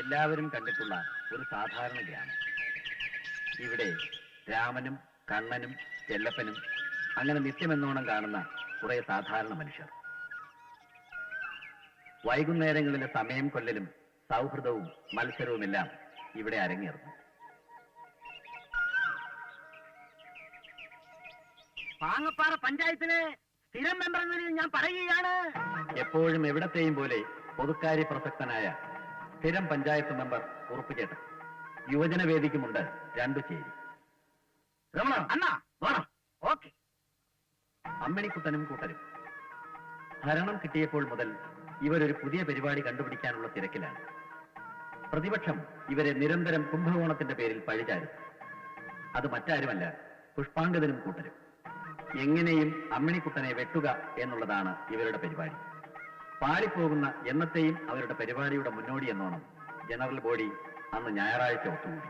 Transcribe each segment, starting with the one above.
എല്ലാവരും കണ്ടിട്ടുള്ള ഒരു സാധാരണ ഗ്രാമം. ഇവിടെ രാമനും കണ്ണനും ചെല്ലപ്പനും അങ്ങനെ നിത്യമെന്നോണം കാണുന്ന കുറെ സാധാരണ മനുഷ്യർ. വൈകുന്നേരങ്ങളിലെ സമയം കൊല്ലലും സൗഹൃദവും മത്സരവുമെല്ലാം ഇവിടെ അരങ്ങേറുന്നു. പാങ്ങപ്പാറ പഞ്ചായത്തിലെ സ്ഥിരം മെമ്പർ എന്ന നിലയിൽ ഞാൻ പറയുകയാണ്, എപ്പോഴും എവിടത്തെയും പോലെ പൊതുക്കാര്യ പ്രസക്തനായ സ്ഥിരം പഞ്ചായത്ത് മെമ്പർ ഉറപ്പുചേട്ടൻ. യുവജനവേദിക്കുമുണ്ട് 2 ചേരി. രമണ അണ്ണാ വേണം. ഓക്കെ. അമ്മിണിക്കുട്ടനും കൂട്ടരും. ഭരണം കിട്ടിയപ്പോൾ മുതൽ ഇവരൊരു പുതിയ പരിപാടി കണ്ടുപിടിക്കാനുള്ള തിരക്കിലാണ്. പ്രതിപക്ഷം ഇവരെ നിരന്തരം കുംഭകോണത്തിന്റെ പേരിൽ പഴിചാരും. അത് മറ്റാരുമല്ല, പുഷ്പാങ്കദനും കൂട്ടരും. എങ്ങനെയും അമ്മിണിക്കുട്ടനെ വെട്ടുക എന്നുള്ളതാണ് ഇവരുടെ പരിപാടി. പാളിപ്പോകുന്ന എന്നത്തെയും അവരുടെ പരിപാടിയുടെ മുന്നോടി എന്നോണം ജനറൽ ബോഡി അന്ന് ഞായറാഴ്ച ഒത്തുകൂടി.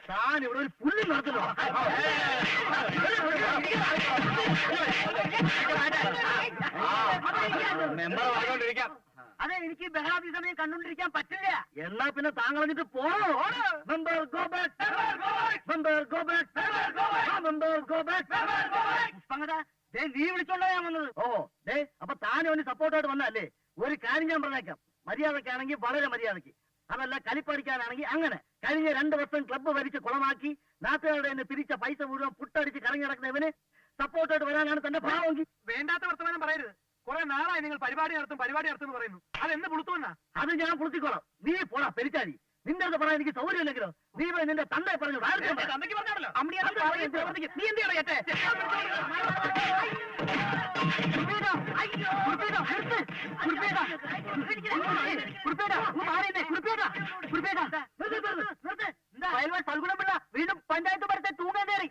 താൻ ഇവിടെ ഒരു പുല്ല് നടത്തല്ലോ. അതെ, എനിക്ക് ബഹളാദി സമയം കണ്ടുകൊണ്ടിരിക്കാൻ പറ്റില്ല. എന്നാ പിന്നെ താങ്കൾ എന്നിട്ട് പോണോ? പുഷ്പങ്ങത, നീ വിളിച്ചോണ്ടാ ഞാൻ വന്നത്. ഓ ദേ, അപ്പൊ താനും അവന് സപ്പോർട്ടായിട്ട് വന്നല്ലേ? ഒരു കാര്യം ഞാൻ പറഞ്ഞേക്കാം, മര്യാദക്കാണെങ്കിൽ വളരെ മര്യാദക്ക്, അതല്ല കലിപ്പടിക്കാനാണെങ്കിൽ അങ്ങനെ. കഴിഞ്ഞ 2 വർഷം ക്ലബ്ബ് ഭരിച്ച് കുളമാക്കി നാട്ടുകാരുടെ തന്നെ പിരിച്ച പൈസ മുഴുവൻ പുട്ടടിച്ച് കറങ്ങി നടക്കുന്നവന് സപ്പോർട്ടായിട്ട് വരാനാണ് തന്റെ ഭാവമെങ്കിൽ. വേണ്ടാത്ത വർത്തമാനം പറയരുത്. കുറെ നാളായി നിങ്ങൾ പരിപാടി നടത്തും പറയുന്നു. അതെന്ന് പുളുത്തുവന്നാ? അത് ഞാൻ പുളുത്തിക്കോളാം. നീ പോടാ പെരിച്ചാടി. നിന്റെ അടുത്ത് പറയാൻ എനിക്ക് സൗകര്യമില്ലെങ്കിലോ നീ പോയി നിന്റെ തന്തയെ പറഞ്ഞു. നീ എന്ത് ചെയ്യണേ? ഫൽഗുണപിള്ള വീണ്ടും പഞ്ചായത്ത് ഭരണത്തെ തൂങ്ങാൻ കയറി.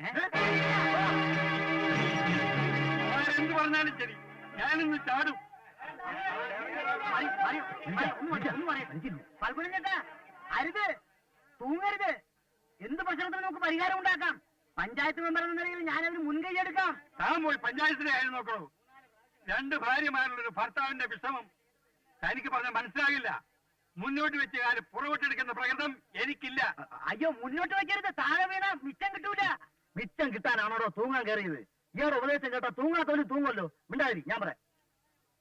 എന്ത് പറഞ്ഞാലും ശരി, ഞാനിന്ന് ചാടും. ഫൽഗുണം ചേട്ടാ, അരുത്, തൂങ്ങരുത്. എന്ത് പ്രശ്നത്തിനും നമുക്ക് പരിഹാരം ഉണ്ടാക്കാം. പഞ്ചായത്ത് മെമ്പർ എന്ന നിലയിൽ ഞാനതിന് മുൻകൈ എടുക്കാം. താൻ പോയി പഞ്ചായത്തിലെ ആയിരുന്നു നോക്കണോ? 2 ഭാര്യമാരുള്ളൊരു ഭർത്താവിന്റെ വിഷമം തനിക്ക് പറഞ്ഞാൽ മനസ്സിലാകില്ല. മുന്നോട്ട് വെച്ച കാര്യം പുറകോട്ടെടുക്കുന്ന പ്രകൃതം എനിക്കില്ല. അയ്യോ, മുന്നോട്ട് വെക്കരുത്. താഴെ വീണ മിച്ചം കിട്ടൂല. മിച്ചം കിട്ടാനാണോ തൂങ്ങാൻ കയറിയത്? ഇയാളുടെ ഉപദേശം കേട്ടാ തൂങ്ങാത്തോലും തൂങ്ങുമല്ലോ. മിണ്ടാതി, ഞാൻ പറയാം.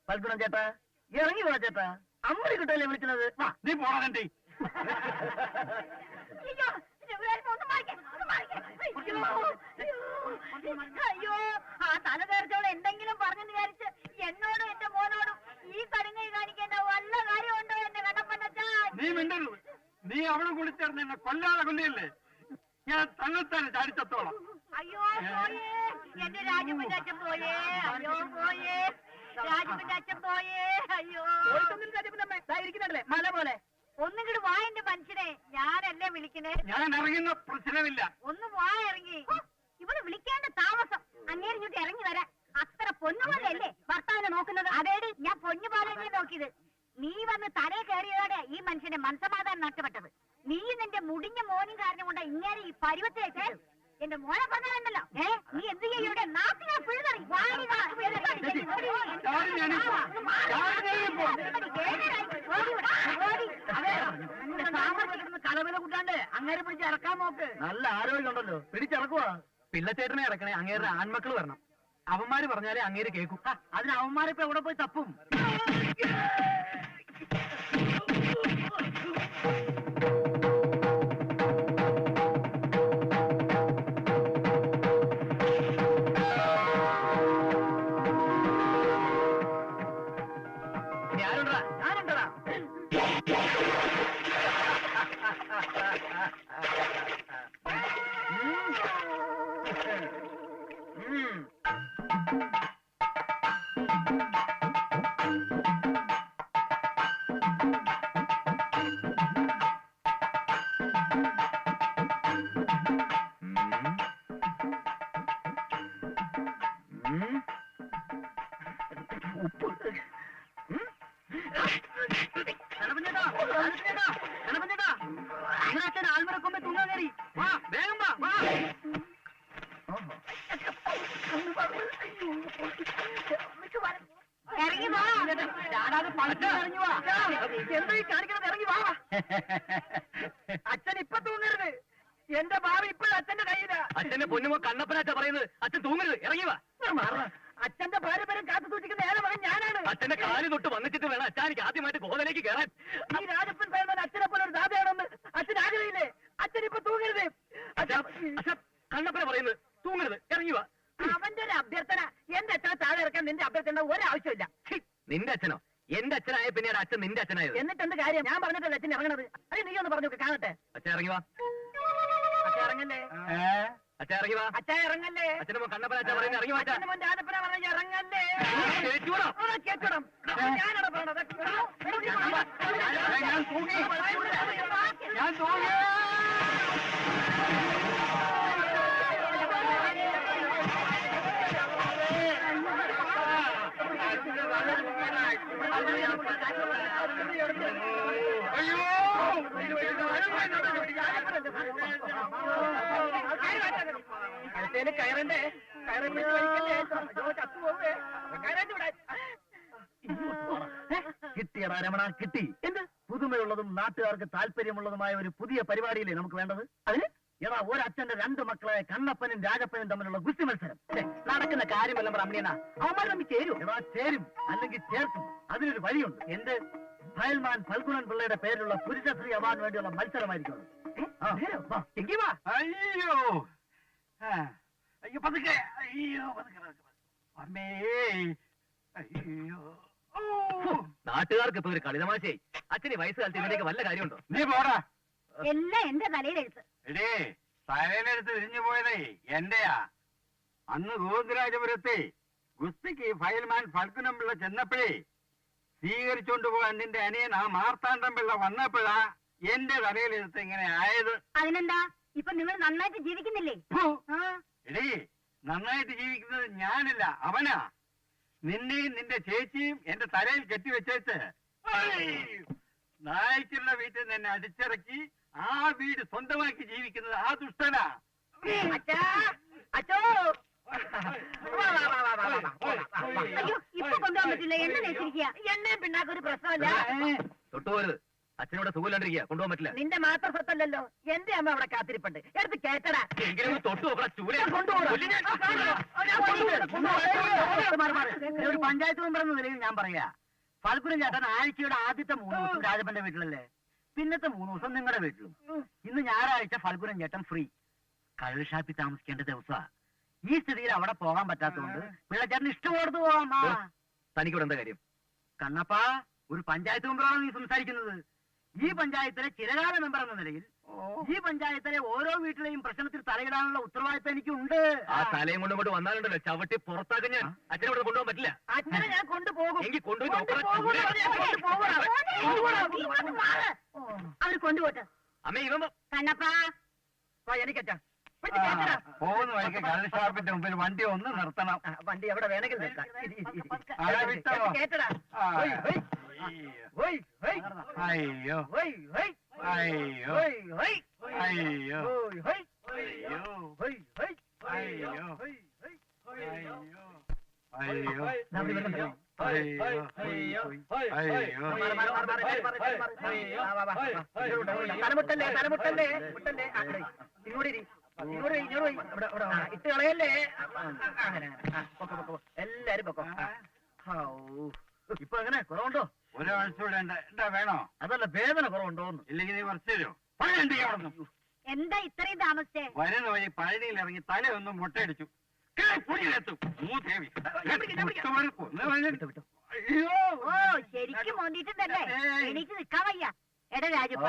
ഫൽഗുണം ചേട്ടാ, ഇറങ്ങി പോടാ ചേട്ടാ. അമ്മടി കിട്ടല്ലേ വിളിക്കുന്നത്? വാ, നീ പോണേ. അയ്യോ, ആ തല തീർച്ചയോളം എന്തെങ്കിലും പറഞ്ഞെന്ന് വിചാരിച്ച് എന്നോടും എന്റെ മോനോടും ഈ കടുങ്ങി കാണിക്കേണ്ട വല്ല കാര്യമുണ്ടോ എന്റെ കടപ്പനച്ചാ? നീ മിണ്ടരുത്. നീ അവിടെ കൂടി ചേർന്ന് എന്നെ കൊല്ലാതെ കൊല്ലിയല്ലേ? ഞാൻ തന്നെത്താനെ ചാടിച്ചത്തോളാം. അയ്യോ പോയേ, എന്റെ രാജപ്പന്റെ അച്ഛൻ പോയേ. അയ്യോ പോയേ, രാജപ്പന്റെ അച്ഛൻ പോയേ. അയ്യോ ഇരിക്കുന്നുണ്ടല്ലേ മല പോലെ. ഒന്നുകിട്ട് വാ എന്റെ മനുഷ്യനെ, ഞാനല്ലേ വിളിക്കണേ. ഞാൻ ഇറങ്ങുന്ന പ്രശ്നമില്ല. ഒന്ന് വാ ഇറങ്ങി. ഇവിടെ വിളിക്കേണ്ട താമസം. അങ്ങേര് ഇങ്ങോട്ട് ഇറങ്ങി വരാൻ. അത്ര പൊന്നുപോലെയല്ലേ ഭർത്താവിനെ നോക്കുന്നത്? അതേടി, ഞാൻ പൊന്നുപോലെ നോക്കിയത്. നീ വന്ന് തലേ കയറിയതോടെ ഈ മനുഷ്യന്റെ മനസ്സമാധാനം നഷ്ടപ്പെട്ടത്. നീ നിന്റെ മുടിഞ്ഞ മോനും കാരണം കൊണ്ട് ഇങ്ങനെ ഈ പരുവത്തിലേക്ക് എന്റെ മോനെ പറഞ്ഞല്ലോ. നീ എന്ത് ചെയ്യൂടെ? നാട്ടിനെ പിഴുതറി കലവില കൂട്ടാണ്ട് അങ്ങേരെ പിടിച്ച് ഇറക്കാൻ നോക്ക്. നല്ല ആരോഗ്യം ഉണ്ടല്ലോ, പിടിച്ചിറക്കുവാ. പിള്ളച്ചേട്ടനെ ഇറക്കണേ. അങ്ങേരുടെ ആൺമക്കൾ വരണം. അവന്മാര് പറഞ്ഞാലേ അങ്ങേര് കേൾക്കും. അതിന് അവന്മാരിപ്പോ എവിടെ പോയി തപ്പും? ഞാനുണ്ടടാ. എന്റെ ഭാവി ഇപ്പോഴും അച്ഛന്റെ കയ്യിലാ. അച്ഛന്റെ പൊന്നുമോ കണ്ണപ്പനാച്ച പറയുന്നത്. അച്ഛൻ തൂങ്ങരുത്, ഇറങ്ങി വാ. അച്ഛന്റെ പാരമ്പര്യം കാത്തു സൂക്ഷിക്കുന്ന ഏറെ മകൻ ഞാനാണ്. അച്ഛന്റെ കാല് തൊട്ട് വന്നിട്ട് വേണം അച്ഛൻ എനിക്ക് ആദ്യമായിട്ട് ഗോതലേക്ക് കയറാൻ. ഈ രാജപ്പൻ സാറിന് അച്ഛനെ പോലെ ഒരു ദാതയാണെന്ന് അച്ഛൻ ആഗ്രഹില്ലേ? അച്ഛൻ ഇപ്പൊ തൂങ്ങരുത്. അച്ഛൻ കണ്ണപ്പന പറയുന്നത് തൂങ്ങരുത്, ഇറങ്ങി വാ. അവന്റെ ഒരു അഭ്യർത്ഥന എന്റെ അച്ഛനെ താഴെ ഇറക്കാൻ നിന്റെ അഭ്യർത്ഥന ഒരാവശ്യമില്ല. ഛി, നിന്റെ അച്ഛനോ? എന്റെ അച്ഛനായ പിന്നീട് അച്ഛൻ നിന്റെ അച്ഛനായത്. എന്നിട്ട് എന്ത് കാര്യം? ഞാൻ പറഞ്ഞിട്ടല്ല അച്ഛൻ ഇറങ്ങണത്. അത് നീ ഒന്ന് പറഞ്ഞു കാണട്ടെ. അച്ഛൻ ഇറങ്ങി വാ. അച്ഛൻ ഇറങ്ങല്ലേ? അച്ഛൻ ഇറങ്ങി വാ. അച്ഛൻ ഇറങ്ങല്ലേ? അച്ഛന്റെ മോൻ കണ്ണപ്പന അച്ഛൻ പറയുന്നത് ഇറങ്ങി വാ. അച്ഛൻ അച്ഛന്റെ മോൻ രാജപ്പന പറഞ്ഞ ഇറങ്ങല്ലേ? കേറ്റുവാടോ? കേട്ടണം. ഞാനാണ് പറഞ്ഞത്. ഞാൻ തൂങ്ങി. ഞാൻ തൂങ്ങി. അയ്യോ അടുത്തേല് കയറണ്ടേ? കയറി പിടിച്ച് വലിക്കല്ലേ? ചത്തുപോവേ. കയറേണ്ടി വിടാൻ. കിട്ടിയടാ രമണ, കിട്ടി. എന്ത് പുതുമയുള്ളതും നാട്ടുകാർക്ക് താല്പര്യമുള്ളതുമായ ഒരു പുതിയ പരിപാടിയില്ലേ നമുക്ക് വേണ്ടത്? അതിന് എടാ ഒരച്ഛന്റെ രണ്ട് മക്കളെ കണ്ണപ്പനും രാജപ്പനും തമ്മിലുള്ള ഗുസ്തി മത്സരം നടക്കുന്ന കാര്യമല്ല ബ്രഹ്മണിയനാ. അവന്മാർ തമ്മിൽ ചേരും. എടാ ചേരും, അല്ലെങ്കിൽ ചേർക്കും. അതിനൊരു വഴിയുണ്ട്. എന്ത്? ഫയൽമാൻ ഫൽഗുണൻ പിള്ളയുടെ പേരിലുള്ള പുരുഷശ്രീ അവാർഡിന് വേണ്ടിയുള്ള മത്സരമായിരിക്കും. എങ്കിൽ വാ. അയ്യോ അയ്യോ പതുക്കെ. അയ്യോ പതുക്കെ. അമ്മേ അയ്യോ. നാട്ടുകാർക്ക് ഇപ്പൊ ഒരു കളിതമാശയായി. അച്ഛന് വയസ്സുകാലത്ത് ഇതിലേക്ക് വല്ല കാര്യമുണ്ടോ? നീ പോടാ. എല്ലാം എന്റെ തലയിലെടുത്ത്. എടേ തലയിലെടുത്ത് തിരിഞ്ഞു പോയതേ എന്റെയാ. അന്ന് ഗോവിന്ദരാജപുരത്തെ ഗുസ്തിക്ക് ഫയൽമാൻ ഫൽഗുനം പിള്ള ചെന്നപ്പോഴേ സ്വീകരിച്ചോണ്ട് പോകാൻ നിന്റെ അനിയൻ ആ മാർത്താണ്ഡം പിള്ള വന്നപ്പോഴാ എന്റെ തലയിലെടുത്ത് ഇങ്ങനെ ആയത്. അതിനെന്താ? ഇപ്പൊ നിങ്ങൾ നന്നായിട്ട് ജീവിക്കുന്നില്ലേ? ഫു. ആ, എടേ നന്നായിട്ട് ജീവിക്കുന്നത് ഞാനല്ല, അവനാ. നിന്നെയും നിന്റെ ചേച്ചിയും എന്റെ തലയിൽ കെട്ടിവെച്ചേച്ച് നായ്ക്കുള്ള വീട്ടിൽ നിന്ന് എന്നെ അടിച്ചിറക്കി ആ വീട് സ്വന്തമാക്കി ജീവിക്കുന്നത് ആ ദുഷ്ടനാ. അച്ഛാ, അച്ഛോ. അയ്യോ ഇപ്പൊ കൊണ്ടുപോകാൻ പറ്റില്ല. എണ്ണ തേച്ചിരിക്കുക. എണ്ണയും പിന്നാക്കൊരു പ്രശ്നമല്ല. തൊട്ടുപോരുത്. അച്ഛനോട് സുഖമില്ലാണ്ടിരിക്കുക, കൊണ്ടുപോകാൻ പറ്റില്ല. നിന്റെ മാത്രം സ്വത്തല്ലല്ലോ, എന്റെ അമ്മ അവിടെ കാത്തിരിപ്പുണ്ട്. എടുത്ത് കേട്ടടാ. എങ്കിലും ഒന്ന് തൊട്ടു നോക്കടാ ചൂരെ. ഒരു പഞ്ചായത്ത് മെമ്പർ എന്ന നിലയിൽ ഞാൻ പറയാ, ഫൽഗുനൻ ചേട്ടൻ ആഴ്ചയുടെ ആദ്യത്തെ 3 ദിവസം രാജപ്പന്റെ വീട്ടിലല്ലേ, പിന്നത്തെ 3 ദിവസം നിങ്ങളുടെ വീട്ടിലും. ഇന്ന് ഞായറാഴ്ച ഫൽഗുനൻ ചേട്ടൻ ഫ്രീ. കള്ള് ഷാപ്പിൽ താമസിക്കേണ്ട ദിവസമാ. ഈ സ്ഥിതിയിൽ അവിടെ പോകാൻ പറ്റാത്തതുകൊണ്ട് പിള്ളച്ചേട്ടന് ഇഷ്ടമുള്ളത് പോവാം. തനിക്കിവിടെ എന്താ കാര്യം? കണ്ണപ്പാ, ഒരു പഞ്ചായത്ത് മെമ്പറാണ് നീ സംസാരിക്കുന്നത്. ഈ പഞ്ചായത്തിലെ ചിരകാല മെമ്പർ എന്ന നിലയിൽ ഈ പഞ്ചായത്തിലെ ഓരോ വീട്ടിലെയും പ്രശ്നത്തിൽ തലയിടാനുള്ള ഉത്തരവാദിത്തം എനിക്കുണ്ട്. ആ തലയും കൊണ്ട് ഇങ്ങോട്ട് വന്നാലുണ്ടല്ലോ ചവിട്ടി പുറത്താക്കാൻ ഞാൻ. അച്ഛനെ ഇവിടെ കൊണ്ടുപോകാൻ പറ്റില്ല. അച്ഛനെ ഞാൻ കൊണ്ടുപോകും. എങ്കിൽ കൊണ്ടുപോയി നോക്കണം. അവര് കൊണ്ടുപോട്ടെ. അമ്മ ഇവൻ കണ്ണപ്പാ, എനിക്കച്ഛാ പോകുന്ന വഴിക്ക് കള്ള് ഷാപ്പിന്റെ മുമ്പിൽ വണ്ടി ഒന്ന് നിർത്തണം. വണ്ടി എവിടെ വേണമെങ്കിൽ നിർത്താം. ആരാ വിട്ടോ? കേട്ടടാ. ഹൊയ്, ഹൊയ്. ഹൊയ്, ഹൊയ്. അയ്യോ ഹൊയ്, ഹൊയ്. അയ്യോ ഹൊയ്, ഹൊയ്. അയ്യോ ഹൊയ്, ഹൊയ്. അയ്യോ ഹൊയ്, ഹൊയ്. അയ്യോ ഹൊയ്, ഹൊയ്. അയ്യോ അയ്യോ ദാ ഇവിടെ വരുന്നുണ്ടോ? അയ്യോ അയ്യോ മാറ്, മാറ്, മാറ്, മാറ്, മാറ്, മാറ്, മാറ്. വാ, വാ, വാ. തലമുട്ടല്ലേ, തലമുട്ടല്ലേ, മുട്ടല്ലേ. ആ, ഇവിടെ. ഇങ്ങോട്ട് ഇരി. ഇങ്ങോട്ട് ഇരി, ഇങ്ങോട്ട് പോയി. ഇവിടെ, ഇവിടെ. ആ, ഇട്ട് കളയല്ലേ. അങ്ങനെ, ആ, പൊക്കോ, പൊക്കോ. എല്ലാരും പൊക്കോ. ഹൗ. ഇപ്പൊ എങ്ങനെ കുറവുണ്ടോ? ഒരാഴ്ചയുടെ എന്താ വേണോ? അതല്ല, വേദന കുറവുണ്ടോന്ന്. ഇല്ലെങ്കിൽ നീ കുറച്ച് തരുമോ? പഴയ എന്താ ഇത്രയും താമസിച്ചേ? വരുന്ന വഴി പഴനിയിൽ ഇറങ്ങി തലയൊന്നും മുട്ടയടിച്ചു. അയ്യോ ഓ ശരിക്കും മോന്തിട്ടുണ്ടല്ലേ? എനിക്ക് നിക്കാൻ വയ്യ. എടാ രാജപ്പ,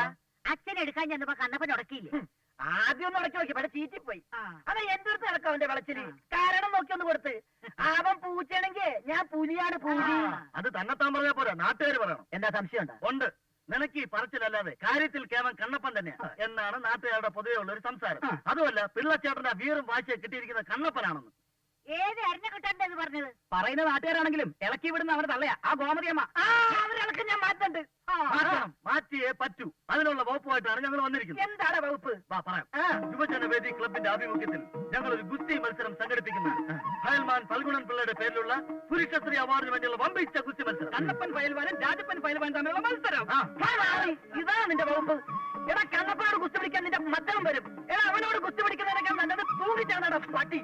അച്ഛൻ എടുക്കാൻ ചെന്നപ്പോ കണ്ണപ്പൻ ഉടക്കിയില്ലേ? ആദ്യം ഒന്ന് ഇടയ്ക്ക് നോക്കി, പക്ഷെ ചീറ്റിപ്പോയി. അത് എന്റെ അടുത്ത് ഇറക്കാം അവന്റെ വിളച്ചില്. കാരണം നോക്കി ഒന്ന് കൊടുത്ത്. അവൻ പൂച്ചയാണെങ്കിൽ ഞാൻ പുലിയാണ് പൂജി. അത് തന്നെത്താൻ പറഞ്ഞാ പോരാ, നാട്ടുകാർ പറയണം. എന്താ സംശയം ഉണ്ട്? നിനക്ക് ഈ പറച്ചിലല്ലാതെ കാര്യത്തിൽ കേവലം കണ്ണപ്പൻ തന്നെയാണ് എന്നാണ് നാട്ടുകാരുടെ പൊതുവെ ഉള്ള ഒരു സംസാരം. അതുമല്ല, പിള്ളച്ചേട്ടന്റെ വീറും വാശിയെ കിട്ടിയിരിക്കുന്ന കണ്ണപ്പനാണെന്ന്. ഏത് അരിഞ്ഞ കിട്ടണ്ടെന്ന് പറഞ്ഞത്? പറയുന്ന നാട്ടുകാരാണെങ്കിലും ഇളക്കി വിടുന്ന അവരുടെ തള്ളയാ ആ ഗോമതിയമ്മ. അവരിളക്ക് ഞാൻ മാറ്റണ്ട്. മാറ്റിയേ പറ്റൂ. അതിനുള്ള വകുപ്പുമായിട്ടാണ് ഞങ്ങൾ വന്നിരിക്കുന്നത്. എന്താണ് വകുപ്പ്? വാ പറയാം. യുവജനവേദി ക്ലബിന്റെ ആഭിമുഖ്യത്തിൽ ഞങ്ങൾ ഒരു ഗുസ്തി മത്സരം സംഘടിപ്പിക്കുന്നുണ്ട്. ഫയൽമാൻ ഫൽഗുണൻ പിള്ളയുടെ പേരിലുള്ള പുരുഷശ്രീ അവാർഡിന് വേണ്ടിയുള്ള വമ്പിച്ച ഗുസ്തി മത്സരം. കണ്ണപ്പൻ ഫയൽമാനും രാജപ്പൻ ഫയൽമാനും തമ്മിലുള്ള മത്സരം. ഇതാണ് നിന്റെ വകുപ്പ്. എടാ കണ്ണപ്പനോട് കുസ്തി പിടിക്കാൻ നിന്റെ മത്തം വരും. എടാ അവനോട് കുസ്തി പിടിക്കുന്നതിനേക്കാൾ നല്ലത് തൂങ്ങിച്ചാണ് പട്ടി.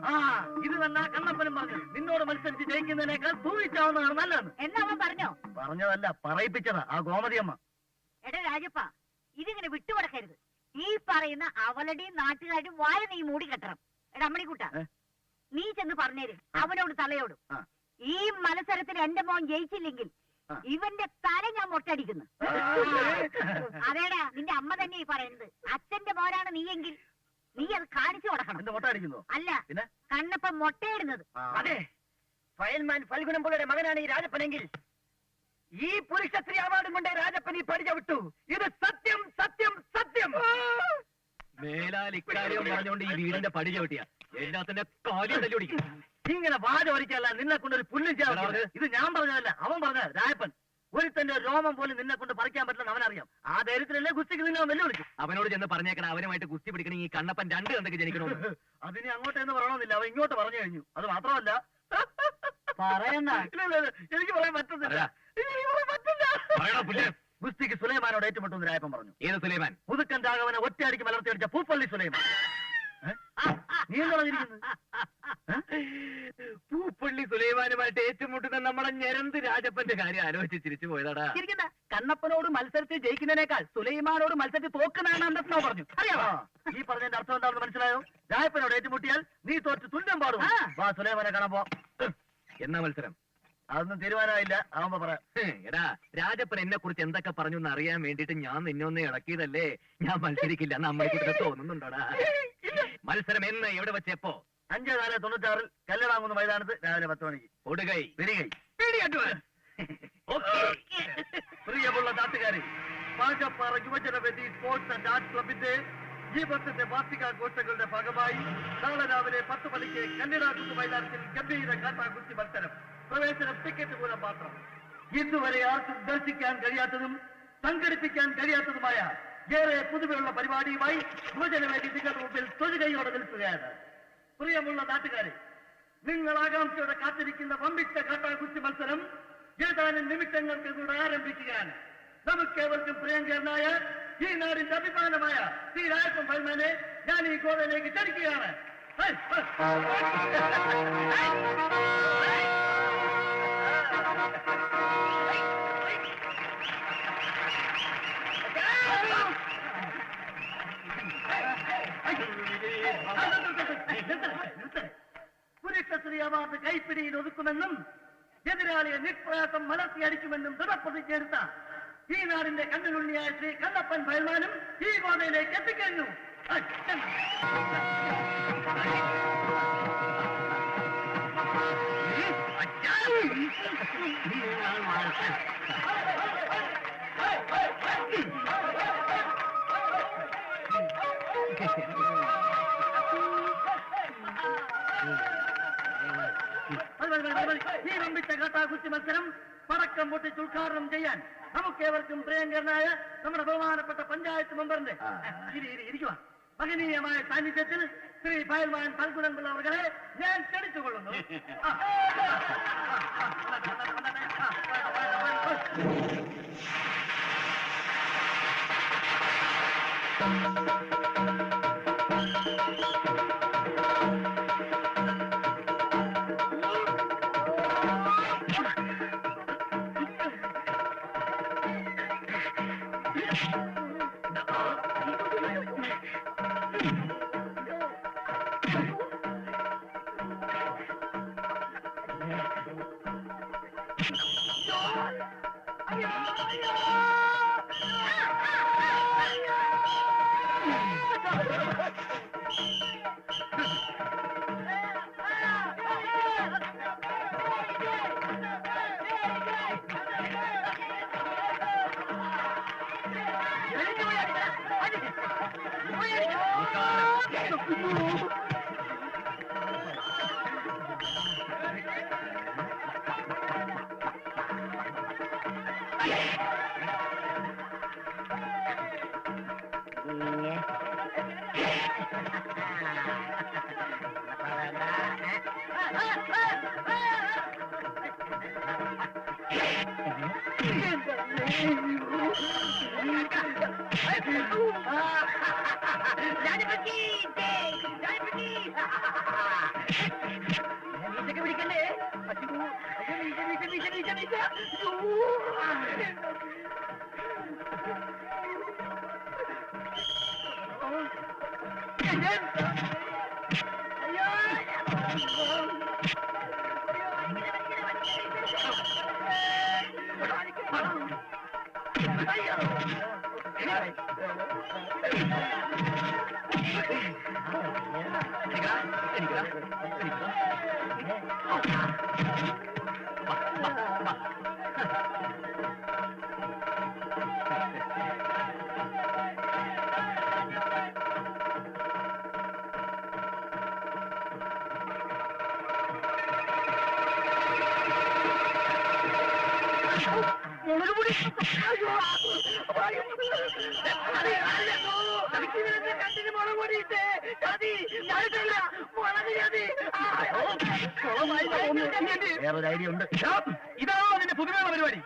ഇത് തന്നെ കണ്ണപ്പനും പറഞ്ഞു. നിന്നോട് മത്സരിച്ച് ജയിക്കുന്നതിനേക്കാൾ തൂങ്ങിച്ചാവുന്നതാണ് നല്ലത്. എന്നാ അവൻ പറഞ്ഞോ? പറഞ്ഞതല്ല, പറയിപ്പിച്ചതാ ആ ഗോമതിയമ്മ. എടാ രാജപ്പ, ഇതിങ്ങനെ വിട്ടുകൊടുക്കരുത്. ഈ പറയുന്ന അവളുടെയും നാട്ടുകാരും വായ നീ മൂടി കെട്ടണം. എടാ അമ്മണിക്കുട്ട, നീ ചെന്ന് പറഞ്ഞേര് അവനോട് തലയോടും. ഈ മത്സരത്തിൽ എന്റെ മോൻ ജയിച്ചില്ലെങ്കിൽ ഇവന്റെ തല ഞാൻ മൊട്ടടിക്കുന്നു. അതേടാ, നിന്റെ അമ്മ തന്നെ ഈ പറയുന്നത്. അച്ഛന്റെ മോനാണ് നീയെങ്കിൽ നീ അത് കാണിച്ചു കൊടുക്കണം. എന്റെ മുട്ട അടിക്കുന്നു അല്ല, പിന്നെ കണ്ണപ്പം മുട്ടയിടുന്നത്. അതെ, ഫയൽമാൻ ഫൽഗുണം പിള്ളയുടെ മകനാണ് ഈ രാജപ്പനെങ്കിൽ ഈ പുരുഷശ്രീ അവാർഡും കൊണ്ട് രാജപ്പൻ ഈ പടിച്ച വിട്ടു. ഇത് സത്യം സത്യം സത്യം. മേലാൽ ഇക്കാര്യം പറഞ്ഞുകൊണ്ട് ഈ വീടിന്റെ പടി ചവിട്ടിയാ എല്ലാത്തിന്റെ കാര്യം തല്ലുപിടിക്കും. ഇങ്ങനെ വാചോരിക്കല്ല, നിന്നെ കൊണ്ട് ഒരു പുല്ലും ചെയ്യാറുണ്ട്. ഇത് ഞാൻ പറഞ്ഞതല്ല, അവൻ പറഞ്ഞ രാജപ്പൻ. ഒരുത്തന്റെ രോമം പോലും നിന്നെ കൊണ്ട് പറിക്കാൻ പറ്റില്ലെന്ന് അവനറിയാം. ആ ധൈര്യത്തിലല്ലേ ഗുസ്തിക്ക് നിന്നെ വെല്ലുവിളിക്കും. അവനോട് ചെന്ന് പറഞ്ഞേക്കണം അവനുമായിട്ട് കുസ്തി പിടിക്കണമെങ്കിൽ ഈ കണ്ണപ്പൻ 2 കണ്ടൊക്കെ ജനിക്കണമെന്ന്. അതിന് അങ്ങോട്ടെന്ന് പറയണമെന്നില്ല, അവൻ ഇങ്ങോട്ട് പറഞ്ഞു കഴിഞ്ഞു. അത് മാത്രമല്ല പറയണ്ട, എനിക്ക് പറയാൻ പറ്റുന്നില്ല. ഗുസ്തിക്ക് സുലൈമാനോട് ഏറ്റുമുട്ടുന്ന രായപ്പൻ പറഞ്ഞു. ഏത് സുലൈമാൻ? പുതുക്കൻ രാഘവനെ ഒറ്റയടിക്ക് മലർത്തി അടിച്ച പൂപ്പള്ളി സുലൈമാൻ. നീ എന്താ പറഞ്ഞിരിക്കുന്നത്? പൂപ്പള്ളി സുലൈമാനുമായിട്ട് ഏറ്റുമുട്ടുന്ന നമ്മളെ ഞരന്ത് രാജപ്പന്റെ കാര്യം ആലോചിച്ച് ചിരിച്ചു പോയതാടാ. കണ്ണപ്പനോട് മത്സരത്തിൽ ജയിക്കുന്നതിനേക്കാൾ സുലൈമാനോട് മത്സരത്തിൽ തോക്കുന്നതാണ് അന്തസ്നോ പറഞ്ഞു. അറിയാമോ ഈ പറഞ്ഞതിന്റെ അർത്ഥം എന്താണെന്ന് മനസ്സിലായോ? രായപ്പനോട് ഏറ്റുമുട്ടിയാൽ നീ തോറ്റ് തുല്യം പാടും. വാ സുലൈമാനെ കാണാൻ പോ. എന്നാ മത്സരം? അതൊന്നും തീരുമാനമായില്ല, ആവുമ്പോ പറയാം. എടാ, രാജപ്പൻ എന്നെ കുറിച്ച് എന്തൊക്കെ പറഞ്ഞു എന്ന് അറിയാൻ വേണ്ടിട്ട് ഞാൻ നിന്നെ ഒന്ന് ഇളക്കിയതല്ലേ. ഞാൻ മത്സരിക്കില്ല എന്ന് അമ്മയെ തോന്നുന്നുണ്ടോടാ? മത്സരം എന്ന് എവിടെ വെച്ചപ്പോ? 5/4/96 കല്ലടാങ്ങുന്ന മൈതാനത്ത് രാവിലെ 10 മണിക്ക്. കൊടുകൈ പിടികൈ. പ്രിയമുള്ള നാട്ടുകാരെ, പാചപ്പാറ യുവജനവേദി സ്പോർട്സ് ആൻഡ് ആർട്സ് ക്ലബിന്റെ ഈ വർഷത്തെ വാർഷികാഘോഷങ്ങളുടെ ഭാഗമായി നാളെ രാവിലെ 10 മണിക്ക് കല്ലടാകുന്ന മൈതാനത്തിൽ ഗംഭീര കാട്ടാകുസ്തി മത്സരം. പ്രവേശനം ടിക്കറ്റ് മൂലം മാത്രം. ഇന്നുവരെ ആർക്കും ദർശിക്കാൻ കഴിയാത്തതും സംഘടിപ്പിക്കാൻ കഴിയാത്തതുമായ ഏറെ പുതുമയുള്ള പരിപാടിയുമായി യുവജനവേദി നിങ്ങളുടെ മുമ്പിൽ തൊഴുകൈയോടെ നിൽക്കുകയാണ്. പ്രിയമുള്ള നാട്ടുകാരെ, നിങ്ങൾ ആകാംക്ഷയോടെ കാത്തിരിക്കുന്ന വമ്പിച്ച കാട്ടാകുസ്തി മത്സരം ഏതാനും നിമിഷങ്ങൾക്ക് കൂടെ ആരംഭിക്കുകയാണ്. നമുക്കേവർക്കും പ്രിയങ്കരനായ ഈ നാടിന്റെ അഭിമാനമായ ശ്രീ രാജപ്പൻ ഫൽമാനെ ഞാൻ ഈ ഗോവയിലേക്ക് ക്ഷണിക്കുകയാണ്. പുരുഷശ്രീ അവാർഡ് കൈപ്പിടിയിൽ ഒതുക്കുമെന്നും എതിരാളിയെ നിഷ്പ്രയാസം മലർത്തിയടിക്കുമെന്നും ദൃഢപ്രതിജ്ഞയെടുത്ത ഈ നാടിന്റെ കണ്ണുരുണ്ണിയായ ശ്രീ കണ്ണപ്പൻ ഫയൽമാനും ഈ ഗോതയിലേക്ക് എത്തിക്കഴിഞ്ഞു. ഈ വമ്പിച്ച കാട്ടാകുസ്തി മത്സരം പടക്കം പൊട്ടിച്ച് ഉദ്ഘാടനം ചെയ്യാൻ നമുക്കേവർക്കും പ്രിയങ്കരനായ നമ്മുടെ ബഹുമാനപ്പെട്ട പഞ്ചായത്ത് മെമ്പറിന്റെ ഇരിക്കുക മഹനീയമായ സാന്നിധ്യത്തിൽ ശ്രീ ഫയൽമാൻ ഫൽഗുണൻ പിള്ള അവരെ ഞാൻ ക്ഷണിച്ചുകൊള്ളുന്നു. പിടിക്കണ്ടേ വേറൊരു ഐഡിയ ഉണ്ട്. ഇതാണോ അതിന്റെ പുതുമയുള്ള പരിപാടി?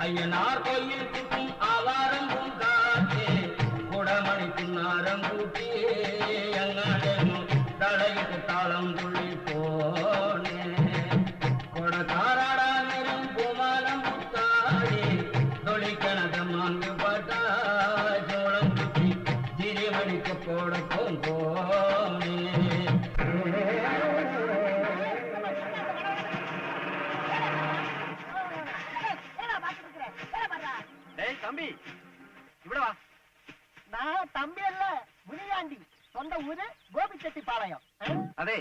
അയ്യനാർ കൊയ്യിൽ കുട്ടി ആവാരം പൂങ്കാറ്റേ കുടമണിക്കുന്നാരം കൂട്ടിയേ അങ്ങാടെന്നു തളയിട്ട് താളം തുള്ളി പോണേ കൊടക്കാറാടാ നിരം പൂമാലം പുത്താടി തൊളിക്കണത് മാങ്ക് പാട്ട ചോളം കുത്തി തിരിമണിക്കപ്പോടൊപ്പം പോണേ തമ്പി ഇവിടെ വാ. തമ്പിയല്ല മുനിയാണ്ടി, സ്വന്തം ഊര് ഗോപിച്ചെട്ടിപ്പാളയം. അതെ,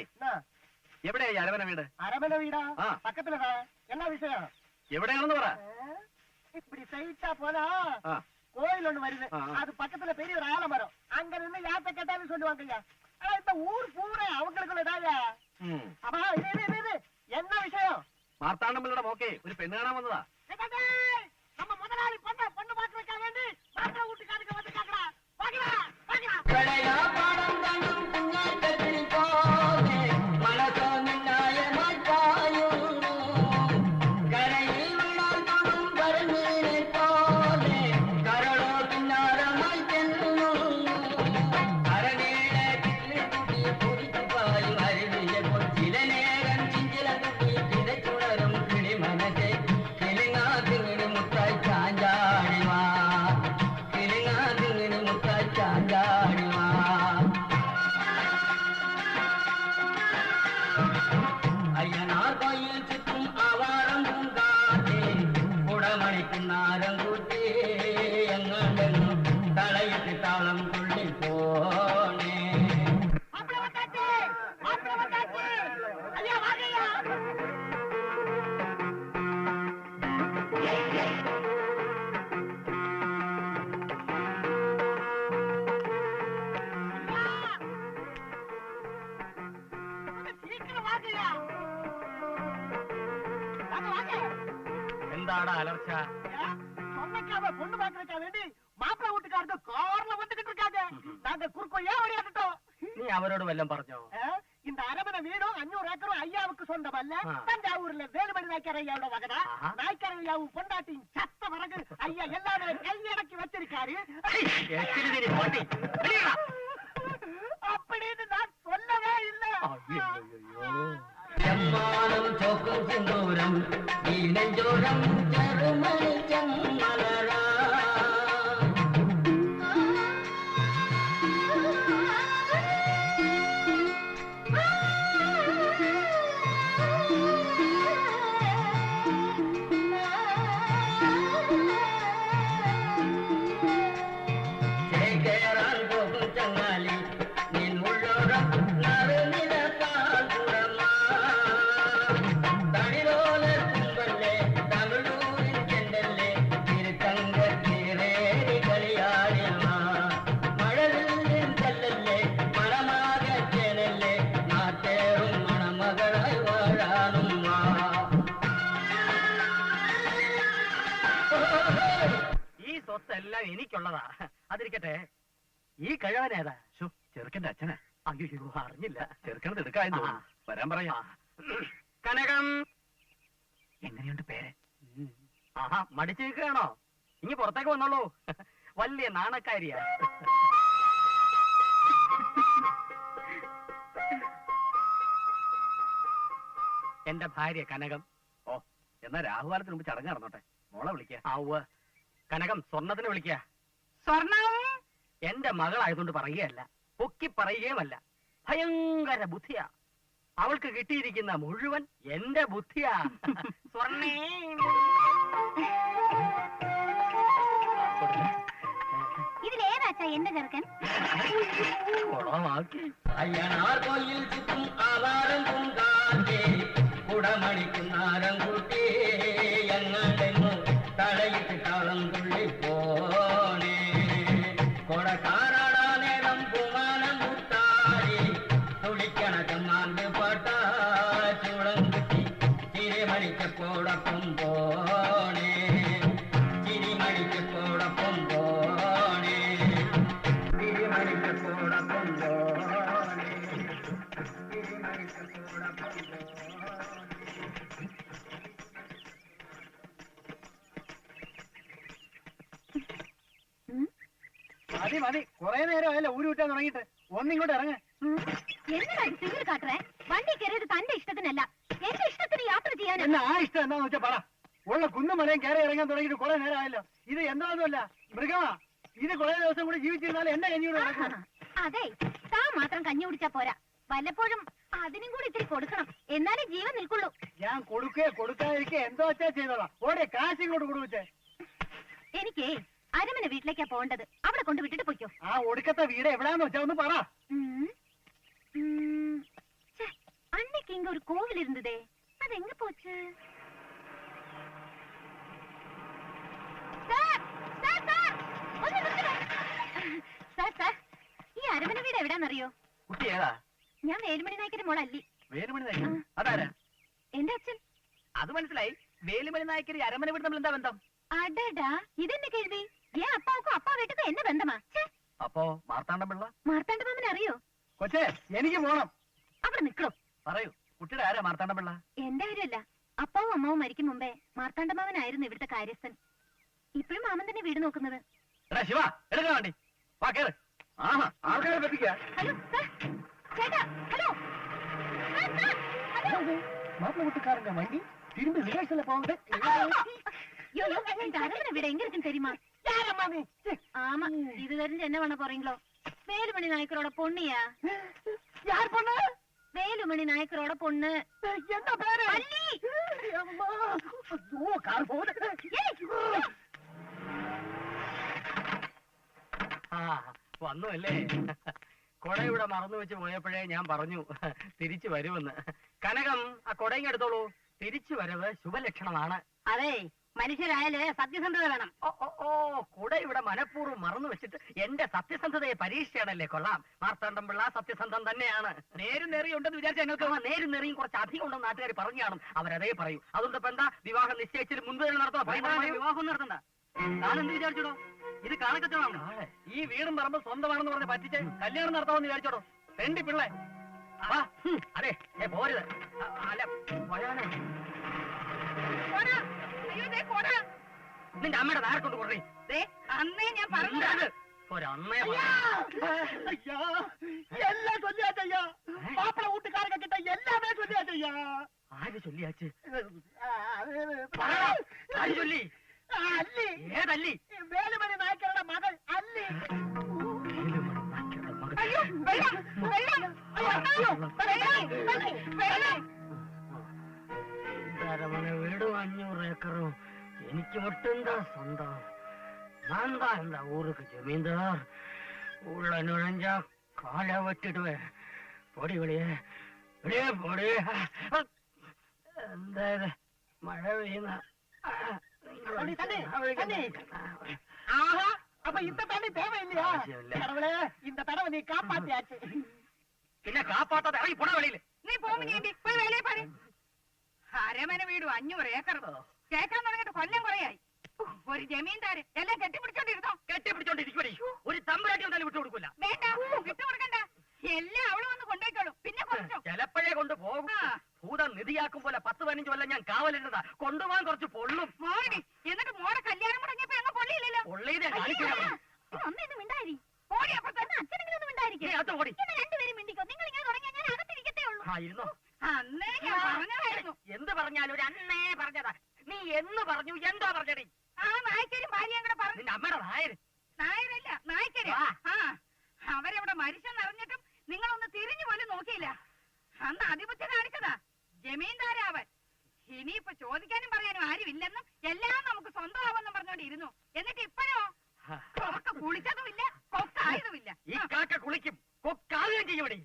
എവിടെയാ ഈ അരവന വീട്? അരമന വീടാ പക്കത്തിലതാ. എന്നാ വിഷയം? എവിടെയാണെന്ന് പറ. இப்படி சைட்டா போனா கோயில் ஒண்ணு வருது, அது பக்கத்துல பெரிய ஒரு ஆலமரம். அங்க நின்று யாத்த கேட்டாலும் சொல்லுவாங்க ஐயா. ஆனா இந்த ஊர் பூரா அவங்களுக்குள்ள இதாங்க. அப்பா இது என்ன விஷயம்? മാർത്താണ്ഡമ്മയുടെ മോക്കെ ഒരു പെണ്ണ് കാണാൻ വന്നതാ. நம்ம முதலாளி பொண்ணு பார்க்க வைக்க வேண்டி மாப்பிள்ளை வீட்டுக்காரங்க வந்து கேட்கறா. வாங்கடா வாங்கடா. கடையா பாடம் தங்கும் குஞ்சாட்டத்தில் போதே மனசோ நியாயமாய் பாயும் கரையில் விழால் தொடும் கருமீனை போலே கரளோ பின்னாரமாய் தென்னும் அரணேட கிள்ளி குட்டி பொறித்து பாயும் அருவிய போல் சில நேரம் சிஞ்சில குட்டி பிதைச்சுணரும் கிளி மனசே கிளிங்கா திங்கினி முத்தாய் சாஞ்சாடிவா கிளிங்கா திங்கினி முத்தாய் சாஞ்சாடிவா ஐயனார் கோயில் சுற்றும் ஆவாரம் பூங்காட்டே குடமணிக்குன்னாரம் கூட்டி எங்கண்டனும் தலையிட்டு தாளம் துள்ளி போனே மாப்பிள்ளை வந்தாச்சு, மாப்பிள்ளை வந்தாச்சு. ஐயா வாங்கய்யா. சீக்கிரம் வாங்கய்யா. வாங்க வாங்க. എന്താടാ അലർച്ച? சொன்னக்காக பொண்ணு பாக்குறதுக்கா வேண்டி மாப்பிள்ளை வீட்டுக்காரங்க கார்ல வந்துகிட்டு இருக்காங்க. நாங்க குறுக்கோயா ஓடியாட்டோம். നീ അവരോട് വല്ലതും പറഞ്ഞോ? இந்த அரமனை வீடும் 500 ஏக்கரும் ஐயாவுக்கு சொந்தமல்ல. தஞ்சாவூர்ல வேலுமணி நாய்க்கார ஐயாவோட மகனா. நாய்க்கார ஐயாவும் பொண்டாட்டியும் சத்த வரகு ஐயா எல்லாமே கையடக்கி வச்சிருக்காரு அப்படின்னு நான் മണം ചെറുമണി ചെമ്മലരാ ചേക്കേറാൻ പോകും ചങ്ങാലി നിൻ ഉള്ളോരം നറുനില പാൽപുറമാ തടിലോല തുമ്പല്ലേ തമിഴൂരിൻ ചെണ്ടല്ലേ തിരുത്തങ്കത്തീരേറി കളിയാടിയമാ മഴവില്ലിൻ കല്ലല്ലേ മണമാകച്ചേനല്ലേ നാട്ടേറും മണമകളായി വാഴാനും മാ ഈ സ്വത്തെല്ലാം എനിക്കുള്ളതാ. അതിരിക്കട്ടെ, ഈ കഴിവനേതാ? ചെറുക്കന്റെ അച്ഛനാ. അയ്യോ, അറിഞ്ഞില്ല. ചെറുക്കനത് എടുക്കാന്ന് തോന്നുന്നു. വരാൻ പറയാ. കനകം എങ്ങനെയുണ്ട് പേര്? ആഹാ, മടിച്ചു നിൽക്കുകയാണോ? ഇനി പുറത്തേക്ക് വന്നോളൂ. വലിയ നാണക്കാരിയാ. എന്റെ ഭാര്യ കനകം. ഓ, എന്നാ രാഹുകാലത്തിന് മുമ്പ് ചടങ്ങ് നടന്നോട്ടെ. മോളെ വിളിക്ക. ആവ് കനകം, സ്വർണത്തിന് വിളിക്ക. സ്വർണം എന്റെ മകളായതുകൊണ്ട് പറയുകയല്ല, പൊക്കി പറയുകയുമല്ല. ഭയങ്കര ബുദ്ധിയാ. അവൾക്ക് കിട്ടിയിരിക്കുന്ന മുഴുവൻ എന്റെ ബുദ്ധിയാ. സ്വർണ്ണേ ഇതിലേതാച്ചാ എന്റെ ചെറുക്കൻ? കുളമാക്കി. അയ്യനാർ കോയിൽ ചുറ്റും ആവാരം പൂങ്കാറ്റേ കുടമണിക്കുന്നാരം കൂട്ടി എങ്ങാണ്ടെങ്ങോ തലയിട്ട് താളം തുള്ളി പോണേ കൊടക്കാരാടാ നേരം പൂമാനം മുത്താടി തുളിക്കണ ചമ്മാണ്ട് പാട്ട ചൂടം കുത്തി ചിരിമണിക്കപ്പോടൊപ്പം പോണേ ചിരിമണിക്കപ്പോടൊപ്പം പോണേ ചിരിമണിക്കപ്പോടൊപ്പം പോണേ ചിരിമണിക്കപ്പോടൊപ്പം മതി മതി, കുറെ നേരം ആയല്ലോ ഊരി വിട്ടാൻ തുടങ്ങിയിട്ട്. ഒന്നിങ്ങോട്ട് ഇറങ്ങ. എന്നതാ സിവിൽ കാട്ടറേ? വണ്ടി കയറിയത് തന്റെ ഇഷ്ടത്തിനല്ല, എന്റെ ഇഷ്ടത്തിന് യാത്ര ചെയ്യാൻ. എന്നാ ആ ഇഷ്ടം എന്താന്ന് വെച്ചാ പറ. ഉള്ള കുന്നും മലയും കയറി ഇറങ്ങാൻ തുടങ്ങിയിട്ട് കുറെ നേരം ആയല്ലോ. ഇത് എന്താണെന്നല്ല, മൃഗമാ. ഇത് കുറെ ദിവസം കൂടി ജീവിച്ചിരുന്നാലും എന്റെ കഞ്ഞിയൂടെ നടക്കും. അതെ, താൻ മാത്രം കഞ്ഞി കുടിച്ചാ പോരാ, വല്ലപ്പോഴും അതിനും കൂടി ഇത്തിരി കൊടുക്കണം, എന്നാലേ ജീവൻ നിൽക്കുള്ളൂ. ഞാൻ കൊടുക്കാതിരിക്കെ എന്തോ വെച്ചാ ചെയ്തോളാം. ഓടെ കാശ് ഇങ്ങോട്ട് കൊടുവച്ചേ. എനിക്ക് അരമന വീട്ടിലേക്കാ പോകേണ്ടത്, അവിടെ കൊണ്ട് വിട്ടിട്ട് പൊയ്ക്കോ. ആ ഒടുക്കത്തെ വീട് എവിടാന്ന് വെച്ചാ ഒന്ന് പറ. അന്നേക്ക് ഇങ്ങ ഒരു കോവിൽ ഇരുന്നതേ, അതെങ്ങ പോച്ച്? സാർ, ഈ അരമന വീട് എവിടാന്നറിയോ? കുട്ടി ഏതാ? ഞാൻ വേലുമണി നായ്ക്കന്റെ മോളല്ലി. വേലുമണി നായകൻ? അതാരാ? എന്റെ അച്ഛൻ. അത് മനസ്സിലായി. വേലുമണി നായക്കര് അരമന വീട് തമ്മിൽ എന്താ ബന്ധം? അടടാ, ഇതെന്നെ കേൾവി. ഏൻ അപ്പാവുക്കും അപ്പാ വീട്ടത് എന്നെ ബന്ധമാ? അപ്പോ മാർത്താണ്ഡം പിള്ള? മാർത്താണ്ഡ മാമൻ അറിയോ? കൊച്ചേ, എനിക്ക് പോണം. അവിടെ നിക്കണോ? പറയൂ, കുട്ടിയുടെ ആരാ മാർത്താണ്ഡം പിള്ള? എന്റെ കാര്യമല്ല, അപ്പാവും അമ്മാവും മരിക്കും മുമ്പേ മാർത്താണ്ഡ മാമനായിരുന്നു ഇവിടുത്തെ കാര്യസ്ഥൻ. ഇപ്പോഴും മാമൻ തന്നെ വീട് നോക്കുന്നത്. എടാ ശിവ, എടുക്കാൻ വേണ്ടി വാ, കേറ്. ആഹാ, ആൾക്കാരെ പറ്റിക്ക. ഹലോ സാർ, ചേട്ടാ, hello sir, sir, hello. Mappila കൂട്ടുകാരന്റെ വണ്ടി തിരുമ്പി റിവേഴ്സിലെ പോകട്ടെ. ஐயோ, இந்த அரமனை வீடு எங்க இருக்குன்னு தெரியுமா? ஆமா, இது தெரிஞ்சு என்ன பண்ண போறீங்களோ? வேலுமணி நாயக்கரோட பொண்ணுயா. யார் பொண்ணு? வேலுமணி நாயக்கரோட பொண்ணு. என்ன பேரு? அள்ளி. அம்மா, ஐயோ, கார் போகுது. വന്നു അല്ലേ? കൊടയുടെ മറന്നു വെച്ച് പോയപ്പോഴേ ഞാൻ പറഞ്ഞു തിരിച്ചു വരുമെന്ന്. കനകം, ആ കൊടയും എടുത്തോളൂ. തിരിച്ചു വരവ് ശുഭലക്ഷണമാണ്. അതെ, മനുഷ്യരായാല് സത്യസന്ധത വേണം. ഓ, കുട ഇവിടെ മനഃപൂർവ്വം മറന്നു വെച്ചിട്ട് എന്റെ സത്യസന്ധതയെ പരീക്ഷയാണല്ലേ. കൊള്ളാം, മാർത്താണ്ഡം പിള്ള സത്യസന്ധം തന്നെയാണ്. നേരും നെറിയും ഉണ്ടെന്ന് വിചാരിച്ച ഞങ്ങൾക്ക് നേരും നെറിയും കുറച്ച് അധികം ഉണ്ടെന്ന് നാട്ടുകാർ പറഞ്ഞു കാണും. അവരതേ പറയൂ. അതുകൊണ്ട് ഇപ്പൊ എന്താ, വിവാഹം നിശ്ചയിച്ചിട്ട് മുൻപ് തന്നെ നടത്തണം. വിവാഹം നടത്തണ്ട. താനെന്ത് വിചാരിച്ചോടോ? ഇത് കാണക്കച്ചവടമാണ്. ഈ വീടും പറമ്പ് സ്വന്തമാണെന്ന് പറഞ്ഞ് പറ്റിച്ച് കല്യാണം നടത്താമെന്ന് വിചാരിച്ചോടോ? തെണ്ടി പിള്ളേ. അതെ, പോരുത്. അല്ല, വരാനോ? നിന്റെ അമ്മയുടെ നേരെ കൊണ്ട് കുറേ അന്നേ ഞാൻ പറഞ്ഞു. ഒരമ്മയെ എല്ലാം ചൊല്ലിയാച്ചയ്യാ. മാപ്പിള കൂട്ടുകാരൊക്കെ കിട്ട എല്ലാമേ ചൊല്ലിയാച്ചയ്യാ. ആര് ചൊല്ലിയാച്ച്? ചൊല്ലി അല്ലി ഏതല്ലി വേലുമണി നായ്ക്കരുടെ മകൾ അല്ലി. അയ്യോ വെള്ളം വെള്ളം അയ്യോ വെള്ളം അരമന വീടും 500 ഏക്കറും എനിക്ക് மட்டும்தா சொந்தம். நான் தான் இந்த ஊருக்கு ஜமீன்தார். உள்ள நுழைஞ்சா காலை வெட்டிடுவேன். பொடி வெளியே வெளியே பொடி. இந்த മഴ പെയ്യുന്ന ஆஹா அப்ப இந்த தண்ணி தேவையில்லையா? கடவுளே இந்த தடவை நீ காப்பாத்தியாச்சு. പിന്നെ കാപ്പാത്താതെ ഇറങ്ങി പോണ വെളിയില്. നീ പോകുമ്പോ പോയി വേലയെ പാரு. അരമന വീടും 500 ഏക്കർ കേൾക്കാൻ തുടങ്ങിയിട്ട് കൊല്ലം കുറയായി. ഒരു ജമീന്ദാര് എല്ലാം കെട്ടിപ്പിടിച്ചോണ്ടിരുന്നോ? കെട്ടിപ്പിടിച്ചോണ്ടിരിക്കുവടി. ഒരു തമ്പുരാട്ടി ഒന്നും വിട്ടു കൊടുക്കൂല. വേണ്ട വിട്ടുകൊടുക്കണ്ട, എല്ലാം അവള് വന്ന് കൊണ്ടേക്കോളും. പിന്നെ കുറച്ചോ ചിലപ്പോഴേ കൊണ്ട് പോകും. ഭൂതം നിധിയാക്കും പോലെ 10-15 കൊല്ലം ഞാൻ കാവലിരുന്നതാ. കൊണ്ടുപോകാൻ കുറച്ച് പൊള്ളും. മോടി എന്നിട്ട് മോടെ കല്യാണം മുടങ്ങിയപ്പോ അങ്ങ് പൊള്ളിയില്ലല്ലോ. പൊള്ളിയതേ കാണിക്കാം. ഒന്നും മിണ്ടായി ഓടി. അപ്പൊ തന്നെ അച്ഛനെങ്കിലും മിണ്ടായിരിക്കും. ഓടി രണ്ടുപേരും മിണ്ടിക്കോ. നിങ്ങൾ ഇങ്ങനെ തുടങ്ങിയാൽ ഞാൻ അകത്തിരിക്കത്തേ ഉള്ളൂ. ഇരുന്നോ. അന്നേ ഞാൻ പറഞ്ഞതായിരുന്നു. എന്ത് പറഞ്ഞാലും ഒരു അന്നേ പറഞ്ഞതാ. നീ എന്ന് പറഞ്ഞു എന്തോ പറഞ്ഞടി. ആ നായ്ക്കരും ഭാര്യയും കൂടെ പറഞ്ഞു. നിന്റെ അമ്മയുടെ നായര്. നായരല്ല നായ്ക്കര്. ആ അവരവിടെ മരിച്ചെന്നറിഞ്ഞിട്ടും നിങ്ങളൊന്ന് തിരിഞ്ഞു പോലും നോക്കിയില്ല. അന്ന് അതിബുദ്ധി കാണിച്ചതാ ജമീന്ദാരാവൻ. ഇനിയിപ്പൊ ചോദിക്കാനും പറയാനും ആരും ഇല്ലെന്നും എല്ലാം നമുക്ക് സ്വന്തമാവെന്നും പറഞ്ഞോണ്ടിരുന്നു. എന്നിട്ട് ഇപ്പോഴോ കൊക്ക കുളിച്ചതുമില്ല കൊക്കായതുമില്ല. ഈ കാക്ക കുളിക്കും കൊക്കാകുകയും ചെയ്യൂടി.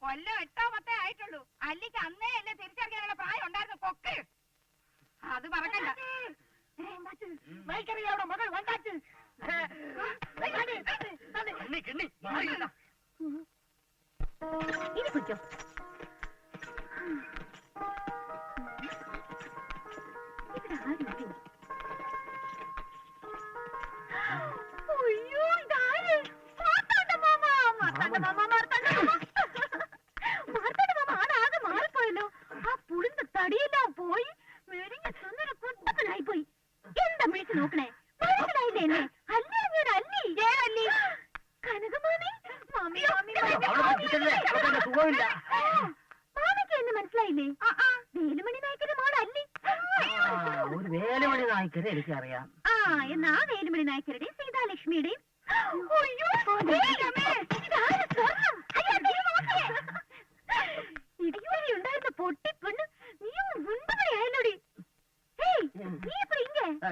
കൊല്ലം 8-10 ആയിട്ടുള്ളൂ. അല്ലിക്ക് അന്നേ അല്ലേ തിരിച്ചറിയാനുള്ള പ്രായം ഉണ്ടായിരുന്നു കൊക്ക്. അത് പറക്കണ്ട. നായ്ക്കറിയുടെ മകൾ വണ്ടാച്ച്. കിണ്ണി കിണ്ണി മാറിയില്ല. ഇനി കുറ്റോ അയ്യോ ഇതാര്? മാർത്താണ്ഡ മാമ. മാർത്താണ്ഡ മാമ മാർത്താണ്ഡ മാമ മാർത്താണ്ഡ മാമ ആടാകെ മാറിപ്പോയല്ലോ. ആ പുളിന്ന തടിയെല്ലാം പോയി മെലിഞ്ഞ സുന്ദര കുട്ടപ്പനായി പോയി. എന്താ വിളിച്ചു നോക്കണേ? മനസ്സിലായില്ലേ എന്നെ? അല്ലേ ഞാൻ അല്ലി. ഏതല്ലി? കനകമാമി. മാമി മാമി സുഖമില്ല. മാമിക്ക് എന്നെ മനസ്സിലായില്ലേ? വേലുമണി നായ്ക്കരുടെ മോളല്ലി. ഒരു വേലുമണി നായ്ക്കരെ എനിക്കറിയാം. ആ എന്നാ വേലുമണി നായ്ക്കരുടെയും സീതാലക്ഷ്മിയുടെയും. അയ്യോ ഇടിയോടി ഉണ്ടായിരുന്ന പൊട്ടിപ്പെണ്ണ് നീ ഉണ്ടയായല്ലോടി. നീ ഇപ്പൊ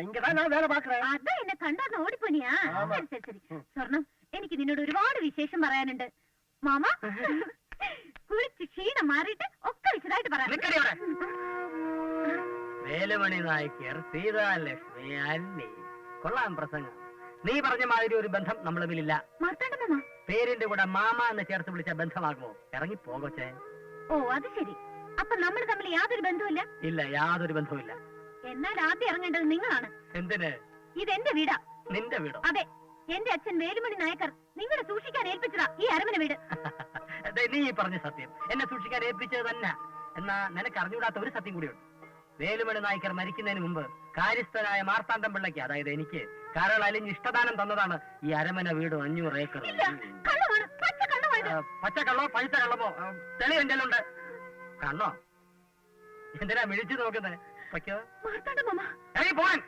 இங்கதான் நான் வேலை பாக்குறேன். അതാ എന്നെ കണ്ടാർന്ന് ഓടിപ്പോനിയാ? ശരി ശരി ശരി. സ്വർണം, എനിക്ക് നിന്നോട് ഒരുപാട് വിശേഷം പറയാനുണ്ട്. മാമ കുളിച്ച് ക്ഷീണം മാറിയിട്ട് ഒക്കെ വിശദമായിട്ട് പറയാം. വേലുമണി നായ്ക്കർ സീതാലക്ഷ്മി അല്ലി. കൊള്ളാം പ്രസംഗം. നീ പറഞ്ഞ മാതിരി ഒരു ബന്ധം നമ്മൾ തമ്മിലില്ല. മാർത്താണ്ഡ മാമ പേരിന്റെ കൂടെ മാമ എന്ന് ചേർത്ത് വിളിച്ച ബന്ധമാകുമോ? ഇറങ്ങി പോകച്ചേ. ഓ അത് ശരി. അപ്പൊ നമ്മൾ തമ്മിൽ യാതൊരു ബന്ധവുമില്ല? ഇല്ല, യാതൊരു ബന്ധവുമില്ല. എന്നാൽ ആദ്യം ഇറങ്ങേണ്ടത് നിങ്ങളാണ്. എന്തിന്? ഇതെന്റെ വീടാ. നിന്റെ വീടോ? അതെ, എന്റെ അച്ഛൻ വേലുമണി നായക്കർ നിങ്ങളെ സൂക്ഷിക്കാൻ ഏൽപ്പിച്ചതാ ഈ അരമന വീട്. നീ ഈ പറഞ്ഞ സത്യം എന്നെ സൂക്ഷിക്കാൻ ഏൽപ്പിച്ചത് തന്നെ. എന്നാ നിനക്ക് അറിഞ്ഞുകൂടാത്ത ഒരു സത്യം കൂടിയുണ്ട്. വേലുമണി നായ്ക്കർ മരിക്കുന്നതിന് മുമ്പ് കാര്യസ്ഥനായ മാർത്താണ്ഡം പിള്ളയ്ക്ക്, അതായത് എനിക്ക്, കരൾ അലിഞ്ഞ് ഇഷ്ടദാനം തന്നതാണ് ഈ അരമന വീട് 500 ഏക്കർ. കള്ളമാണ്, പച്ച കള്ളമാണ്. പച്ചക്കള്ളോ പഴുത്ത കള്ളമോ തെളിവ് എന്റെ ഉണ്ട്. കണ്ണോ? എന്തിനാ മിഴിച്ചു നോക്കുന്നത്? പയ്ക്കോ മാർത്താണ്ഡ മാമ. പോവാൻ.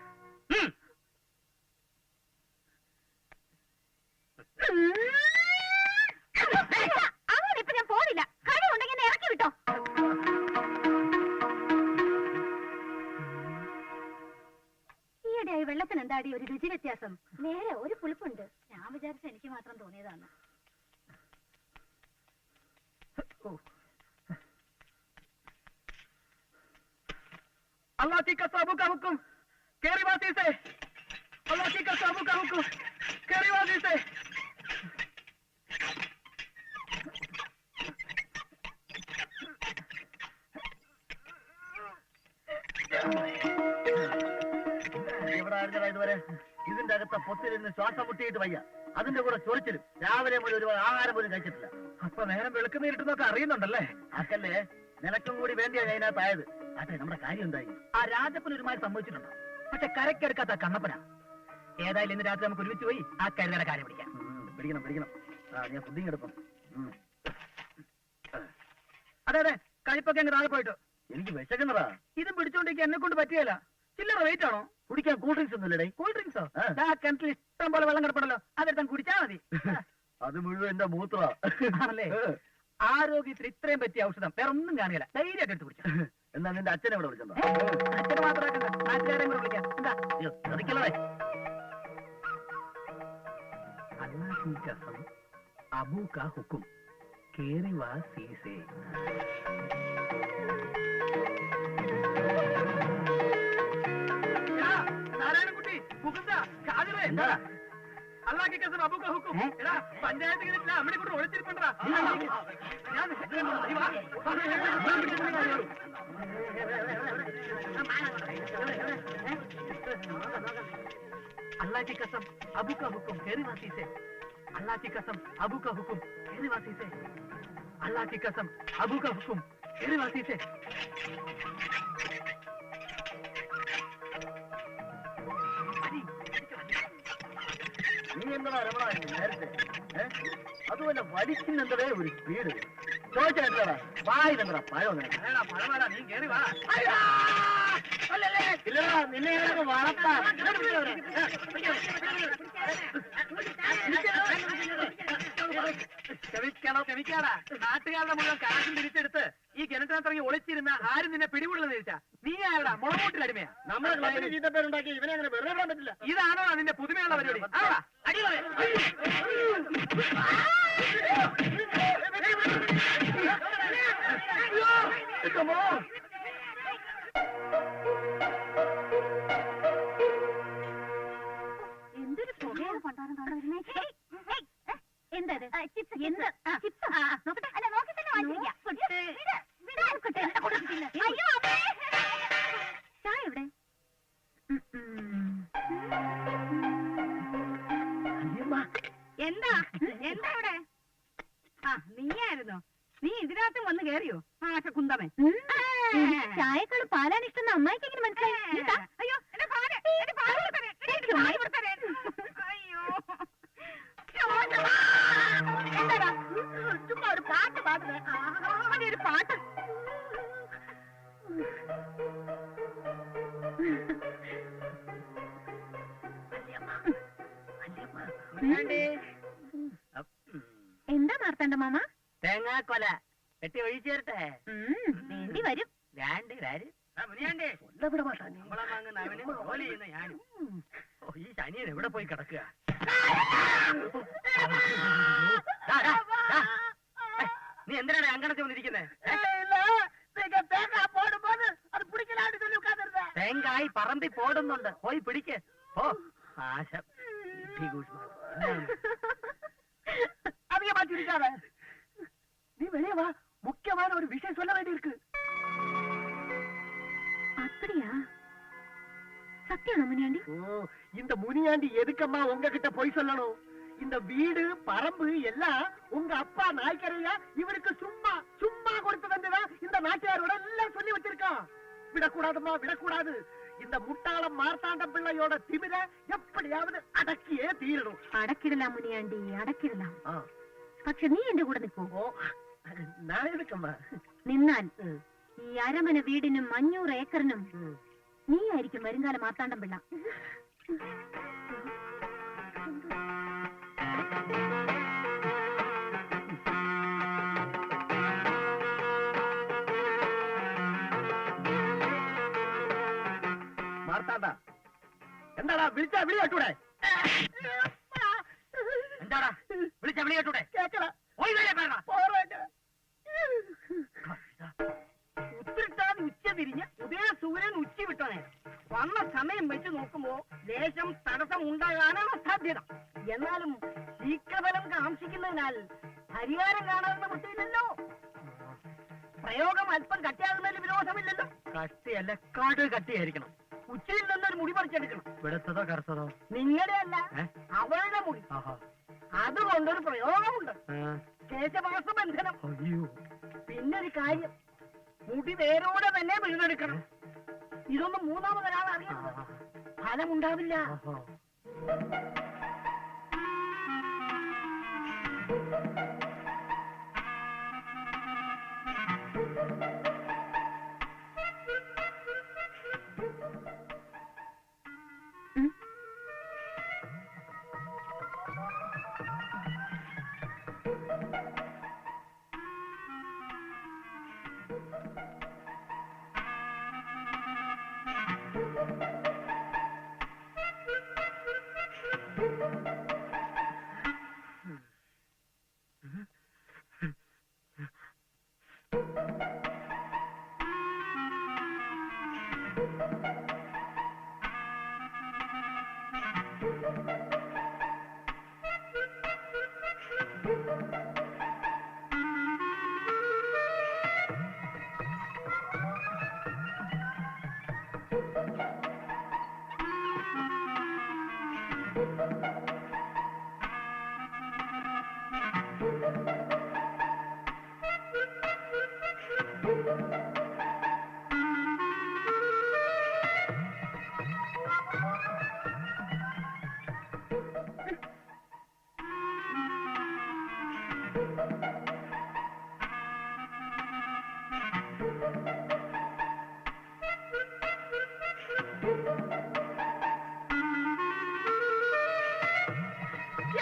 അങ്ങനെ ഇപ്പൊ ഞാൻ പോണില്ല. കഴിവുണ്ടെങ്കിൽ എന്നെ ഇറക്കി വിട്ടോ. ഈയിടെയായി വെള്ളത്തിന് എന്താടി ഒരു രുചി വ്യത്യാസം? നേരെ ഒരു പുളിപ്പുണ്ട്. ഞാൻ വിചാരിച്ച എനിക്ക് മാത്രം തോന്നിയതാണ്. अल्लाह की कसम का हुक्म केरीवासी से, अल्लाह की कसम का हुक्म केरीवासी से. ഇതുവരെ ഇതിന്റെ അകത്ത പൊത്തിലിരുന്ന് ശ്വാസം മുട്ടിയിട്ട് വയ്യ. അതിന്റെ കൂടെ ചൊറിച്ചിലും രാവിലെ മുതൽ ഒരു ആഹാരം പോലും കഴിച്ചിട്ടില്ല. അപ്പൊ നേരം വെളുക്ക് നേരിട്ടുന്നൊക്കെ അറിയുന്നുണ്ടല്ലേ? ആക്കല്ലേ, നിനക്കും കൂടി വേണ്ടിയാ ഞാൻ അതിനകത്തായത്. അതെ, നമ്മുടെ കാര്യം എന്തായി? ആ രാജപ്പൻ ഒരുമാതിരി സംഭവിച്ചിട്ടുണ്ടോ? പക്ഷെ കരക്കെടുക്കാത്ത കണ്ണപ്പന. ഏതായാലും ഇന്ന് രാത്രി നമുക്ക് ഒരുമിച്ച് പോയി ആ കരുതയുടെ കാര്യം പിടിക്കാം. പിടിക്കണം പിടിക്കണം. ഞാൻ പുഡിങ് എടുപ്പം. അതെ അതെ, കഴിപ്പൊക്കെ അങ്ങ് താഴെ പോയിട്ട്. എനിക്ക് വിശക്കുന്നതാ. ഇതും പിടിച്ചോണ്ടിരിക്കാൻ എന്നെ കൊണ്ട് പറ്റിയല്ല. ചില്ലറ വെയിറ്റ് ആണോ? കുടിക്കാൻ കൂൾ ഡ്രിങ്ക്സ് ഒന്നുമില്ലേ? കൂൾ ഡ്രിങ്ക്സോ? ആ. കിണറ്റിൽ ഇഷ്ടം പോലെ വെള്ളം കിടപ്പുണ്ടല്ലോ, അതെടുത്താൻ കുടിച്ചാ മതി. അത് മുഴുവൻ എന്റെ മൂത്ര. ആണല്ലേ? ആരോഗ്യത്തിന് ഇത്രയും പറ്റിയ ഔഷധം വേറെ ഒന്നും കാണുകയില്ല. ധൈര്യമായിട്ട് എടുത്ത് കുടിച്ചു. എന്നാ നിന്റെ അച്ഛനെ ഇവിടെ വിളിച്ചോ. അച്ഛന് മാത്രമാക്കണ്ട, നാട്ടുകാരെയും കൂടെ വിളിക്കാം. എന്താ ശ്രദ്ധിക്കണേ. अल्लाह की कसम अबू का हुक्म केरे वासी से നാരായണൻകുട്ടി എന്താ? അല്ലാഹ് की कसम अबू का हुक्म എടാ പഞ്ചായത്ത് കിട്ടില്ല അമ്മനെ കൊണ്ട് ഒളിച്ചിരിപ്പണ്ടാ ഞാൻ अल्लाह की कसम अबू का हुक्म केरी वासी से अल्लाह की कसम अबू का हुक्म केरी वासी से अल्लाह की कसम अबू का हुक्म केरी वासी से നീ എന്താ രമണ നേരത്തെ അതുപോലെ വലിക്കുന്നെന്തേ ഒരു സ്പീഡ് ചോദിച്ചാ വായിലെന്താ പഴം പഴമാടാ നീ കേറി വാ ഇല്ലടാ നിന്നെ വളർത്താം ക്ഷമിക്കാടാ നാട്ടുകാരുടെ മുഴുവൻ കാശും തിരിച്ചെടുത്ത് ഈ കിണറ്റിനകത്തിറങ്ങി ഒളിച്ചിരുന്ന ആരും നിന്നെ പിടികൂടുന്ന ചോദിച്ചാ നീ ആരുടെ മുളകൂട്ടിലടിമയാ നമ്മുടെ ക്ലബിന് ചീത്തപ്പേരുണ്ടാക്കി ഇവനെ അങ്ങനെ വെറുതെ വിടാൻ പറ്റില്ല. ഇതാണോ നിന്റെ പുതുമയുള്ള പരിപാടി? ആടാ, അടികളെ. എന്തൊരു പുകയാണ് പണ്ടാരം കാണാൻ വരുന്നേ. എന്താ നോക്കട്ടെ. അല്ല നോക്കി തന്നെ അയ്യോ ചായ എവിടെ? എന്താ എന്താ ഇവിടെ? ആ നീയായിരുന്നോ? നീ ഇതിനകത്തും വന്ന് കേറിയോ? ആശ കുന്തമേ. ചായക്കാള് പാലാണ് ഇഷ്ടം അമ്മായിക്ക് എങ്ങനെ മനസ്സിലായി? അയ്യോ എന്റെ പാല് അയ്യോ എന്താടാ ചുമ്മാ ഒരു പാട്ട് പാടുന്നേ. ഒരു പാട്ട് എന്താ മാർത്താണ്ട മാമ? തേങ്ങാക്കൊല കെട്ടി ഒഴിച്ചു തരട്ടെ? വേണ്ടി വരും. ഈ ശനിയൻ എവിടെ പോയി കിടക്കുക? നീ എന്തിനാണ് അങ്കണത്തിൽ വന്നിരിക്കുന്നേ? തേങ്ങായി പറമ്പി പോടുന്നുണ്ട്, പോയി പിടിക്ക്. ഓ ആശം அதிகமாச்சிருக்காத. நீ வெளியே வா, முக்கியமான ஒரு விஷயம் சொல்ல வேண்டி இருக்கு. அப்படியா? சத்தியம் முனியாண்டி? ஓ, இந்த முனியாண்டி எதுக்கம்மா உங்ககிட்ட போய் சொல்லணும்? இந்த வீடு பரம்பு எல்லாம் உங்க அப்பா நாய்க்கரையா இவருக்கு சும்மா சும்மா கொடுத்து வந்ததான் இந்த நாட்டியாரோட எல்லாம் சொல்லி வச்சிருக்கான். விடக்கூடாதுமா, விடக்கூடாது. இந்த முட்டாளம் மார்த்தாண்டம் பிள்ளையோட திமிர எப்படியாவது அடக்கியே தீரணும். അടക്കിടലാം മുനിയാണ്ടി, അടക്കിടലാം. പക്ഷെ നീ എന്റെ കൂടെ നിൽക്കൂ. நான் எதுக்கம்மா? നിന്നാൽ ഈ അരമന വീടിനും 500 ഏക്കറിനും നീ ആയിരിക്കും വരുംകാല മാർത്താണ്ഡം പിള്ള. മാർത്താണ്ട എന്താടാ വിളിച്ചാ വിളി കേട്ടൂടെ? എന്താടാ വിളിച്ച വിളി കേട്ടൂടെ? കേക്കട ഉത്തിരിട്ടാൻ ഉച്ച തിരിഞ്ഞ് ഉദയ സൂര്യൻ ഉച്ച വിട്ട നേരം വന്ന സമയം വെച്ച് നോക്കുമ്പോ ദേശം തടസ്സം ഉണ്ടാകാനാണ് സാധ്യത. എന്നാലും ശീഘ്രഫലം കാംക്ഷിക്കുന്നതിനാൽ പരിഹാരം കാണാവുന്ന വൃത്തിയില്ലല്ലോ. പ്രയോഗം അല്പം കട്ടിയാകുന്നതിൽ വിരോധമില്ലല്ലോ. കട്ടിയല്ല, കാട് കട്ടിയായിരിക്കണം. ഉച്ചയിൽ നിന്നൊരു മുടി പറിച്ചെടുക്കണം. വെളുത്തതോ കറുത്തതോ? നിങ്ങളുടെ അല്ല, അവളുടെ മുടി. അതുകൊണ്ടൊരു പ്രയോഗമുണ്ട്, കേശവാസ ബന്ധനം. പിന്നൊരു കാര്യം, മുടി വേരോടെ തന്നെ പിഴുതെടുക്കണം. ഇതൊന്നും മൂന്നാമതൊരാൾ അറിയണം, ഫലമുണ്ടാവില്ല.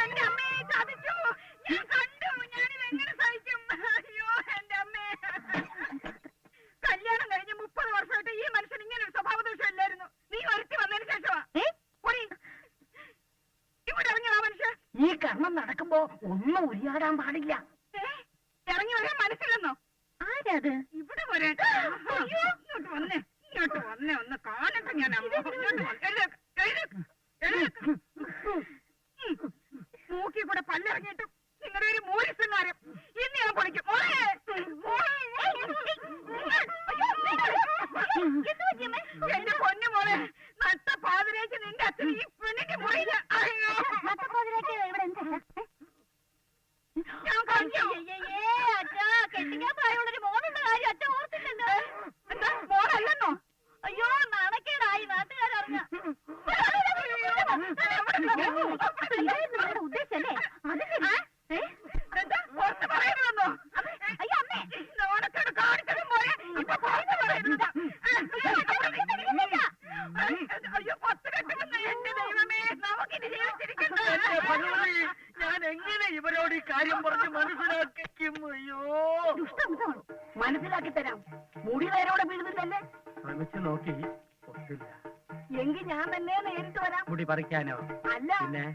എന്റെ അമ്മയെ ചതിച്ചു. ഞാൻ കണ്ടു. ഞാനിതെങ്ങനെ സഹിക്കും? അയ്യോ എന്റെ അമ്മേ. കല്യാണം കഴിഞ്ഞ് 30 വർഷമായിട്ട് ഈ മനുഷ്യൻ ഇങ്ങനെ ഒരു സ്വഭാവ ദോഷം ഇല്ലായിരുന്നു. നീ ഒരുത്തി വന്നതിന് ശേഷമാ. ഇവിടെ ഇറങ്ങിയ മനുഷ്യൻ ഈ കർമ്മം നടക്കുമ്പോ ഒന്നും ഉരിയാടാൻ പാടില്ല. ഇറങ്ങി വരാൻ മനസ്സിലെന്നോ? ആരത്? ഇവിടെ വരാൻ. ഇങ്ങോട്ട് വന്നേ, ഇങ്ങോട്ട് വന്നേ, ഒന്ന് കാണട്ടെ ഞാൻ. മൂക്കി കൂടെ പല്ലിറങ്ങിയിട്ടും നിങ്ങളുടെ ഒരു മൂരിസന്മാരും ഇന്ന് ഞാൻ പൊളിക്കും. എന്റെ പൊന്നു മോളെ, നട്ട പാതിരേക്ക് നിന്റെ അച്ഛൻ ഈ പെണ്ണിന്റെ മുറിയില്ല. ഞാൻ കണ്ടു. കെട്ടിക്കാൻ പ്രായമുള്ളൊരു മോനുള്ള കാര്യം അച്ഛൻ ഓർത്തില്ലല്ലോ. എന്താ മോളല്ലെന്നോ? അയ്യോ നാണക്കേടായി നാട്ടുകാരറിഞ്ഞ. ഉദ്ദേശല്ലേ? എന്താ പുറത്ത് പറയുന്നോ? അയ്യോ അമ്മേ, നോണക്കേട് കാണിച്ചതും പോലെ ഇപ്പൊ പുറത്ത് പറയുന്നത്. അയ്യോ 10 കെട്ടുമെന്ന്. എന്റെ ദൈവമേ, നമുക്കിനി ജീവിച്ചിരിക്കുന്നത്. ഞാൻ എങ്ങനെ ഇവരോട് ഈ കാര്യം പറഞ്ഞ് മനസ്സിലാക്കിക്കും? അയ്യോ, മനസ്സിലാക്കി തരാം. മുടി നേരോടെ വീഴുന്നില്ലല്ലേ? ശ്രമിച്ചു നോക്കി ഒത്തില്ല. എങ്കിൽ ഞാൻ തന്നെ നേരിട്ട് വരാം. മുടി പറിക്കാനോ? അല്ല, പിന്നെ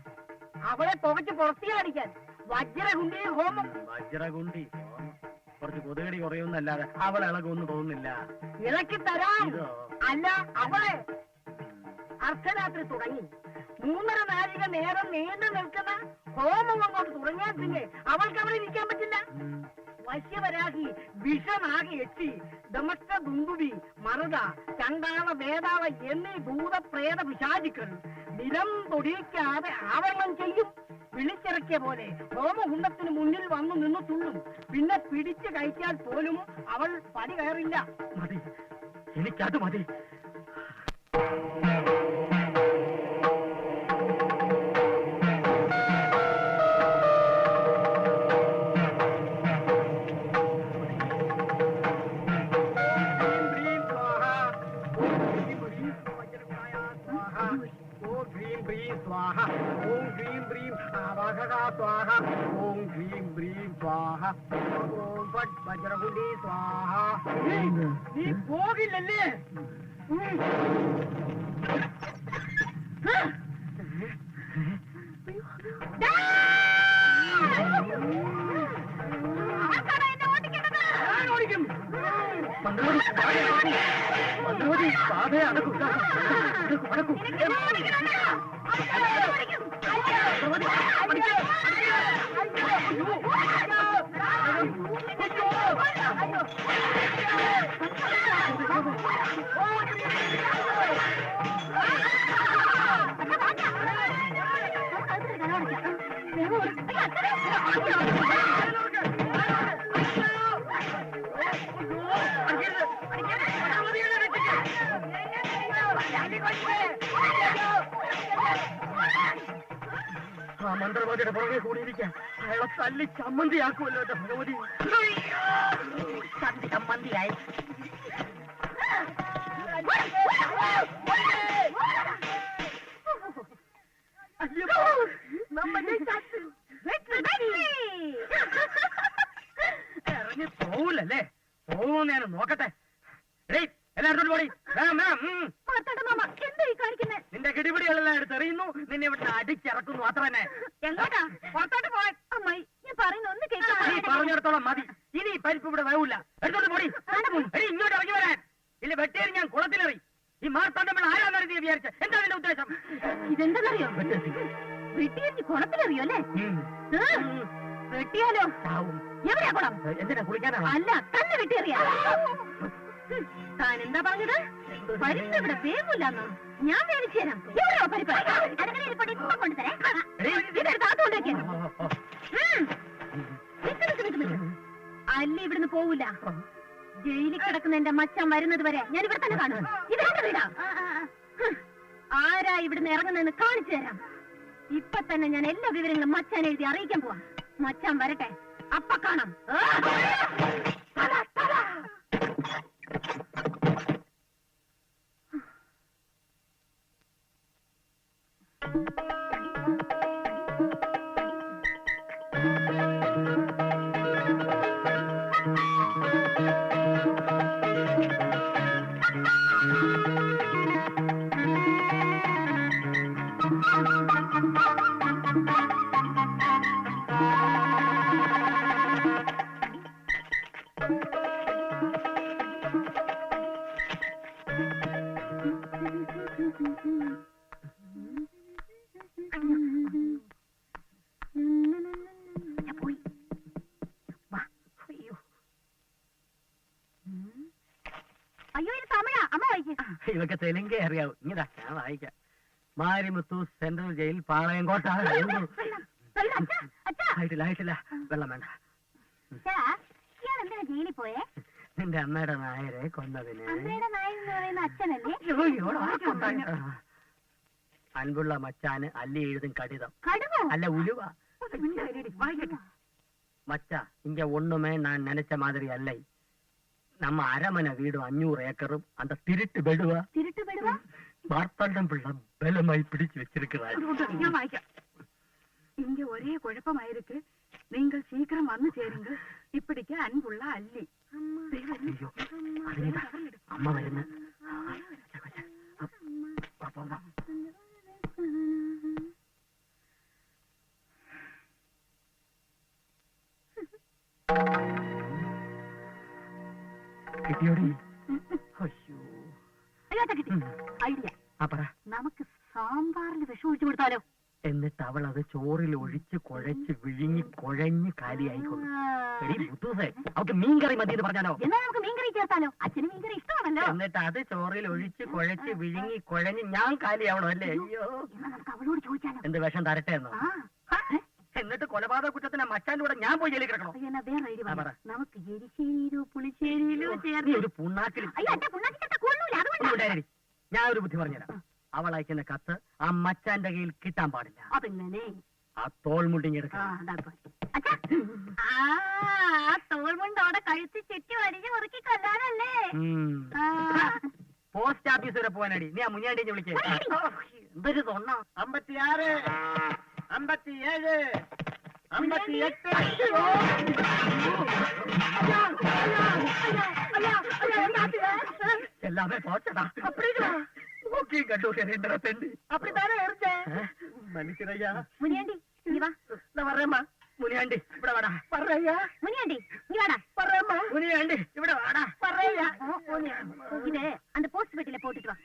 അവളെ പുകച്ച് പുറത്തിയാടിക്കാൻ വജ്രകുണ്ടി ഹോമം. വജ്രകുണ്ടി കുറച്ച് കൊതുകടി കുറയുന്നല്ലാതെ അവൾ ഇളകൊന്നും തോന്നുന്നില്ല. ഇളക്കി തരാം. ഇതോ? അല്ല, അവളെ അർദ്ധരാത്രി തുടങ്ങി 3.5 നാഴിക നേരം നീണ്ടു നിൽക്കുന്ന ഹോമം അങ്ങോട്ട് തുടങ്ങിയാൽ പിന്നെ അവൾക്ക് അവിടെ ഇരിക്കാൻ പറ്റില്ല. വശ്യവരാഹി, വിഷനാഗി, എട്ടി, ദമസ്ക ദുന്ദുബി, മറുത, ചണ്ടാള, വേദാള എന്നീ ഭൂതപ്രേത പിശാചുക്കൾ നിലം തൊടിയിക്കാതെ ആവരണം ചെയ്യും. വിളിച്ചിറക്കിയ പോലെ ഹോമകുണ്ടത്തിന് മുന്നിൽ വന്നു നിന്ന് തുള്ളും. പിന്നെ പിടിച്ചു കഴിച്ചാൽ പോലും അവൾ പടി കയറില്ല. മതി, എനിക്കത് മതി. നീ പോകില്ലല്ലേ? മന്ത്രവാദി ബാധയെ അടക്കും. ആ മന്ത്രവാദിയുടെ പുറകെ കൂടിയിരിക്കാൻ അയാളെ തല്ലി ചമ്മന്തിയാക്കുമല്ലോ എന്റെ ഭഗവതി. ചമ്മന്തിയായി. ഇറങ്ങി പോവില്ലല്ലേ? പോകുമെന്ന് ഞാൻ നോക്കട്ടെ. എല്ലായിടത്തോട്ട് പോടി. എന്താ കാണിക്കുന്നത്? നിന്റെ കിടിപിടികളെല്ലാം എടുത്തെറിയുന്നു, നിന്നെ ഇവിടെ അടിച്ചിറക്കുന്നു, അത്ര തന്നെ. എങ്ങോട്ടാ? പുറത്തോട്ട് പോവാൻ. അമ്മായി, ഞാൻ പറയുന്ന ഒന്ന് നീ കേൾക്കാം. പറഞ്ഞിടത്തോളം മതി. ഇനി ഈ പരിപ്പ് ഇവിടെ വേവില്ല. എടുത്തോണ്ട് പോടി. എടി, ഇങ്ങോട്ട് ഇറങ്ങി വരാൻ. ഇല്ല, വെട്ടേരി ഞാൻ കുളത്തിലെറി. ഈ മാർത്താണ്ഡപിള്ള ആരാന്നാണ് നീ വിചാരിച്ച? എന്താ നിന്റെ ഉദ്ദേശം? ഇതെന്താണെന്നറിയോ? വെട്ടിയെറിഞ്ഞ് കുളത്തിലെറിയോ അല്ലേ? വെട്ടിയാലോ? ചാവും. എവിടെയാ കുളം? എന്തിനാ കുളിക്കാനാണ്? അല്ല, തന്നെ വെട്ടിയെറിയാ. താൻ എന്താ പറഞ്ഞത്? പരിപ്പ് ഇവിടെ വേവില്ലെന്നോ? ഞാൻ വേവിച്ചു തരാം. എവിടെയോ പരിപ്പ്? അടക്കളയിൽ ഇരിപ്പുണ്ട്, ഇപ്പൊ കൊണ്ടുതരാം. ഇതെടുത്ത് അകത്തോട്ടേക്ക്. അല്ല, ഇവിടുന്ന് പോവില്ല. ജയിലിൽ കിടക്കുന്ന എന്റെ മച്ചാൻ വരുന്നത് വരെ ഞാൻ ഇവിടെ തന്നെ കാണും. ഇതെന്റെ വീടാ. ആരാ ഇവിടുന്ന് ഇറങ്ങുന്നതെന്ന് കാണിച്ചു തരാം. ഇപ്പൊ തന്നെ ഞാൻ എല്ലാ വിവരങ്ങളും മച്ചാൻ എഴുതി അറിയിക്കാൻ പോവാ. മച്ചാൻ വരട്ടെ, അപ്പ കാണാം. അയ്യോ, ഇത് തമിഴാ. അമ്മ വായിക്കും. ഇതൊക്കെ തെലുങ്കേ അറിയാവൂ. ഇങ്ങതാ ഞാൻ വായിക്കാം. Marimuthu central jail Palayamkottai. ആയിട്ടില്ല. വെള്ളം വേണ്ട. ഇയാൾ എന്തിനാ ജയിലിൽ പോയേ? നിന്റെ അമ്മയുടെ നായരെ കൊന്നതിന്. അമ്മയുടെ നായർ എന്ന് പറയുന്ന അച്ഛനല്ലേ? അൻപുള്ള മച്ചാന് അല്ലി എഴുതും കടിതം. കടുവോ? അല്ല, ഉലുവ. மச்சா இங்க ஒண்ணுமே நான் நினைச்ச மாதிரி அல்ல. நம்ம அரமனை வீடும் 500 ஏக்கரும் அந்த திருட்டு பெடுவா மார்த்தாண்டம் பிள்ளை பலமாய் பிடிச்சு வச்சிருக்கிறார். இங்க ஒரே குழப்பமாயிருக்கு. நீங்கள் சீக்கிரம் வந்து சேருங்க. இப்படிக்கு அன்புள்ள அல்லி. அம்மா வருங்க. കിട്ടിയോടി? ഐഡിയ. പറ. നമുക്ക് സാമ്പാറിൽ വിഷം ഒഴിച്ചു കൊടുത്താലോ? എന്നിട്ട് അവൾ അത് ചോറിൽ ഒഴിച്ച് കുഴച്ച് വിഴുങ്ങി കുഴഞ്ഞ് കാലിയായിക്കൊള്ളു. അവക്ക് മീൻകറി മതി എന്ന് പറഞ്ഞാലോ? എന്നാ നമുക്ക് മീൻകറി ചേർത്താലോ? അച്ഛന് മീൻകറി ഇഷ്ടമാണല്ലോ. എന്നിട്ട് അത് ചോറിൽ ഒഴിച്ച് കുഴച്ച് വിഴുങ്ങി കുഴഞ്ഞ് ഞാൻ കാലിയാവണോ? അല്ലേ? അയ്യോ, നമുക്ക് അവളോട് ചോദിച്ചാലോ? എന്ത് വിഷം തരട്ടെ എന്നോ? എന്നിട്ട് കൊലപാതക കുറ്റത്തിന് മച്ചാന്റെ കൂടെ ഞാൻ പോയി ജയിലിൽ കിടക്കണോ? നമുക്ക് എരിശ്ശേരിയിലോ പുളിശ്ശേരിയിലോ ചേർന്ന് ഒരു പുണ്ണാക്കിൽ. ഞാൻ ഒരു ബുദ്ധി പറഞ്ഞുതരാം. അവൾ അയക്കുന്ന കത്ത് ആ മച്ചാന്റെ കയ്യിൽ കിട്ടാൻ പാടില്ല. അതെങ്ങനെ? ആ തോൾമുണ്ടിങ്ങെടുക്കാം. തോൾമുണ്ടോടെ കഴുത്തി ചുറ്റി വരിഞ്ഞ് മുറുക്കി കൊല്ലാനല്ലേ? പോസ്റ്റ് ഓഫീസ് വരെ പോകാനടി. നീ ആ മുന്നിയാണ്ടി വിളിക്കേ. എന്തൊരു തൊണ്ണ. 56 57 58. எல்லாமே போச்சடா. அப்படியா? ஓகே கண்டோரே ரெண்டரை தெண்டி. அப்படிதானே இருந்தேன். மன்னிச்சிரையா. முனியாண்டி இங்க வா. நான் வரேம்மா. முனியாண்டி இப்படி வாடா. வர்றையா. முனியாண்டி இங்க வாடா. வர்றேம்மா. முனியாண்டி இப்படி வாடா. வர்றையா. இது அந்த போஸ்ட் பெட்டில போட்டுட்டு வா.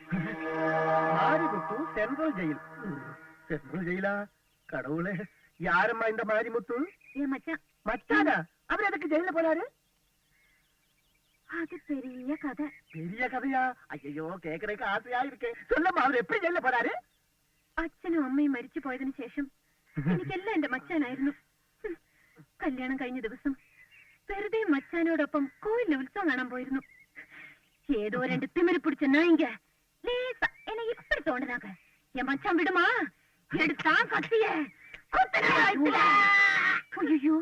Marimuthu central jail. சென்ட்ரல் ஜெயிலா? கடவுளே, யாரம்மா இந்த மாரிமுத்து? ஏ மச்சான். மச்சானா? அவர் எதுக்கு ஜெயில போறாரு? அது பெரிய கதை. பெரிய கதையா? ஐயோ, கேக்குறதுக்கு ஆசையா இருக்கு. சொல்லம்மா, அவர் எப்படி ஜெயில போறாரு? അച്ഛനും അമ്മയും മരിച്ചു പോയതിനു ശേഷം എനിക്കെല്ലാം എന്റെ മച്ചാനായിരുന്നു. കല്യാണം കഴിഞ്ഞ ദിവസം വെറുതെ മച്ചാനോടൊപ്പം കോയിലിൽ ഉത്സവം കാണാൻ പോയിരുന്നു. ഏതോ 2 തിമിരി പിടിച്ച നായിങ്ക லேசா என்னை இப்படி தோண்டினாங்க. என் மச்சான் விடுமா? எடுத்தா கத்திய ஐயோ.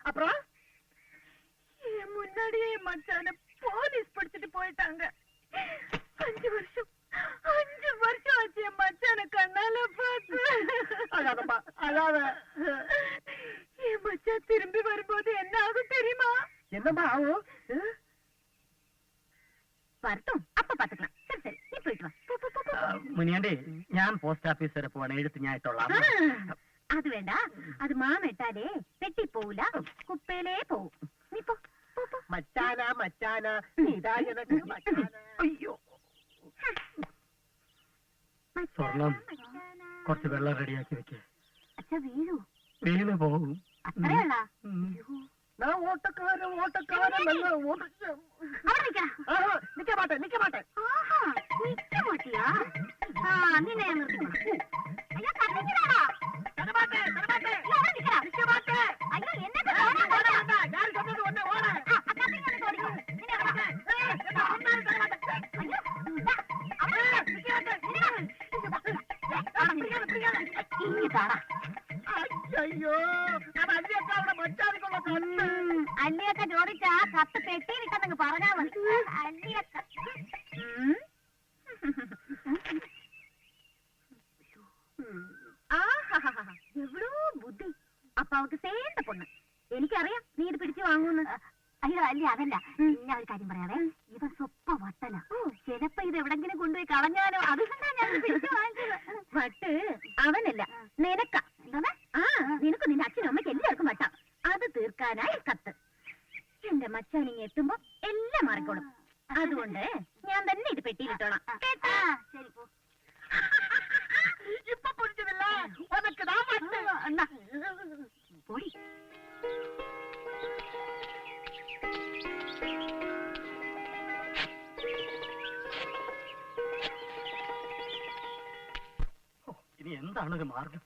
அப்புறம் என் முன்னாடியே மச்சான போலீஸ் பிடிச்சிட்டு போயிட்டாங்க. 5 வருஷம் ஆச்சு என் மச்சான கண்ணால பார்த்து. அழாதப்பா, அழாத. என் மச்சான் திரும்பி வரும்போது என்ன ஆகும் தெரியுமா? என்னம்மா ஆகும்? வரட்டும், அப்ப பாத்துக்கலாம். சரி சரி, நீ போயிடு. പോയിട്ട് വാ. പോ, പോ, പോ, പോ. മുനിയാണ്ടി ഞാൻ പോസ്റ്റ് ഓഫീസ് വരെ പോവാണ്, എഴുത്ത് ഞാൻ ഇട്ടോളാം. അത് വേണ്ട, അത് മാമ ഇട്ടാലേ പെട്ടി പോവില്ല, കുപ്പയിലേ പോവും. നീ പോ, പോ, പോ. മച്ചാന ഇതാ എനക്ക് മച്ചാന. അയ്യോ സ്വർണം കുറച്ച് വെള്ളം റെഡിയാക്കി വെക്കേ, അച്ഛാ വീഴൂ. വീണ് പോകും. അത്രയുള്ള ഞാൻ ഓട്ടക്കാരൻ നല്ല ഓടിച്ച. നിക്ക മാട്ടെ. മാട്ടിയാ നിന്നെ ഞാൻ നിർത്തിക്കോളാം. അയ്യോ കത്തിക്കലാടാ. അയ്യോ എന്നെ ഞാൻ சொன்னது ஒண்ணு ஓட. അയ്യോ അല്ലിയൊക്കെ ചോദിച്ചാ കത്ത് പെട്ടിയിലിട്ടെന്നങ്ങ് പറഞ്ഞാ മതി. അല്ലിയൊക്കെ എവിടോ ബുദ്ധി. അപ്പൊ അവക്ക് സേണ്ട പൊണ്ണ്. എനിക്കറിയാം നീ ഇത് പിടിച്ചു വാങ്ങൂന്ന്. അയ്യോ അല്ല അതല്ല, ഞാൻ ഒരു കാര്യം പറയാവേ, ഇവൻ സ്വപ്പ വട്ടന. ചിലപ്പോ ഇത് എവിടെങ്കിലും കൊണ്ടുപോയി കളഞ്ഞാലോ, അതുകൊണ്ടാ ഞാൻ പിടിച്ചു വാങ്ങിച്ചത്. വട്ട് അവനല്ല, നിനക്ക. ആ നിനക്ക് നിന്റെ അച്ഛനും അമ്മയ്ക്ക് എല്ലാവർക്കും വട്ടാം. അത് തീർക്കാനായി കത്ത്. എന്റെ മച്ചാനിങ് എത്തുമ്പോ എല്ലാം മാറിക്കോളും. അതുകൊണ്ട് ഞാൻ തന്നെ ഇത് പെട്ടിയിലിട്ടോളാം. ശരി പോ. ഇപ്പൊ പിടിച്ചതില്ല ഉനക്ക് ഞാൻ വട്ട്. പോടി. ഇനി എന്താണ് ഒരു മാർഗം?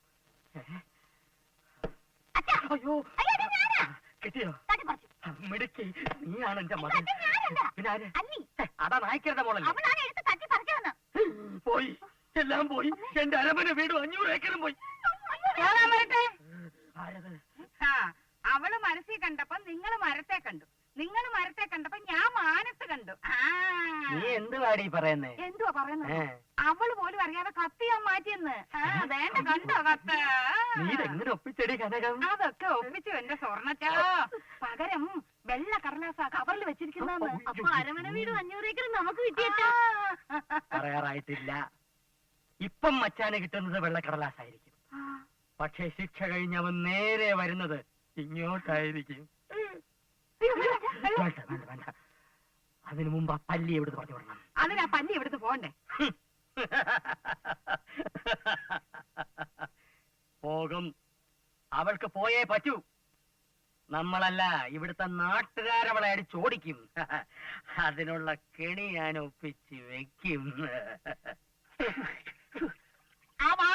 അച്ഛാ, അയ്യോ അയ്യോ, ഇത് ഞാനാ. കിട്ടിയോ? തട്ടിപ്പറിച്ചു. മിടുക്കി, നീയാണ് എന്റെ മകൻ. ഇത് ഞാനല്ല. പിന്നെ ആര്? അല്ലി. അതാ നായ്ക്കരുടെ മോളല്ലേ? അവളാണ് എടുത്ത് തട്ടിപ്പറിച്ചതെന്ന്. പോയി, എല്ലാം പോയി. എന്റെ അരമന വീടും 500 ഏക്കറും പോയി. ആരത്? അവള് മനസ്സിൽ കണ്ടപ്പോ നിങ്ങള് മരത്തെ കണ്ടു, നിങ്ങള് മരത്തെ കണ്ടപ്പോ ഞാൻ മാനത്ത് കണ്ടു. നീ എന്ത് വാടി പറയുന്നേ? എന്തുവാ പറയുന്നത്? അവള് പോലും അറിയാതെ കത്ത് ഞാൻ മാറ്റിയെന്ന്. വേണ്ട കണ്ടോ കത്ത്? നീ ഇതെങ്ങനെ ഒപ്പിച്ചെടി കനകം? അതൊക്കെ ഒപ്പിച്ചു എന്റെ സ്വർണ്ണച്ചാ. പകരം വെള്ള കടലാസ കവറിൽ വെച്ചിരിക്കുന്ന. അപ്പൊ അരമന വീട് 500 ഏക്കർ നമുക്ക് കിട്ടിയിട്ടാ. പറയാറായിട്ടില്ല. ഇപ്പം മച്ചാന് കിട്ടുന്നത് വെള്ളക്കടലാസായിരിക്കും. പക്ഷെ ശിക്ഷ കഴിഞ്ഞവൻ നേരെ വരുന്നത് ഇങ്ങോട്ടായിരിക്കും. വേണ്ട വേണ്ട വേണ്ട, അതിനു മുമ്പ് ആ പല്ലി എവിടുന്ന് പറഞ്ഞു വിടണം. അതിനാ പല്ലി എവിടുന്ന് പോണ്ടേ? പോകും, അവൾക്ക് പോയേ പറ്റൂ. നമ്മളല്ല, ഇവിടുത്തെ നാട്ടുകാരവളെ അടിച്ചോടിക്കും. അതിനുള്ള കെണി ഞാൻ ഒപ്പിച്ച് വെക്കും. ஆமா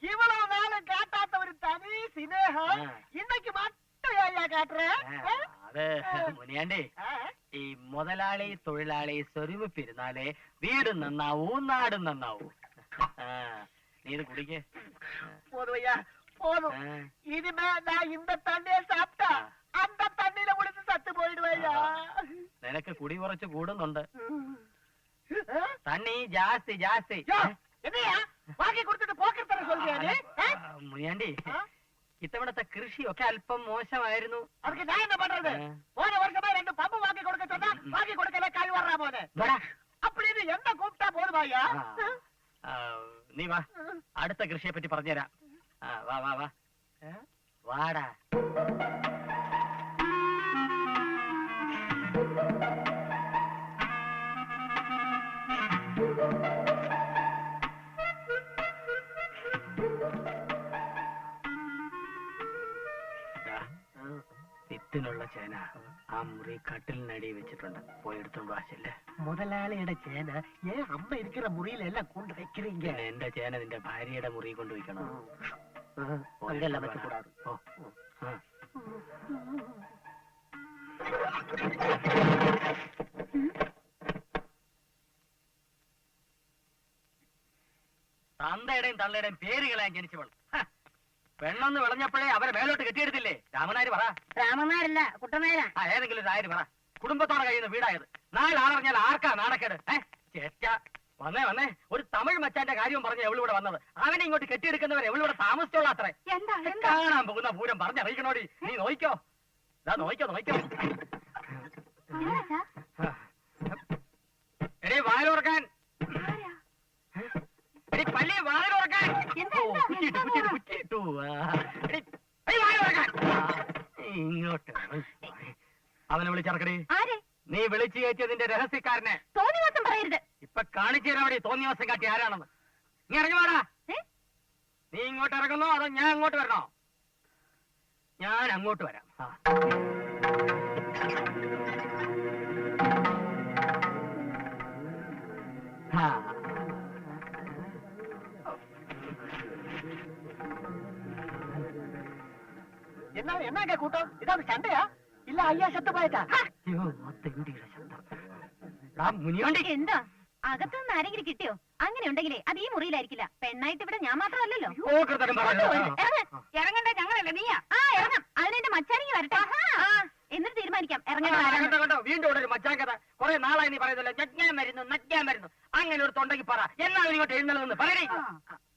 இவ்வளவு நாளும் காட்டாத ஒரு தனி சினேகம் இன்னைக்கு மட்டும் ஐயா காட்டுறேன். അത് മുനിയാണ്ടി, ഈ മുതലാളി തൊഴിലാളി സ്വരൂപിരുന്നാലേ വീടും നന്നാവൂ നാടും നന്നാവൂ. നീ ഇത് കുടിക്കേ. போதும் ஐயா போதும். இனிமே நான் இந்த தண்ணியை சாப்பிட்டா அந்த தண்ணியில குடிச்சு சத்து போயிடுவையா. നിനക്ക് കുടി കുറച്ച് കൂടുന്നുണ്ട്. തണ്ണി ജാസ്തി ജാസ്തി. என்னையா வாங்கி கொடுத்துட்டு போக்கிற சொல்றியா? മുനിയാണ്ടി, ഇത്തവണത്തെ കൃഷിയൊക്കെ അല്പം മോശമായിരുന്നു. அதுக்கு நான் என்ன பண்றது? போன வருஷமே 2 பம்பு வாங்கி கொடுக்க சொன்னா வாங்கி கொடுக்கல, கை வர்றா போனே. அப்படின்னு என்ன கூப்பிட்டா போதுமாயா? നീ വാ, അടുത്ത കൃഷിയെ പറ്റി പറഞ്ഞുതരാം. വാ വാ വാ, വാടാ. വിത്തിനുള്ള ചേന ആ മുറി കട്ടിലിനടി വെച്ചിട്ടുണ്ട്, പോയി എടുത്തോണ്ട് വാശല്ലേ. முதலாளியோட சேனை ஏன் அம்மா இருக்கிற முறியில எல்லாம் கொண்டு வைக்கிறீங்க? എന്റെ ചേന നിന്റെ ഭാര്യയുടെ മുറി കൊണ്ട് വയ്ക്കണം. அங்கெல்லாம் வைக்க கூடாது. തന്തയുടെയും തള്ളയുടെയും പേരുകളാൻ ജനിച്ചവൾ. പെണ്ണെന്ന് വിളഞ്ഞപ്പോഴേ അവരെ മേലോട്ട് കെട്ടിയെടുത്തില്ലേ? രാമനാര് പറ. രാമനാരല്ല, കുട്ടനാരാ. ഏതെങ്കിലും ഒരു നായര് പറ. കുടുംബത്തോടെ കഴിയുന്ന വീടായത്. നാളെ ആളറിഞ്ഞാൽ ആർക്കാ നാണക്കേട്? ചേച്ച വന്നേ വന്നേ, ഒരു തമിഴ് മച്ചാന്റെ കാര്യവും പറഞ്ഞ എവളിവിടെ വന്നത്. അവനെ ഇങ്ങോട്ട് കെട്ടിയെടുക്കുന്നവരെ എവളിവിടെ താമസിച്ചോള അത്രേ. കാണാൻ പോകുന്ന പൂരം പറഞ്ഞറിയിക്കണോടി. നീ നോയിക്കോ, ഇതാ നോയിക്കോ നോയിക്കോ. എടേ വാലോർക്കാൻ തുറക്കടി. ആരെ? നീ വിളിച്ചു കയറ്റിയതിന്റെ രഹസ്യക്കാരനെ. തോന്നിവാസം പറയരുത്. ഇപ്പൊ കാണിച്ചു തരാൻ വേണ്ടി തോന്നിയവസം കാട്ടി ആരാണെന്ന്. നീ ഇറങ്ങി വാടാ. നീ ഇങ്ങോട്ട് ഇറങ്ങുന്നോ അതോ ഞാൻ അങ്ങോട്ട് വരണോ? ഞാൻ അങ്ങോട്ട് വരാം. എന്നാ കൂട്ടോ ഇതാണ് ചണ്ടയാ? ഇല്ല അയ്യാ ശബ്ദം പോയറ്റാ. മുനിയോണ്ടി എന്താ അകത്തുനിന്ന് ആരെങ്കിലും കിട്ടിയോ? അങ്ങനെ ഉണ്ടെങ്കിലേ അത് ഈ മുറിയിലായിരിക്കില്ല. പെണ്ണായിട്ട് ഇവിടെ ഞാൻ മാത്രമല്ലല്ലോ. ഇറങ്ങണ്ട ഞങ്ങളല്ലേ നീയാ? ആ ഇറങ്ങാം. അതിനെന്റെ മച്ചാനിക്ക് വരട്ടെ. എന്നിട്ട് തീരുമാനിക്കാം ഇറങ്ങണ്ട. വീണ്ടും ഇവിടെ ഒരു മച്ചാങ്കഥ. കുറെ നാളായി നീ പറയുന്നല്ലോ ഞെക്കാൻ മരുന്നു. അങ്ങനെ ഒരു തൊണ്ടയ്ക്ക് പറ. എന്നാ ഇങ്ങോട്ട് എഴുന്നള്ളുന്നു പറയണേ.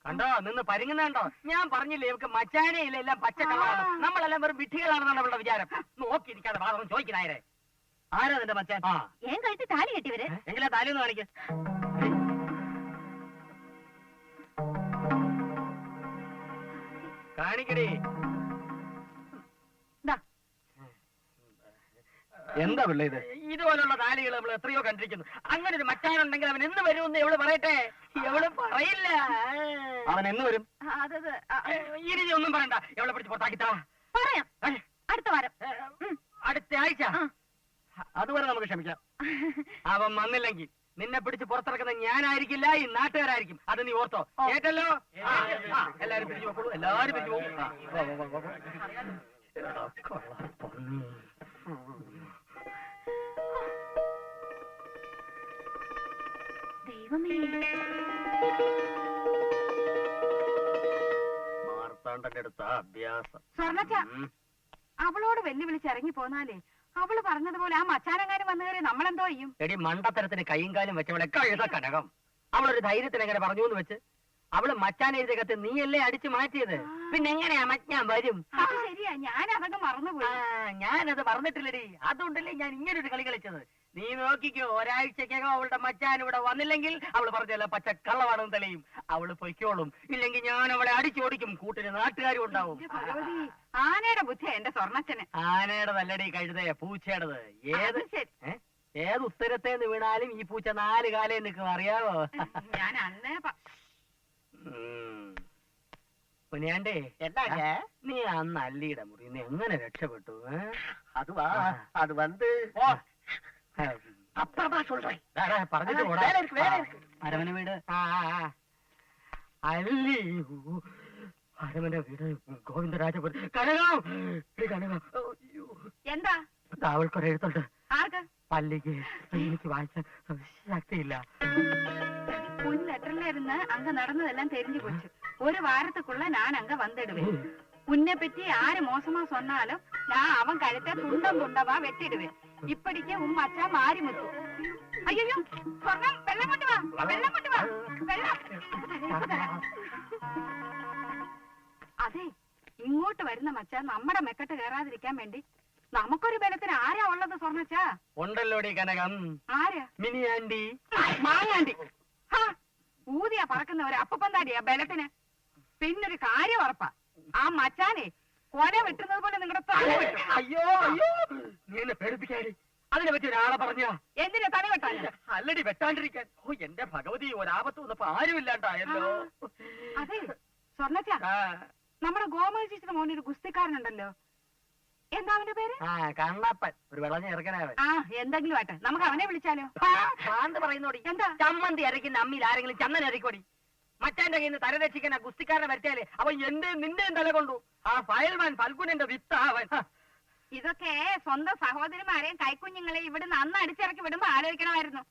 കണ്ടോ നിന്ന് പരിങ്ങുന്നുണ്ടോ? ഞാൻ പറഞ്ഞില്ലേ ഇവക്ക് മച്ചാനേ ഇല്ല, എല്ലാം പച്ചക്കള്ളാണ്. നമ്മളെല്ലാം വെറും വിഡ്ഢികളാണെന്നാണ് അവളുടെ വിചാരം. നോക്കിയിരിക്കാതെ ഭാഗം ചോദിക്കണായരെ. ആരാ നിന്റെ മച്ചാൻ? ഏൻ കഴുത്തി താലി കെട്ടിവര്. എങ്കിലാ താലി ഒന്ന് കാണിക്ക. കാണിക്കടി. എന്താ പിള്ള ഇത്? ഇതുപോലുള്ള താലികൾ നമ്മൾ എത്രയോ കണ്ടിരിക്കുന്നു. അങ്ങനെ ഒരു മച്ചാനുണ്ടെങ്കിൽ അവൻ എന്ന് വരുമെന്ന് എവള് പറയട്ടെ. എവള് പറയില്ല. അവൻ എന്ന് വരും? ഇനി ഒന്നും പറയണ്ട. എവളെ പിടിച്ച് പുറത്താക്കിത്താ. പറയാം അടുത്ത വാരം. അടുത്ത ആഴ്ച. അതുവരെ നമുക്ക് ക്ഷമിക്കാം. അവൻ വന്നില്ലെങ്കിൽ നിന്നെ പിടിച്ച് പുറത്തിറക്കുന്ന ഞാനായിരിക്കില്ല, ഈ നാട്ടുകാരായിരിക്കും. അത് നീ ഓർത്തോ. കേട്ടല്ലോ? എല്ലാരും പിരിഞ്ഞു നോക്കൂ. എല്ലാരും പിരിഞ്ഞു പോകും. ദൈവമേ, മാർത്താണ്ഡന്റെ അടുത്ത അഭ്യാസം. സ്വർണ്ണച്ച അവളോട് വെല്ലുവിളിച്ച് ഇറങ്ങി പോന്നാലേ അവള് പറഞ്ഞതുപോലെ ആ മച്ചാനെങ്ങാനും വന്നു കയറി നമ്മളെന്തോ ചെയ്യും? എടി മണ്ടത്തരത്തിന് കൈയും കാലും വെച്ചവളെ കഴുത കനകം. അവളൊരു ധൈര്യത്തിന് എങ്ങനെ പറഞ്ഞു എന്ന് വെച്ച് അവള് മച്ചാൻ എഴുതിയ കത്ത് നീയല്ലേ അടിച്ചു മാറ്റിയത്. പിന്നെ എങ്ങനെയാ മച്ചാൻ വരും? അത് ശരിയാ, ഞാൻ അതൊക്കെ മറന്നുപോയി. ഞാനത് മറന്നിട്ടില്ലടി. അതുകൊണ്ടല്ലേ ഞാൻ ഇങ്ങനൊരു കളി കളിച്ചത്. നീ നോക്കിക്കോ, ഒരാഴ്ചക്കകം അവളുടെ മച്ചാൻ ഇവിടെ വന്നില്ലെങ്കിൽ അവള് പറഞ്ഞല്ല പച്ച കള്ളവാണെന്ന് തെളിയും. അവള് പൊയ്ക്കോളും. ഇല്ലെങ്കിൽ ഞാൻ അവളെ അടിച്ചോടിക്കും. കൂട്ടിന് നാട്ടുകാരും ഉണ്ടാവും. ആനയുടെ ബുദ്ധി എന്റെ സ്വർണ്ണച്ചന്. ആനയുടെ നല്ലടി കഴുതയെ പൂച്ചയുടേത്. അത് ശരി. ഏത് ഉത്തരത്തേന്ന് വീണാലും ഈ പൂച്ച 4 കാലേ നിൽക്കും, അറിയാവോ? ഞാൻ അന്നേ പുനിയാണ്ടേ, നീ അന്ന് അല്ലിയുടെ മുറി നീ എങ്ങനെ രക്ഷപ്പെട്ടു? അതുവാ അത് വന്ന് പറഞ്ഞിട്ട് പോടാ. അരമന വീട്. അല്ലി അരമന വീട് ഗോവിന്ദരാജപുരം. കനകം എന്താ അവൾക്കൊരു എഴുത്തുണ്ട്. ആർക്ക്? പള്ളിക്ക്. എനിക്ക് വായിക്കാൻ ശക്തിയില്ല. മുൻ ലെറ്ററിലിരുന്ന് അങ്ക നടന്നതെല്ലാം தெரிஞ்சு போச்சு. ஒரு வாரத்துக்குள்ள நான் அங்க வந்துடுவேன். உன்னை பற்றி யாரு மோசமா சொன்னாலும் நான் அவன் கழுத்தை துண்டம் துண்டமா வெட்டிடுவேன். இப்படிக்கு உன் மச்சா மாறி முத்து. ஐயோ சொர்ணம், வெள்ளம் கொண்டு வா, வெள்ளம் கொண்டு வா, വെള്ളം. അതെ, ഇങ്ങോട്ട് വരുന്ന മച്ചാ നമ്മുടെ മെക്കെട്ട് കയറാതിരിക്കാൻ വേണ്ടി നമുക്കൊരു ബലത്തിന് ആരാ ഉള്ളത് സ്വർണ്ണച്ചാ? ഉണ്ടല്ലോടി കനകം. ആരാ? മിനിയാണ്ടി, മാങ്ങാണ്ടി. ഊതിയാ പറക്കുന്ന ഒരു അപ്പപ്പന്താടിയാ ബലത്തിന്. പിന്നൊരു കാര്യം ഉറപ്പാ, ആ മച്ചാനെ കൊല വെട്ടുന്നത് പോലെ നിങ്ങളുടെ തല വെട്ടും. അയ്യോ അയ്യോ, നീ എന്നെ പേടിപ്പിക്കാടി. അതിനെ പറ്റി ഒരാളെ പറഞ്ഞ എന്തിനാ തല വെട്ടാൻ? അല്ലടി വെട്ടാണ്ടിരിക്കാൻ. ഓ എന്റെ ഭഗവതി, ഒരാപത്ത് വന്നപ്പോ ആരുമില്ലാണ്ടായല്ലോ. അതെ സ്വർണ്ണച്ചാ, നമ്മുടെ ഗോമതി ചേച്ചിയുടെ മോനൊരു ഗുസ്തിക്കാരനുണ്ടല്ലോ, എന്താ അവന്റെ പേര്? കണ്ണപ്പൻ. ഒരു വിളഞ്ഞ ഇറക്കനാവൻ. ആ എന്തെങ്കിലും ആട്ടെ, നമുക്ക് അവനെ വിളിച്ചാലോ? ഭ്രാന്ത് പറയുന്നോടി. എന്താ? ചമ്മന്തി അരയ്ക്കുന്ന അമ്മിയിൽ ആരെങ്കിലും ചന്ദന അരയ്ക്കോടി. മച്ചാന്റെ കയ്യിൽ നിന്ന് തല രക്ഷിക്കാൻ ആ ഗുസ്തിക്കാരനെ വരച്ചാലേ അവൻ എന്റെയും നിന്റെയും തല കൊണ്ടു. ആ ഫയൽമാൻ ഫൽഗുനന്റെ വിത്ത അവൻ. ഇതൊക്കെ സ്വന്തം സഹോദരിമാരെയും കൈക്കുഞ്ഞുങ്ങളെയും ഇവിടുന്ന് അന്ന് അടിച്ചിറക്കി വിടുമ്പോ ആലോചിക്കണമായിരുന്നു.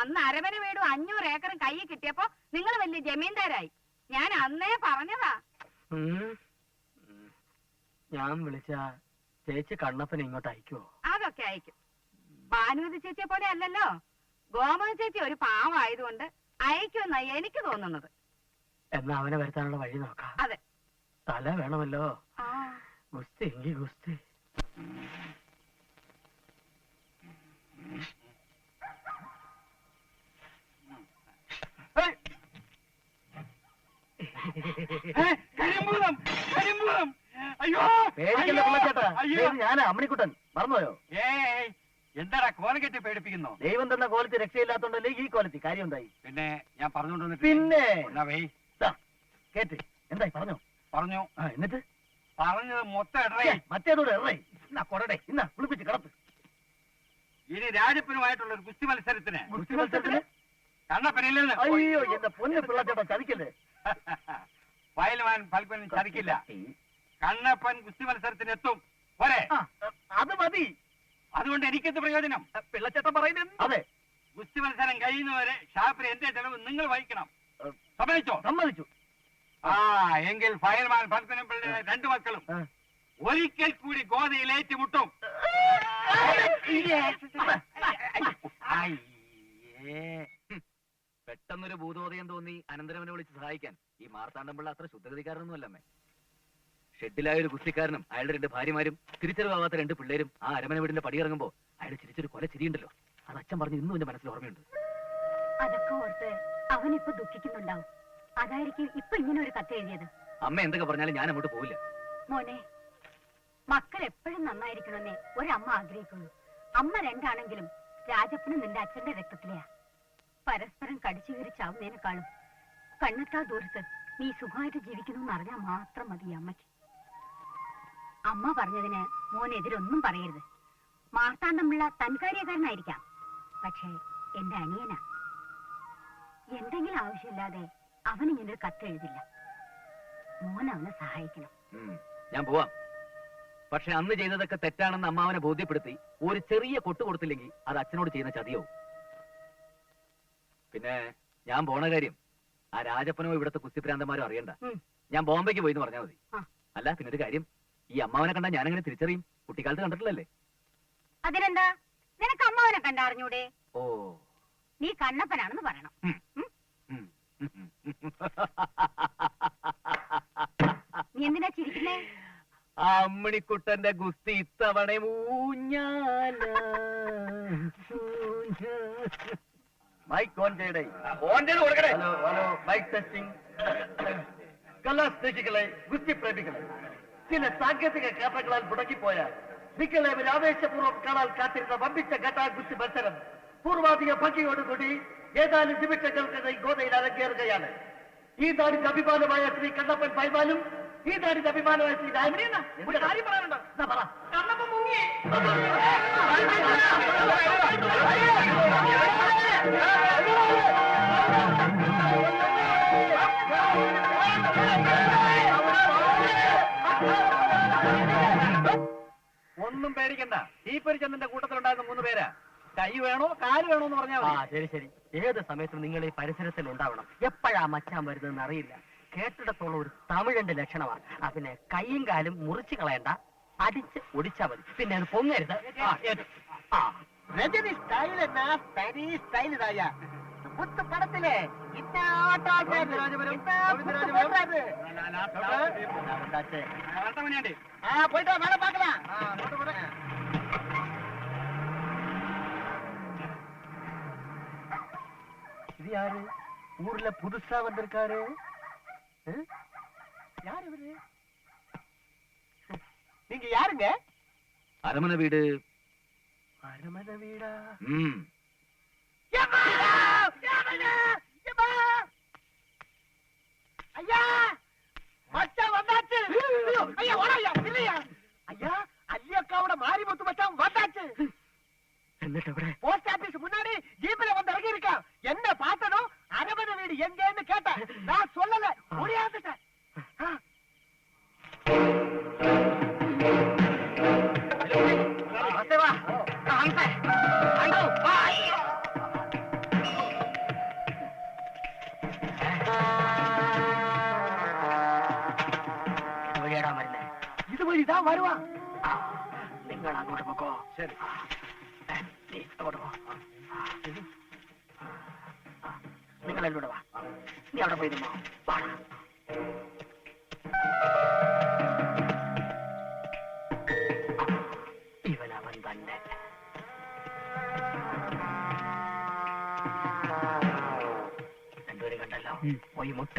അന്ന് അരമന വീടും 500 ഏക്കറും കൈ കിട്ടിയപ്പോ നിങ്ങൾ വലിയ ജമീന്ദാരായി. ഞാൻ അന്നേ പറഞ്ഞതാ. ഞാൻ വിളിച്ച ചേച്ചി കണ്ണപ്പനെ ഇങ്ങോട്ട് അയക്കുവോ? അതൊക്കെ അയക്കും. ഭാനുമതി ചേച്ചിയെ പോലെ അല്ലല്ലോ. ഗോമതി ചേച്ചി ഒരു പാവമായതുകൊണ്ട് അയക്കുമെന്നാ എനിക്ക് തോന്നുന്നത്. എന്നാ അവനെ വരുത്താനുള്ള വഴി നോക്കാം. അതെ, തല വേണമല്ലോ. ഗുസ്തി എങ്കി ഗുസ്തി. അയ്യോ പേടിക്കല്ല പിള്ളച്ചേട്ടാ, ഞാൻ അമ്മണിക്കുട്ടൻ. മറന്നുപോയോ? എന്താടാ കോലം കെട്ടി പേടിപ്പിക്കുന്നു? ദൈവം തന്ന കോലത്തിൽ രക്ഷയില്ലാത്തോണ്ടല്ലേ ഈ കോലത്തിൽ കാര്യം എന്തായി? പിന്നെ ഞാൻ പറഞ്ഞോണ്ട് പിന്നെ വേ കേട്ട് എന്തായി പറഞ്ഞോ? പറഞ്ഞു. എന്നിട്ട് പറഞ്ഞത് മൊത്തം ഇടറേ. മറ്റേതോടെ എറേ എന്നാ കൊടടെ ഇന്നാ കുളിപ്പിച്ച് കിടപ്പ്. ഇനി രാജപ്പനുമായിട്ടുള്ള ഒരു ഗുസ്തി മത്സരത്തിന് മത്സരത്തിന് കണ്ണപ്പനില്ലെന്ന്. അയ്യോ എന്റെ പൊന്ന് പിള്ളച്ചേട്ടാ ചതിക്കല്ലേ. ഫയൽമാൻ ഫൽക്കനും ചതിക്കില്ല. കണ്ണപ്പൻ ഗുസ്തി മത്സരത്തിന് എത്തും. പോരെ? അത് മതി. അതുകൊണ്ട് എനിക്കെന്ത് പ്രയോജനം? പിള്ളച്ചേട്ടൻ പറയുന്നത് അതെ. ഗുസ്തി മത്സരം കഴിയുന്നവരെ ഷാപ്പിന് എന്റെ ചെലവ് നിങ്ങൾ വഹിക്കണം. സമ്മതിച്ചോ? സമ്മതിച്ചു. എങ്കിൽ ഫയൽമാൻ ഫൽക്കനും പിള്ളയുടെ 2 മക്കളും ഒരിക്കൽ കൂടി ഗോതയിൽ ഏറ്റുമുട്ടും. പെട്ടെന്നൊരു ഭൂതോദയം തോന്നി അനന്തരവനെ വിളിച്ച് സഹായിക്കാൻ ഈ മാർത്താണ്ഡംപിള്ള അത്ര ശുദ്ധഗതിക്കാരനൊന്നുമല്ലമ്മേ. ഷെഡിലായ ഒരു ഗുസ്തിക്കാരനും അയാളുടെ 2 ഭാര്യമാരും തിരിച്ചറിവാകാത്ത 2 പിള്ളേരും ആ അരമന വീടിന്റെ പടിയിറങ്ങുമ്പോ അയാൾ ചിരിച്ചൊരു കൊല ചിരിയുണ്ടല്ലോ, അത് അച്ഛൻ പറഞ്ഞു ഇന്നും എന്റെ മനസ്സിൽ ഓർമ്മയുണ്ട്. അതൊക്കെ ഓർത്ത് അവനിപ്പോ ദുഃഖിക്കുന്നുണ്ടാവും. അതായിരിക്കും ഇപ്പൊ ഇങ്ങനെ ഒരു കത്ത് എഴുതിയത്. അമ്മ എന്തൊക്കെ പറഞ്ഞാലും ഞാൻ അങ്ങോട്ട് പോവില്ല. മോനെ, മക്കൾ എപ്പോഴും നന്നായിരിക്കണമെന്നേ ഒരമ്മ ആഗ്രഹിക്കുള്ളൂ. അമ്മ 2 ആണെങ്കിലും രാജപ്പനും നിന്റെ അച്ഛന്റെ രക്തത്തിലെയാ. പരസ്പരം കടിച്ചു കയറി ചാവുന്നതിനേക്കാളും കണ്ണെത്താ ദൂരത്ത് നീ സുഖമായിട്ട് ജീവിക്കുന്നു അറിഞ്ഞാൽ മാത്രം മതി അമ്മയ്ക്ക്. അമ്മ പറഞ്ഞതിന് മോനെതിരൊന്നും പറയരുത്. മാർത്താണ്ഡംപിള്ള തൻകാര്യക്കാരനായിരിക്കാം, പക്ഷേ എന്റെ അനിയനാ. എന്തെങ്കിലും ആവശ്യമില്ലാതെ അവന് ഇങ്ങനൊരു കത്ത് എഴുതില്ല. മോൻ അവനെ സഹായിക്കണം. ഞാൻ പോവാം. പക്ഷെ അന്ന് ചെയ്തതൊക്കെ തെറ്റാണെന്ന് അമ്മാവനെ ബോധ്യപ്പെടുത്തി ഒരു ചെറിയ കൊട്ടു കൊടുത്തില്ലെങ്കിൽ അത് അച്ഛനോട് ചെയ്യുന്ന ചതിയാവും. പിന്നെ ഞാൻ പോണ കാര്യം ആ രാജപ്പനോ ഇവിടുത്തെ കുസ്തിപ്രാന്തന്മാരോ അറിയണ്ട. ഞാൻ ബോംബെക്ക് പോയിന്ന് പറഞ്ഞാൽ മതി. അല്ല പിന്നെ ഒരു കാര്യം, ഈ അമ്മാവനെ കണ്ടാൽ ഞാനങ്ങനെ തിരിച്ചറിയും. കുട്ടിക്കാലത്ത് കണ്ടിട്ടില്ലല്ലേ? അതിനെന്താ, നിനക്ക് അമ്മാവനെ കണ്ടറിഞ്ഞൂടെ? ഓ, നീ കണ്ണപ്പനാണെന്ന് പറയണം. നീ എന്തിനാ ചിരിക്കുന്നേ? അമ്മിണിക്കുട്ടന്റെ ഗുസ്തി ഇത്തവണ ഊഞ്ഞാല. മൈക്ക് ഓൺ ചെയ്യടേ. Hello hello, mike testing. കലാസ്നേഹികളെ, ഗുസ്തി പ്രേമികളെ, ചില സാങ്കേതിക കാരണങ്ങളാൽ മുടങ്ങിപ്പോയ നിങ്ങളേവരും ആവേശപൂർവ്വം കാണാൻ കാത്തിരുന്ന വമ്പിച്ച ഘട്ടാ ഗുസ്തി മത്സരം പൂർവാധിക ഭംഗിയോടുകൂടി ഏതാനും നിമിഷങ്ങൾക്കിടയിൽ ഗോതയിൽ അരങ്ങേറുകയാണ്. ഈ നാടിന്റെ അഭിമാനമായ ശ്രീ കണ്ണപ്പൻ പൈമാനും ഈ നാടിന്റെ അഭിമാനമായ ശ്രീ രാമനെന്ന ഒരു കാര്യം പറയാനുണ്ടോ? കണ്ണപ്പൻ മുങ്ങി. ഒന്നും പേടിക്കണ്ട. തീപ്പൊരി ചന്ദ്രന്റെ കൂട്ടത്തിലുണ്ടായിരുന്ന 3 പേരാ. കൈ വേണോ കാല് വേണോ എന്ന് പറഞ്ഞാൽ ശരി ശരി. ഏത് സമയത്തും നിങ്ങൾ ഈ പരിസരത്തിൽ ഉണ്ടാവണം. എപ്പോഴാ മച്ചാൻ വരുന്നതെന്ന് അറിയില്ല. കേട്ടിടത്തോളം ഒരു തമിഴന്റെ ലക്ഷണമാണ്. പിന്നെ കൈയും കാലും മുറിച്ച് കളയണ്ട, അടിച്ച് ഒടിച്ചാ മതി. പിന്നെ അത് പൊങ്ങരുത്. രജനി സ്റ്റൈൽ എന്നാ തനി സ്റ്റൈൽ ഇതായ പുത്ത് പടത്തിലെ പോയിട്ടോ വേണം പാക്കലാം. இது யாரு? ஊர்ல புதுசா வந்திருக்காரு. யாரு இவரு? நீங்க யாருங்க? അരമന വീട്. அரமன வீடா? ஐயா மச்சான் வந்தாச்சு. ஐயா ஓடாயா இல்லையா? ஐயா அல்லியக்காவோட மாரிமுத்து மச்சான் வந்தாச்சு. എന്നിട്ട് ഇവിടെ போஸ்ட் ஆபீஸ் முன்னாடி ஜீப்ல வந்து இறங்கி இருக்கா. என்ன பார்த்ததும் அரமன வீடு எங்கன்னு கேட்டேன். நான் சொல்லல, முடியாதுட்டேன். ഇതുവഴിതാ വരുവാ. നിങ്ങൾ അങ്ങോട്ട് പോക്കോ. ശരി, നീ അങ്ങോട്ട് പോ. നിങ്ങൾ എന്നോട് വാ. നീ അവിടെ പോയി നിന്നോ. വാടാ. ഇവനവൻ തന്നെ. രണ്ടുപേരും കണ്ടല്ലോ. പോയി മുട്ട.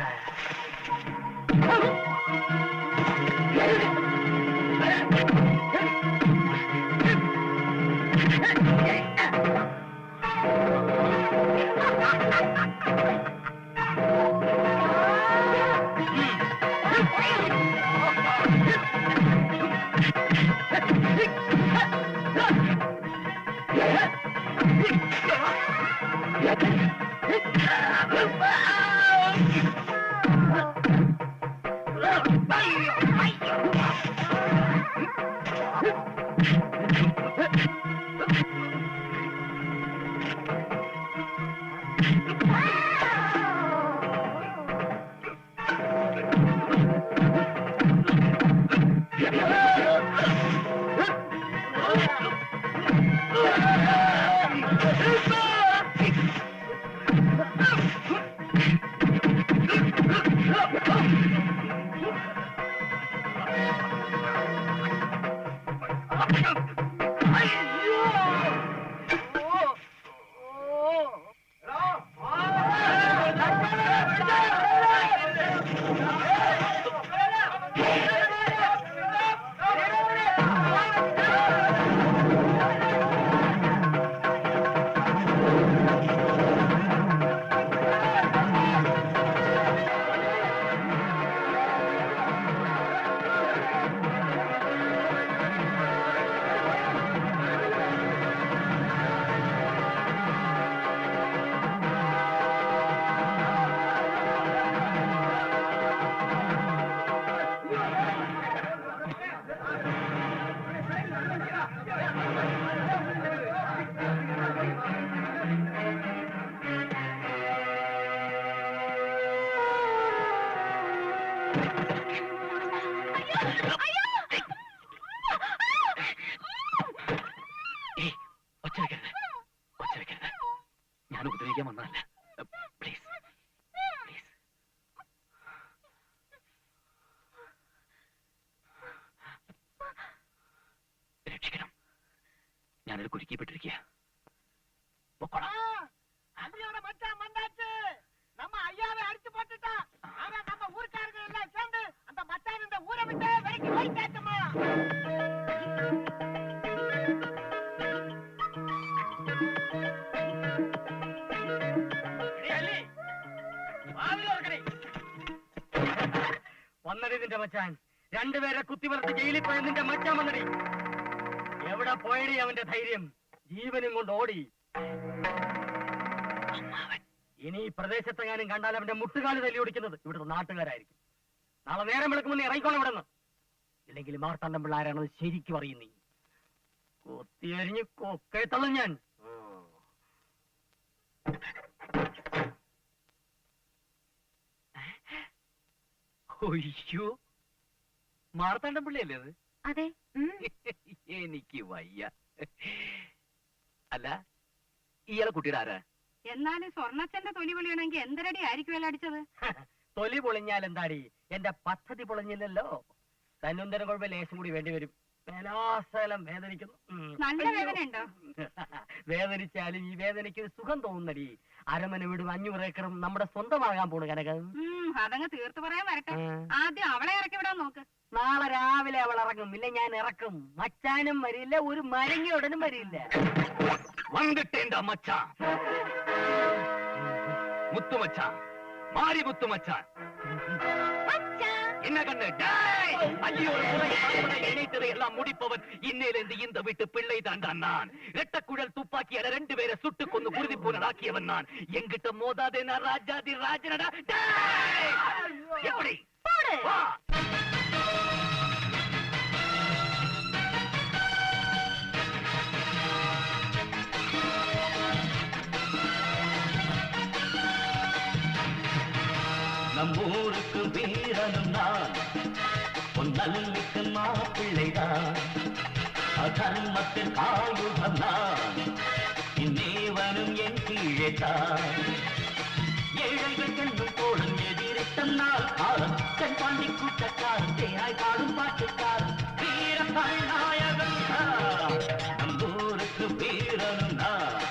ഞാൻ ഉപദ്രവിക്കാൻ വന്നതല്ല. Please please. രക്ഷിക്കണം. ഞാനൊരു കുരുക്കിപ്പെട്ടിരിക്കുക. പൊക്കോളാം. நம்ம ஐயாவை அடிச்சு போட்டுட்டா ஆனா நம்ம ஊர்க்காரங்க எல்லாம் சேர்ந்து அந்த மச்சான் இந்த ஊரை விட்டு வரைக்கும் போய் கேட்டுமா. വന്നടി നിന്റെ മച്ചാൻ. രണ്ടുപേരെ കുത്തിവളർത്ത് ജയിലിൽ പോയ നിന്റെ മച്ചാൻ വന്നടി. എവിടെ പോയടി അവന്റെ ധൈര്യം? ജീവനും കൊണ്ട് ഓടി. ഇനി ഈ പ്രദേശത്തെങ്ങാനും കണ്ടാൽ അവന്റെ മുട്ടുകാല് തല്ലി ഓടിക്കുന്നത് ഇവിടുത്തെ നാട്ടുകാരായിരിക്കും. നാളെ നേരം വിളിക്കുമ്പോൾ നീ ഇറങ്ങിക്കോണം ഇവിടെ നിന്ന്. ഇല്ലെങ്കിൽ മാർത്താണ്ഡം പിള്ളാരാണെന്ന് ശരിക്കും അറിയും നീ. കൊത്തിയരിഞ്ഞ് കൊക്കെ തള്ളും ഞാൻ. ഒയ്യോ, മാർത്താണ്ഡം പിള്ളയല്ലേ അത്? അതെ. എനിക്ക് വയ്യ. അല്ല, ഇയാളെ കുട്ടിയുടെ ആരാ? എന്നാലും സ്വർണ്ണച്ചന്റെ തൊലി പൊളിയണമെങ്കിൽ എന്തരടി ആയിരിക്കുമല്ലോ അടിച്ചത്? തൊലി പൊളിഞ്ഞാൽ എന്താടി? എന്റെ പദ്ധതി പൊളിഞ്ഞില്ലല്ലോ. തന്നുന്തരം കുഴപ്പം ലേശം കൂടി വേണ്ടി വരും. വേലാസലം വേദനിക്കുന്നു. നല്ല വേദന ഉണ്ടോ? വേദനിച്ചാലും ഈ വേദനയ്ക്ക് ഒരു സുഖം തോന്നുന്നടി. അരമന വീടും 500 ഏക്കറും നമ്മുടെ സ്വന്തമാകാൻ പോണു കനകം. അതങ്ങ് തീർത്ത് പറയാൻ വരട്ടെ. ആദ്യം അവളെ ഇറക്കി വിടാൻ നോക്ക്. നാളെ രാവിലെ അവൾ ഇറങ്ങും. ഇല്ല ഞാൻ ഇറക്കും. മച്ചാനും വരില്ല, ഒരു മരങ്ങിയോടനും വരില്ല. വന്നിട്ടേണ്ട മച്ച, മുത്തുമച്ച, മാരി മുത്തുമച്ചാൻ என்ன கண்ணு? ஐயோ, நினைத்ததை எல்லாம் முடிப்பவன் இன்னையிலிருந்து இந்த வீட்டு பிள்ளை தாண்டா நான். இரட்டக்குழல் துப்பாக்கியால 2 பேரை சுட்டு கொண்டு குருதி போனதாக்கியவன் நான். எங்கிட்ட மோதாதே, நான் ராஜாதி ராஜனடா. எப்படி? வா. நம்மூருக்கு வீரனும் நான், பொன்னல்லிக்கு மாப்பிள்ளைதான், அதர்மத்தின் ஆயுதம் நான், இந்நேவனும் என் கீழே தான். ஏழைகள் கண்ணும் போலும் எதிரிட்டம் நாள் காலம், கண் பாண்டி கூட்டக்காரன், தேனாய் பாடும் பாட்டுக்காரன், வீர நாயகன் நம்மூருக்கு வீரனும் நான்,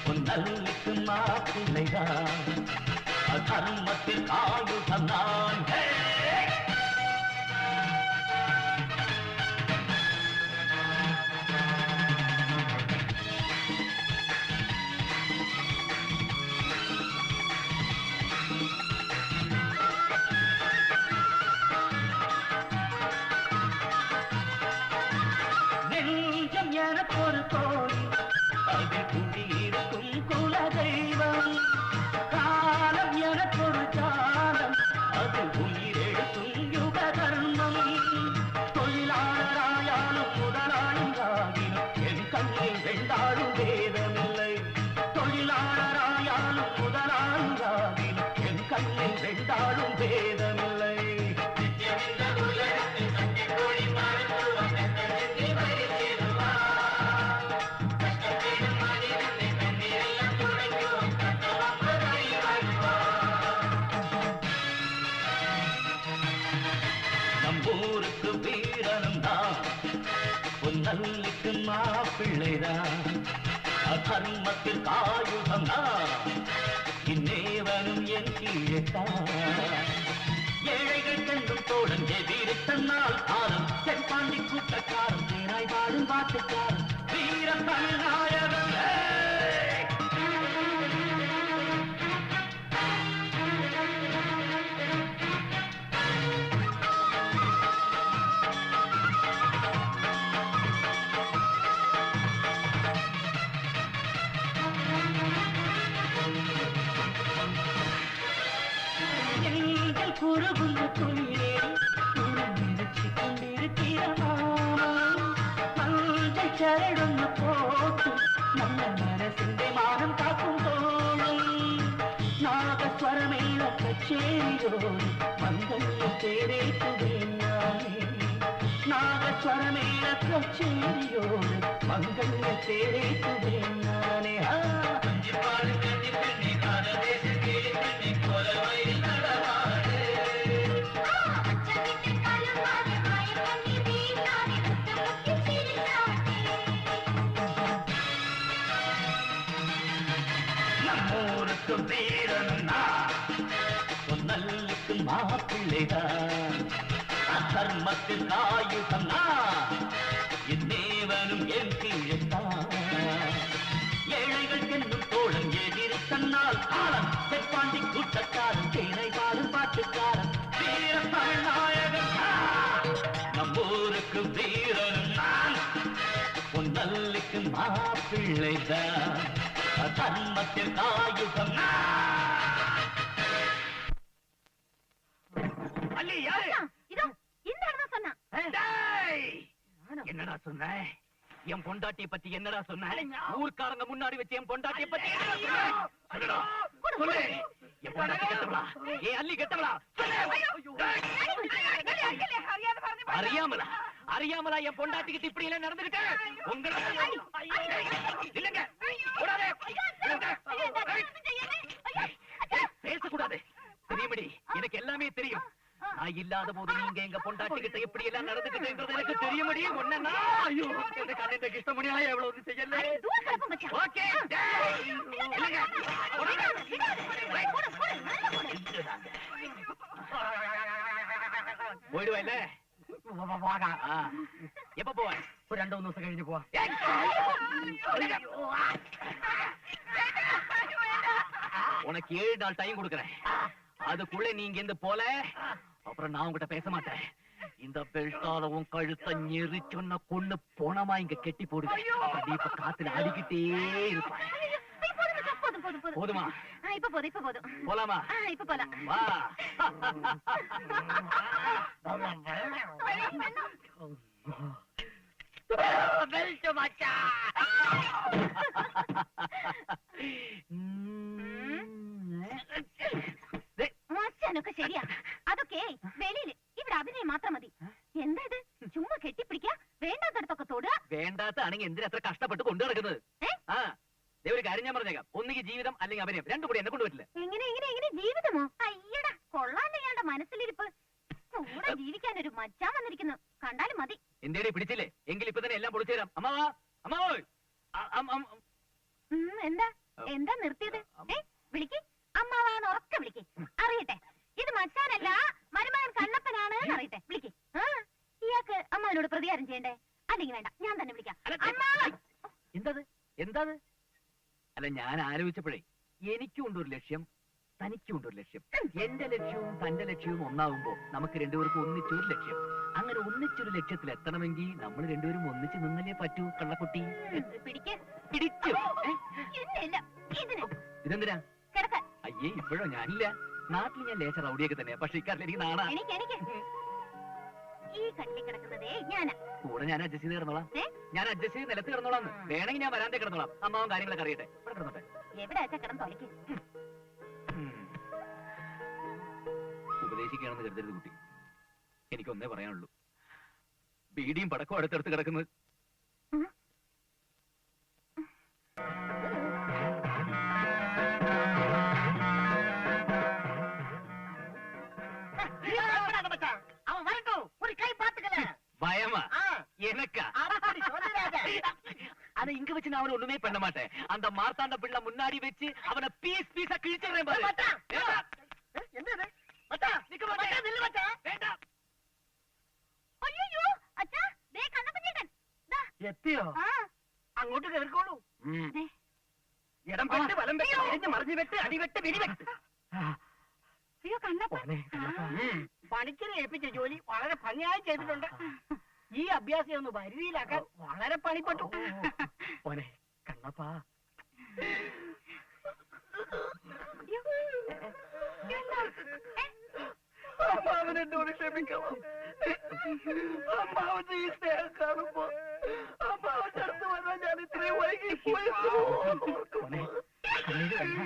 பொன்னல்லிக்கு மாப்பிள்ளைதான், அதர்மத்தின் ஆயுதம் நான். மாப்பிள்ளைதான் அதர்மத்தில் ஆயுதம் நான் இந்நேவனும் என் கீழத்தான் ஏழைகள் கண்டும் தோழன் எதிர்த்தன்னால் காலம் செப்பாண்டி கூட்டக்காரன் தேனாய் வாடும் பாட்டுக்காரன் வீர தமிழ்நாயகன் குறுகுண்டு துயிலே நிறுத்தி கொண்டிருக்கிறோம் மஞ்சள் சரடொன்று போட்டு நல்ல மனசிന്റെ மானம் காக்கும் தோளும் நாகஸ்வரமேள கச்சேரியோடு மங்கள தேரேற்றுவேன் நானே நாகஸ்வரமேள கச்சேரியோடு மங்கள தேரேற்றுவேன் நானே பாடு கண்ணி கண்ணி காததேச கேளி கண்ணி கொலவையில் நடமாடு நம்மூருக்கு வீரனும் பொன்னல்லுக்கு மாப்பிள்ளைதான் அதர்மத்தில் ஆயுதம் என் தேவனும் என் கீழத்தான் ஏழைகள் என்னும் தோழன் எதிரி தன்னால் காலம் செப்பாண்டி கூட்டக்காரன் தேனை பாடும் பாட்டுக்காரன் வீர தமிழ்நாயகன் நம்மூருக்கு வீரனும் பொன்னல்லுக்கு மாப்பிள்ளைதான் அதர்மத்தில் ஆயுதம் என்னடா சொன்ன என் பொண்டாட்டியை பத்தி என்னடா சொன்ன ஊர்க்காரங்க முன்னாடி வச்சு என் பொண்டாட்டியை பத்தி சொல்லு என் பொண்டாட்டி கெட்டவளா ஏன் அள்ளி கெட்டவளா அறியாமலா அறியாமலா என் பொண்டாட்டிக்கிட்டு இப்படி எல்லாம் நடந்துகிட்டேன் உங்களை இல்லங்க பேசக்கூடாது தெரியுமடி எனக்கு எல்லாமே தெரியும் நான் இல்லாத போது நீங்க எங்க பொண்டாட்டி கிட்ட எப்படி எல்லாம் நடந்துக்கிட்டேன்றது எனக்கு தெரியுமடி ஒன்னா ஐயோ இந்த கண்ணை கிருஷ்ணமணியா எவ்வளவு செய்யல ஓகே போயிடுவா இல்ல எப்ப போவேன் ஒரு 2-3 ദിവസം കഴിഞ്ഞ് പോവാ உனக்கு 7 நாள் டைம் கொடுக்கறேன் அதுக்குள்ள நீங்க இருந்து போல அப்புறம் நான் உங்ககிட்ட பேச மாட்டேன் இந்த பெல்ட்டால உன் கழுத்த நெரிச்சொன்ன கொண்டு போனமா இங்க கெட்டி போடுங்க நீ இப்ப காத்துல அடிக்கிட்டே இருப்ப போதுமா இப்ப போதும் இப்ப போதும் போலாமா இப்ப போலாம் வா பெல்ட் மச்சா മച്ചാനൊക്കെ ശരിയാ അതൊക്കെ വെളിയില് ഇവിടെ അഭിനയം മാത്രം മതി എന്താ ഇത് ചുമ്മാ കെട്ടിപ്പിടിക്ക വേണ്ടാത്തടത്തൊക്കെ തൊടുക വേണ്ടാത്താണെങ്കിൽ എന്തിനാ അത്ര കഷ്ടപ്പെട്ട് കൊണ്ടു നടക്കുന്നത് ആ ഒരു കാര്യം ഞാൻ പറഞ്ഞേക്കാം ഒന്നുകിൽ ജീവിതം അല്ലെങ്കിൽ അഭിനയം രണ്ടും കൂടി എന്നെ കൊണ്ട് പറ്റില്ല എങ്ങനെ എങ്ങനെ എങ്ങനെ ജീവിതമോ അയ്യടാ കൊള്ളാൻ ഇയാളുടെ മനസ്സിലിരിപ്പ് കൂടെ ജീവിക്കാൻ ഒരു മച്ചാൻ വന്നിരിക്കുന്നു കണ്ടാലും മതി എന്തേടി പിടിച്ചില്ലേ എങ്കിൽ ഇപ്പൊ തന്നെ എല്ലാം പൊളിച്ചു തരാം അമ്മാവാ അമ്മാവോ എന്താ എന്താ നിർത്തിയത് വിളിക്ക് അമ്മാവാന്ന് ഉറക്കെ വിളിക്ക് അറിയട്ടെ ഇത് മച്ചാനല്ല മരുമകൻ കണ്ണപ്പനാണ് അറിയട്ടെ വിളിക്ക് ഇയാൾക്ക് അമ്മാവനോട് പ്രതികാരം ചെയ്യണ്ടേ അല്ലെങ്കിൽ വേണ്ട ഞാൻ തന്നെ വിളിക്കാം എന്താത് എന്താത് അല്ല ഞാൻ ആലോചിച്ചപ്പോഴേ എനിക്കും ഒരു ലക്ഷ്യം തനിക്കും ഒരു ലക്ഷ്യം എന്റെ ലക്ഷ്യവും തന്റെ ലക്ഷ്യവും ഒന്നാവുമ്പോ നമുക്ക് രണ്ടുപേർക്കും ഒന്നിച്ചൊരു ലക്ഷ്യം അങ്ങനെ ഒന്നിച്ചൊരു ലക്ഷ്യത്തിൽ എത്തണമെങ്കിൽ നമ്മൾ രണ്ടുപേരും ഒന്നിച്ച് നിന്നല്ലേ പറ്റൂ കള്ളക്കുട്ടി പിടിച്ചു ഇതെന്തിനാ അയ്യേ ഇപ്പോഴോ ഞാനില്ല നാട്ടിൽ ഞാൻ ലേശ റൗഡിയൊക്കെ തന്നെ പക്ഷെ ഇക്കാരിൽ എനിക്ക് നാണാ ഈ കട്ടിൽ കിടക്കുന്നതേ ഞാനാ കൂടെ ഞാൻ അഡ്ജസ്റ്റ് ചെയ്ത് കിടന്നോളാം ഞാൻ അഡ്ജസ്റ്റ് ചെയ്ത് നിലത്ത് കിടന്നോളാം വേണമെങ്കിൽ ഞാൻ വരാതെ കിടന്നോളാം അമ്മാവും കാര്യങ്ങളൊക്കെ അറിയട്ടെ ഇവിടെ കിടന്നോട്ടെ എവിടെ കിടന്നോളിക്ക് ഉപദേശിക്കുകയാണെന്ന് കരുതരുത് കുട്ടി എനിക്കൊന്നേ പറയാനുള്ളൂ ബീഡിയും പടക്കവും അടുത്തടുത്ത് കിടക്കുന്നത് அவன் வரட்டும் ஒரு கை பாத்துக்கல பயமா எனக்கா நான் அவனை ஒண்ணுமே பண்ண மாட்டேன். அந்த மார்த்தாண்ட பிள்ளை முன்னாடி வச்சு அவனை பீஸ் பீஸா கிழிச்சிடுறேன் பாரு. என்ன மச்சா நிக்க மாட்டேன் நில்லு மச்சா வேண்டாம். അയ്യോ അച്ഛാ ദേ കണ്ണപ്പൻ ചേട്ടൻ ദാ എത്തിയോ ആ അങ്ങോട്ട് കേറിക്കോളൂ ദേ ഇടം വെട്ട് വലം വെട്ട് തിരിഞ്ഞ് മറിഞ്ഞ് വെട്ട് അടിവെട്ട് വെടിവെട്ട് അയ്യോ കണ്ണപ്പൻ പണിക്കരെ ഏൽപ്പിച്ച ജോലി വളരെ ഭംഗിയായി ചെയ്തിട്ടുണ്ട് ഈ അഭ്യാസം ഒന്ന് വരുതിയിലാക്കാൻ വളരെ പണിപ്പെട്ടു മോനെ കണ്ണപ്പാ അമ്മാവൻ എന്നോട് ക്ഷമിക്കണം അമ്മാവന്റെ ഈ സ്നേഹം കാണുമ്പോ അമ്മാവന്റെ അടുത്ത് വന്നാൽ ഞാൻ ഇത്രയും വൈകി പോയി മോനെ കണ്ണീര് കണ്ട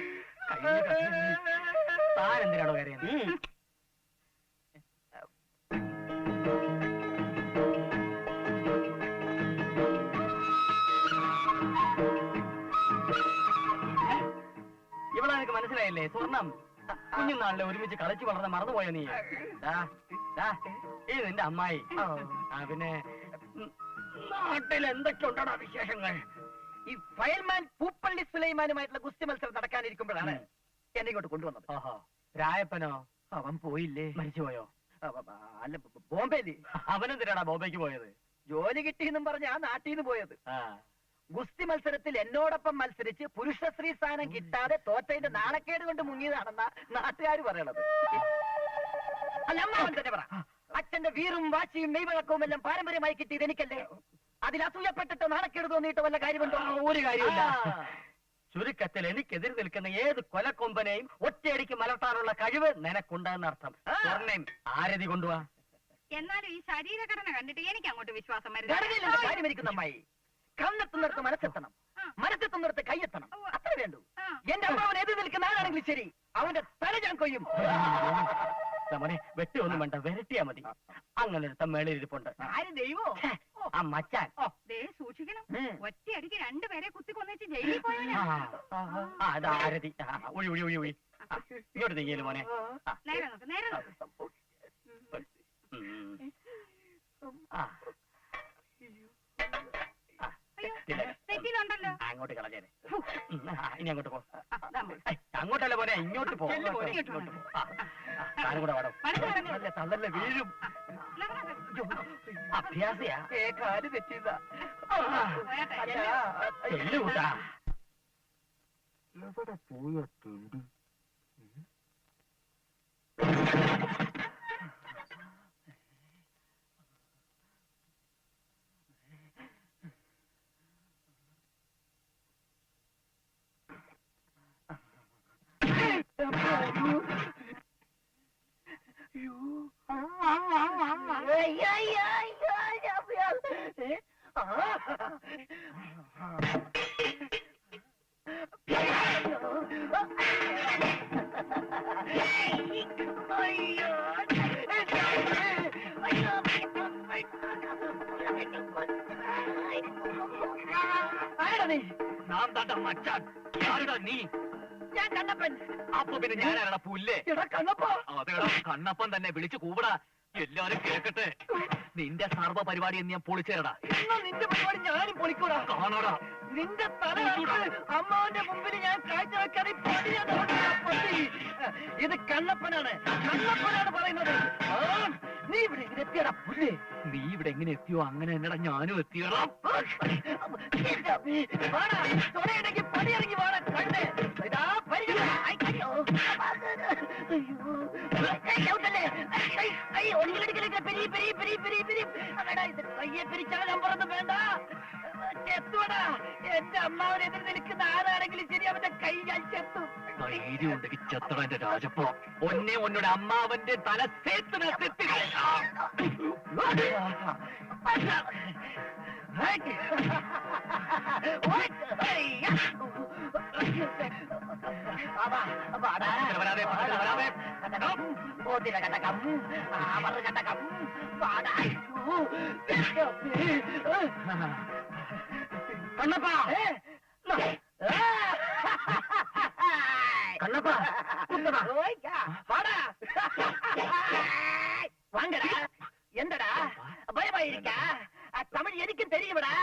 താൻ എന്തിനാണോ കരയുന്നത് ഇവിടെ നിനക്ക് മനസ്സിലായില്ലേ സ്വർണം കുഞ്ഞുനാളിലെ ഒരുമിച്ച് കളിച്ചു വളർന്ന് മറന്നുപോയോ നീ ഇത് നിന്റെ അമ്മായി പിന്നെ നാട്ടിൽ എന്തൊക്കെ ഉണ്ടോ വിശേഷങ്ങൾ ഈ ഫയൽമാൻ പൂപ്പള്ളി സുലൈമാനുമായിട്ടുള്ള ഗുസ്തി മത്സരം നടക്കാനിരിക്കുമ്പോഴാണ് എന്നെ ഇങ്ങോട്ട് കൊണ്ടുവന്നത് ഓഹോ രായപ്പനോ അവൻ പോയില്ലേ മരിച്ചുപോയോ അല്ല ബോംബെയില് അവനെന്തിനാടാ ബോംബെക്ക് പോയത് ജോലി കിട്ടിയെന്നും പറഞ്ഞ് ആ നാട്ടിൽ നിന്ന് പോയത് ആ ഗുസ്തി മത്സരത്തിൽ എന്നോടൊപ്പം മത്സരിച്ച് പുരുഷശ്രീ സ്ഥാനം കിട്ടാതെ തോറ്റതിന്റെ നാണക്കേട് കൊണ്ട് മുങ്ങിയതാണെന്ന നാട്ടുകാർ പറയണത് അല്ല അമ്മാവൻ തന്നെ പറ അച്ഛന്റെ വീറും വാശിയും മെയ്വഴക്കവും എല്ലാം പാരമ്പര്യമായി കിട്ടിയത് എനിക്കല്ലേ അതിൽ അസൂയപ്പെട്ടിട്ട് നാണക്കേട് തോന്നിയിട്ട് വല്ല കാര്യമുണ്ടോ ഒരു കാര്യമില്ല ചുരുക്കത്തിൽ എനിക്കെതിരെ നിൽക്കുന്ന ഏത് കൊലക്കൊമ്പനെയും ഒറ്റയടിക്ക് മലർത്താനുള്ള കഴിവ് നിനക്കുണ്ടെന്നർത്ഥം സ്വർണ്ണയും ആരതി കൊണ്ടുവാ എന്നാലും ഈ ശരീരഘടന കണ്ടിട്ട് എനിക്ക് അങ്ങോട്ട് വിശ്വാസം ഘടനയിലെന്ത് കാര്യമിരിക്കുന്ന അമ്മായി കണ്ണെത്തുന്നിടത്ത് മനസ്സെത്തണം മനസ്സെത്തുന്നിടത്ത് കൈയെത്തണം അത്ര വേണ്ടു എന്റെ അമ്മാവൻ എതിർ നിൽക്കുന്ന ആരാണെങ്കിലും ശരി അവന്റെ തല ഞാൻ കൊയ്യും മോനെ വെട്ടി ഒന്നും വേണ്ട വരട്ടിയാ മതി അങ്ങനെ ഒരു മേളിരിപ്പുണ്ട് ആര് ദൈവോ ആ മച്ചാൻ ദേ സൂക്ഷിക്കണം ഒറ്റയടിക്ക് രണ്ടുപേരെ കുത്തിക്കൊന്നിച്ച് ജയിലിൽ പോയാ അതാ ആരതി ഒഴി ഒഴി ഒഴി ഒഴി ഇങ്ങോട്ട് നീങ്ങിയല്ലോ മോനെ നേരെ നോക്ക് നേരെ നോക്ക് തെറ്റിലുണ്ടല്ലോ അങ്ങോട്ട് കളഞ്ഞേനെ ഇനി അങ്ങോട്ട് പോ അങ്ങോട്ടല്ല പോനെ ഇങ്ങോട്ട് പോ ഇങ്ങോട്ട് പോ താനും കൂടെ വാടോ തള്ളല്ലേ വീഴും അഭ്യാസിയാ കാല് തെറ്റിയതാ കൂട്ടാ എവിടെ പോയ തെണ്ടി നാം താണ്ട മച്ചാൻ ആരുടാ നീ ഞാൻ കണ്ണപ്പൻ അപ്പൊ പിന്നെ ഞാനാരടാ പുല്ലേ എടാ കണ്ണപ്പ അതെടാ കണ്ണപ്പൻ തന്നെ വിളിച്ചു കൂവടാ എല്ലാരും കേക്കട്ടെ നിന്റെ സർവ്വ പരിപാടി എന്ന് ഞാൻ പൊളിച്ചേരടാ എന്നാ നിന്റെ പരിപാടി ഞാനും പൊളിക്കൂടാ കാണാടാ നിന്റെ തല അമ്മാവന്റെ മുമ്പിൽ ഞാൻ കാഴ്ചവെക്കാതെ ഇത് കണ്ണപ്പനാണ് കണ്ണപ്പനാണ് പറയുന്നത് നീ ഇവിടെ ഇങ്ങനെ എത്തിയടാ പുല്ലേ നീ ഇവിടെ എങ്ങനെ എത്തിയോ അങ്ങനെ എന്നടാ ഞാനും എത്തിയടാ തുണയുണ്ടെങ്കിൽ പണിയിറങ്ങി വേണം കണ്ട് ഇതാ കയ്യെ പിരിച്ചാൽ നമ്പറൊന്നും വേണ്ട ചെത്തുവടാ എന്റെ അമ്മാവനെതിരെ നിൽക്കുന്ന ആരാണെങ്കിലും ശരി അവന്റെ കൈ ഞാൻ ചെത്തു ധൈര്യം ഉണ്ടെങ്കിൽ ചെത്തട എന്റെ രാജപ്പോ ഒന്നെ ഒന്നോട് അമ്മാവന്റെ തല സേത്തിന് കണ്ണപ്പാ കണ്ണപ്പാ வாங்கடா எந்தடா பயமாயிருக்கா தமிழ் எனக்கு தெரியுமடா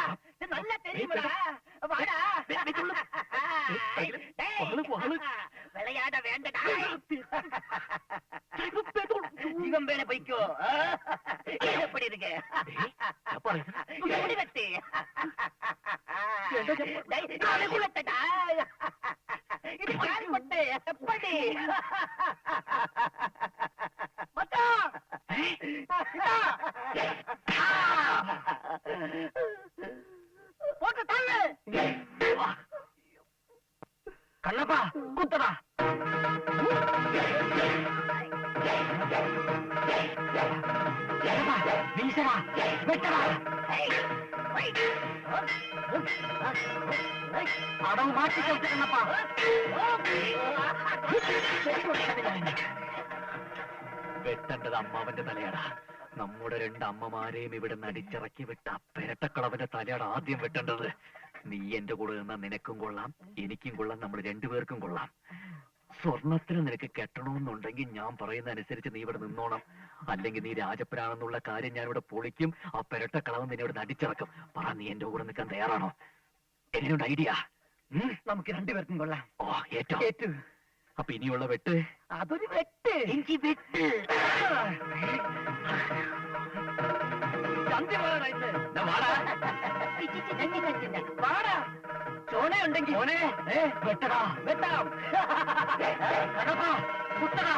நல்லா தெரியுமடா வாடா விளையாட வேண்டடா. இவன் மேல போய்க்கோ. எப்படி இருக்கு? முடி வெட்டு. குளத்தடா. இது கால் கொட்டு. எப்படி? போட்டு தள்ளு. கண்ணப்பா குத்தடா. வீசடா, வெட்டடா. അടവ് മാറ്റിക്കൊടുത്ത് കണ്ണപ്പാ. വെട്ടേണ്ടത് അമ്മാവന്റെ തലയാടാ. നമ്മുടെ രണ്ട് അമ്മമാരെയും ഇവിടെ നടിച്ചിറക്കി വിട്ട പെരട്ടക്കളവന്റെ തലയാണ് ആദ്യം വെട്ടേണ്ടത്. നീ എന്റെ കൂടെ നിന്നാ നിനക്കും കൊള്ളാം, എനിക്കും കൊള്ളാം, നമ്മൾ രണ്ടുപേർക്കും കൊള്ളാം. സ്വർണത്തിന് നിനക്ക് കെട്ടണമെന്നുണ്ടെങ്കിൽ ഞാൻ പറയുന്ന അനുസരിച്ച് നീ ഇവിടെ നിന്നോണം. അല്ലെങ്കിൽ നീ രാജപ്പനാണെന്നുള്ള കാര്യം ഞാൻ ഇവിടെ പൊളിക്കും. ആ പെരട്ടക്കളവൻ നിന്നെ ഇവിടെ നടിച്ചിറക്കും. പറ, നീ എന്റെ കൂടെ നിൽക്കാൻ തയ്യാറാണോ? എങ്ങനെയുണ്ട് ഐഡിയ? നമുക്ക് രണ്ടുപേർക്കും കൊള്ളാം. ഓ, ഏറ്റവും ഏറ്റു. അപ്പൊ ഇനിയുള്ള വെട്ട് അതൊരു വെട്ട്. എനിക്ക് വെട്ട്. ചന്തി പോരാടാ ഇന്ന്. ദാ വാടാ. വാടാ. ചോണയുണ്ടെങ്കിൽ വെട്ടടാ. വെട്ടാം. കണ്ണപ്പാ കുത്തടാ.